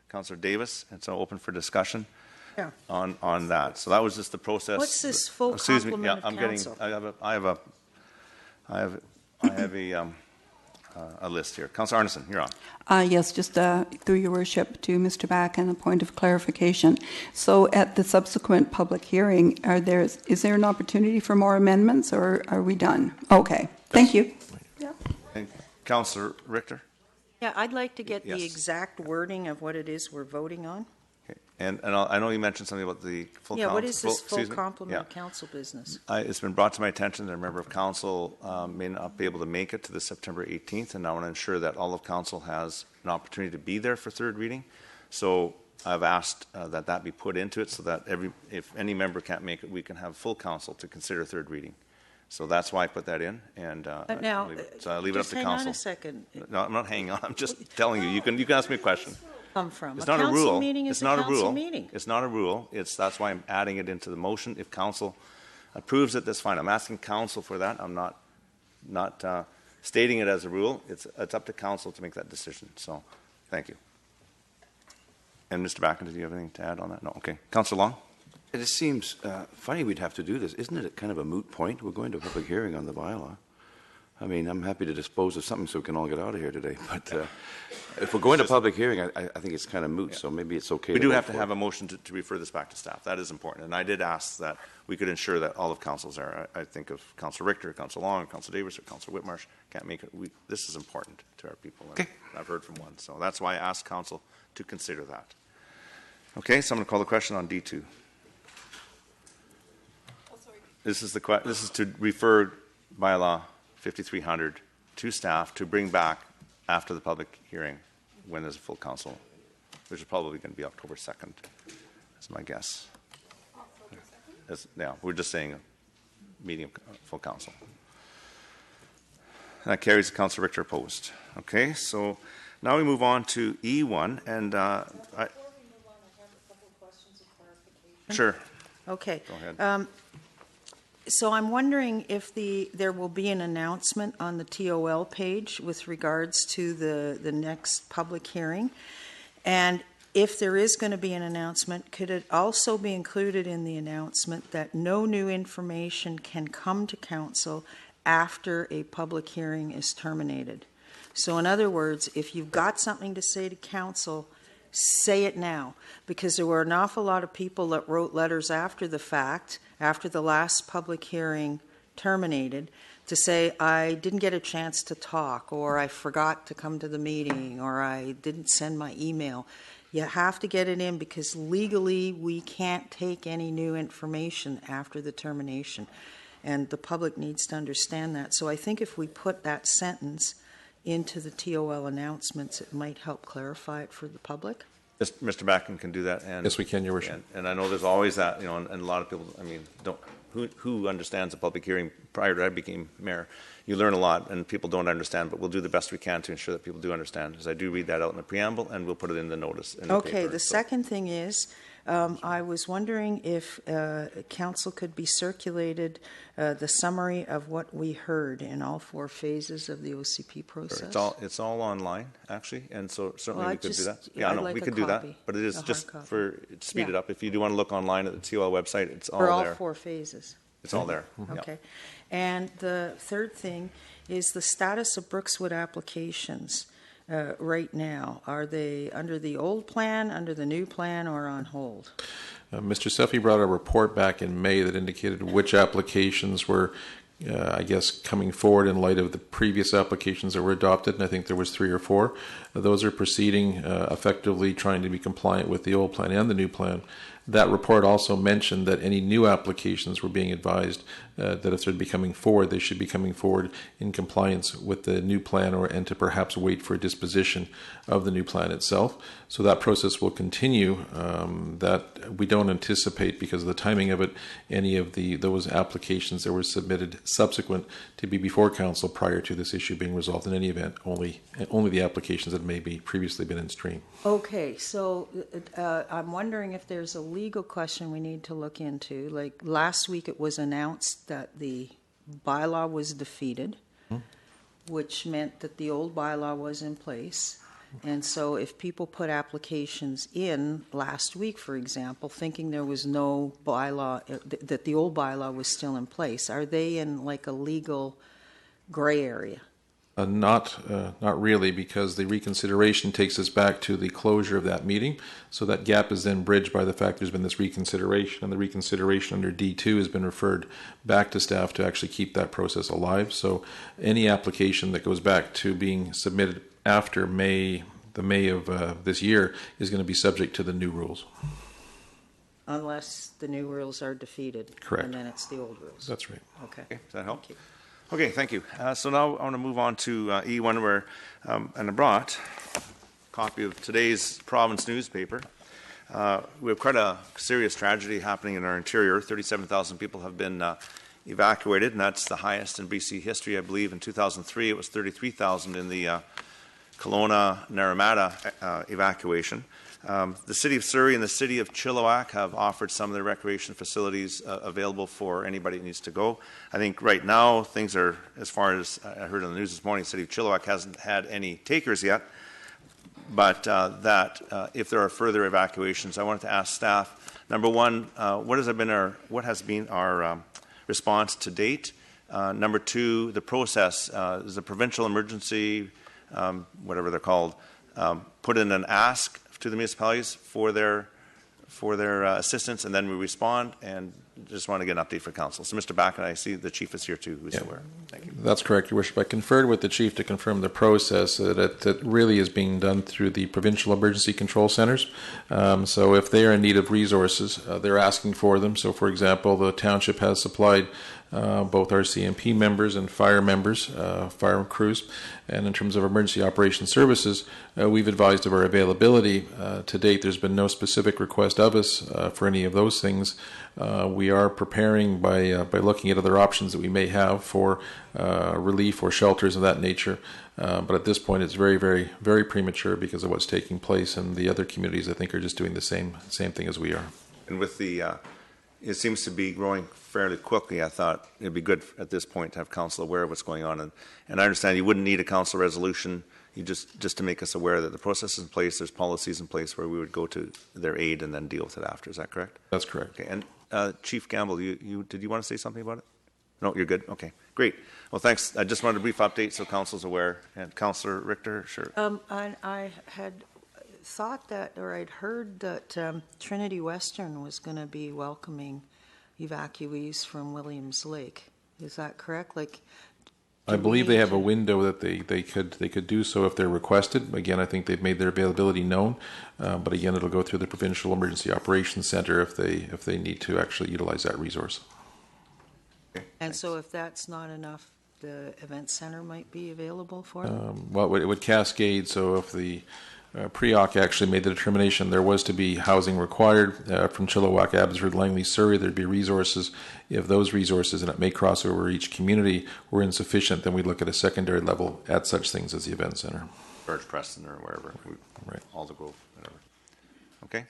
Councillor Davis, and so open for discussion. Yeah. On that. So that was just the process. What's this full Excuse me. complement Yeah, of I'm council? I have a list here. Councillor Arneson, you're on. Yes, just through your worship to Mr. Back and a point of clarification. So at the subsequent public hearing, is there an opportunity for more amendments, or are we done? Okay, thank you. Yeah. And Councillor Richter? Yeah, I'd like to get Yes. the exact wording of what it is we're voting on. Okay. And I know you mentioned something about the full council. Yeah, what is this full excuse me? complement of Yeah. council business? It's been brought to my attention that a member of council may not be able to make it to the September 18th, and I want to ensure that all of council has an opportunity to be there for third reading. So I've asked that be put into it so that if any member can't make it, we can have full council to consider third reading. So that's why I put that in, and Now, I leave it up to council. just hang on a second. No, I'm not hanging on. I'm just telling you. You can ask me a question. Come from It's a not a council rule. meeting It's is not a a council rule. meeting. It's not a rule. That's why I'm adding it into the motion. If council approves it, that's fine. I'm asking council for that. I'm not stating it as a rule. It's up to council to make that decision. So, thank you. And Mr. Backen, did you have anything to add on that? No. Okay. Councillor Long. It just seems funny we'd have to do this. Isn't it kind of a moot point? We're going to a public hearing on the bylaw. I mean, I'm happy to dispose of something so we can all get out of here today. But if we're going to public hearing, I think it's kind of moot, so maybe it's okay. We do have to have a motion to refer this back to staff. That is important. And I did ask that we could ensure that all of council's are. I think of Councillor Richter, Councillor Long, Councillor Davis, or Councillor Whitmarsh can't make it. This is important to our people. Okay. I've heard from one. So that's why I asked council to consider that. Okay, so I'm going to call the question on D2. This is to refer bylaw 5300 to staff to bring back after the public hearing when there's a full council, which is probably going to be October 2nd. That's my guess. Yeah, we're just saying a meeting of full council. That carries. Councillor Richter opposed. Okay, so now we move on to E1, and Before we move on, I have a couple of questions of clarification. Sure. Okay. Go ahead. So I'm wondering if there will be an announcement on the TOL page with regards to the next public hearing. And if there is going to be an announcement, could it also be included in the announcement that no new information can come to council after a public hearing is terminated? So in other words, if you've got something to say to council, say it now, because there were an awful lot of people that wrote letters after the fact, after the last public hearing terminated, to say, I didn't get a chance to talk, or I forgot to come to the meeting, or I didn't send my email. You have to get it in because legally we can't take any new information after the termination. And the public needs to understand that. So I think if we put that sentence into the TOL announcements, it might help clarify it for the public. Mr. Backen can do that. And, yes, we can, Your Worship. And I know there's always that, and a lot of people, I mean, who understands a public hearing prior to I became mayor? You learn a lot, and people don't understand, but we'll do the best we can to ensure that people do understand, because I do read that out in the preamble, and we'll put it in the notice in the paper. The second thing is, I was wondering if council could be circulated the summary of what we heard in all 4 phases of the OCP process. Sure. It's all online, actually, and so certainly we could do that. Yeah, I know, we could do that, but it is just for speed it up. If you do want to look online at the TOL website, it's all there. For all 4 phases. It's all there. Okay. Yeah. And the third thing is the status of Brookswood applications right now. Are they under the old plan, under the new plan, or on hold? Mr. Seffi brought a report back in May that indicated which applications were, I guess, coming forward in light of the previous applications that were adopted, and I think there was 3 or 4. Those are proceeding effectively, trying to be compliant with the old plan and the new plan. That report also mentioned that any new applications were being advised that if they'd be coming forward, they should be coming forward in compliance with the new plan, and to perhaps wait for a disposition of the new plan itself. So that process will continue. That we don't anticipate, because of the timing of it, any of those applications that were submitted subsequent to be before council prior to this issue being resolved. In any event, only the applications that may be previously been in stream. Okay, so I'm wondering if there's a legal question we need to look into. Like last week it was announced that the bylaw was defeated, which meant that the old bylaw was in place. And so if people put applications in last week, for example, thinking there was no bylaw, that the old bylaw was still in place, are they in like a legal gray area? Not really, because the reconsideration takes us back to the closure of that meeting. So that gap is then bridged by the fact there's been this reconsideration, and the reconsideration under D2 has been referred back to staff to actually keep that process alive. So any application that goes back to being submitted after May of this year is going to be subject to the new rules. Unless the new rules are defeated. Correct. And then it's the old rules. That's right. Okay. Does that help? Thank you. Okay, thank you. So now I want to move on to E1, where, and I brought a copy of today's province newspaper. We have quite a serious tragedy happening in our interior. 37,000 people have been evacuated, and that's the highest in BC history. I believe in 2003 it was 33,000 in the Kelowna-Naramata evacuation. The City of Surrey and the City of Chilliwack have offered some of their recreation facilities available for anybody who needs to go. I think right now things are, as far as I heard on the news this morning, the City of Chilliwack hasn't had any takers yet, but if there are further evacuations, I wanted to ask staff, number one, what has been our response to date? Number two, the process, is the provincial emergency, whatever they're called, put in an ask to the municipalities for their assistance, and then we respond, and just want to get an update for council. So Mr. Back, and I see the chief is here too, who's aware. Thank you. That's correct, Your Worship. I conferred with the chief to confirm the process that really is being done through the provincial emergency control centers. So if they are in need of resources, they're asking for them. So for example, the township has supplied both our CMP members and fire members, fire crews. And in terms of emergency operations services, we've advised of our availability. To date, there's been no specific request of us for any of those things. We are preparing by looking at other options that we may have for relief or shelters of that nature. But at this point, it's very, very, very premature because of what's taking place, and the other communities, I think, are just doing the same thing as we are. And with the it seems to be growing fairly quickly. I thought it'd be good at this point to have council aware of what's going on, and I understand you wouldn't need a council resolution. You just to make us aware that the process is in place. There's policies in place where we would go to their aid and then deal with it after. Is that correct? That's correct. Okay. And Chief Gamble, you did you want to say something about it? No, you're good. Okay, great. Well, thanks. I just wanted a brief update so council's aware. And Councillor Richter, sure. I had thought that, or I'd heard that Trinity Western was going to be welcoming evacuees from Williams Lake. Is that correct? Like, I believe they have a window that they could do so if they're requested. Again, I think they've made their availability known, but again, it'll go through the Provincial Emergency Operations Center if they need to actually utilize that resource. Okay, and so, if that's not enough, the event center might be available for them. Well, it would cascade. So if the Pre-Oc actually made the determination there was to be housing required from Chilliwack, Abbotsford, Langley, Surrey, there'd be resources. If those resources, and it may cross over each community, were insufficient, then we'd look at a secondary level at such things as the event center. George Preston or wherever. Right. Alder Grove, whatever. Okay.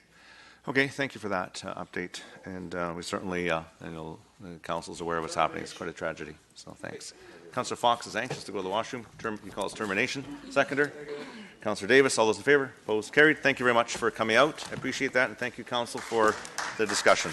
Okay, thank you for that update. And we certainly, the council's aware of what's happening. It's quite a tragedy. So thanks. Councillor Fox is anxious to go to the washroom. He calls termination. Seconder. Councillor Davis, all those in favour? Opposed? Carried. Thank you very much for coming out. I appreciate that, and thank you, Council, for the discussion.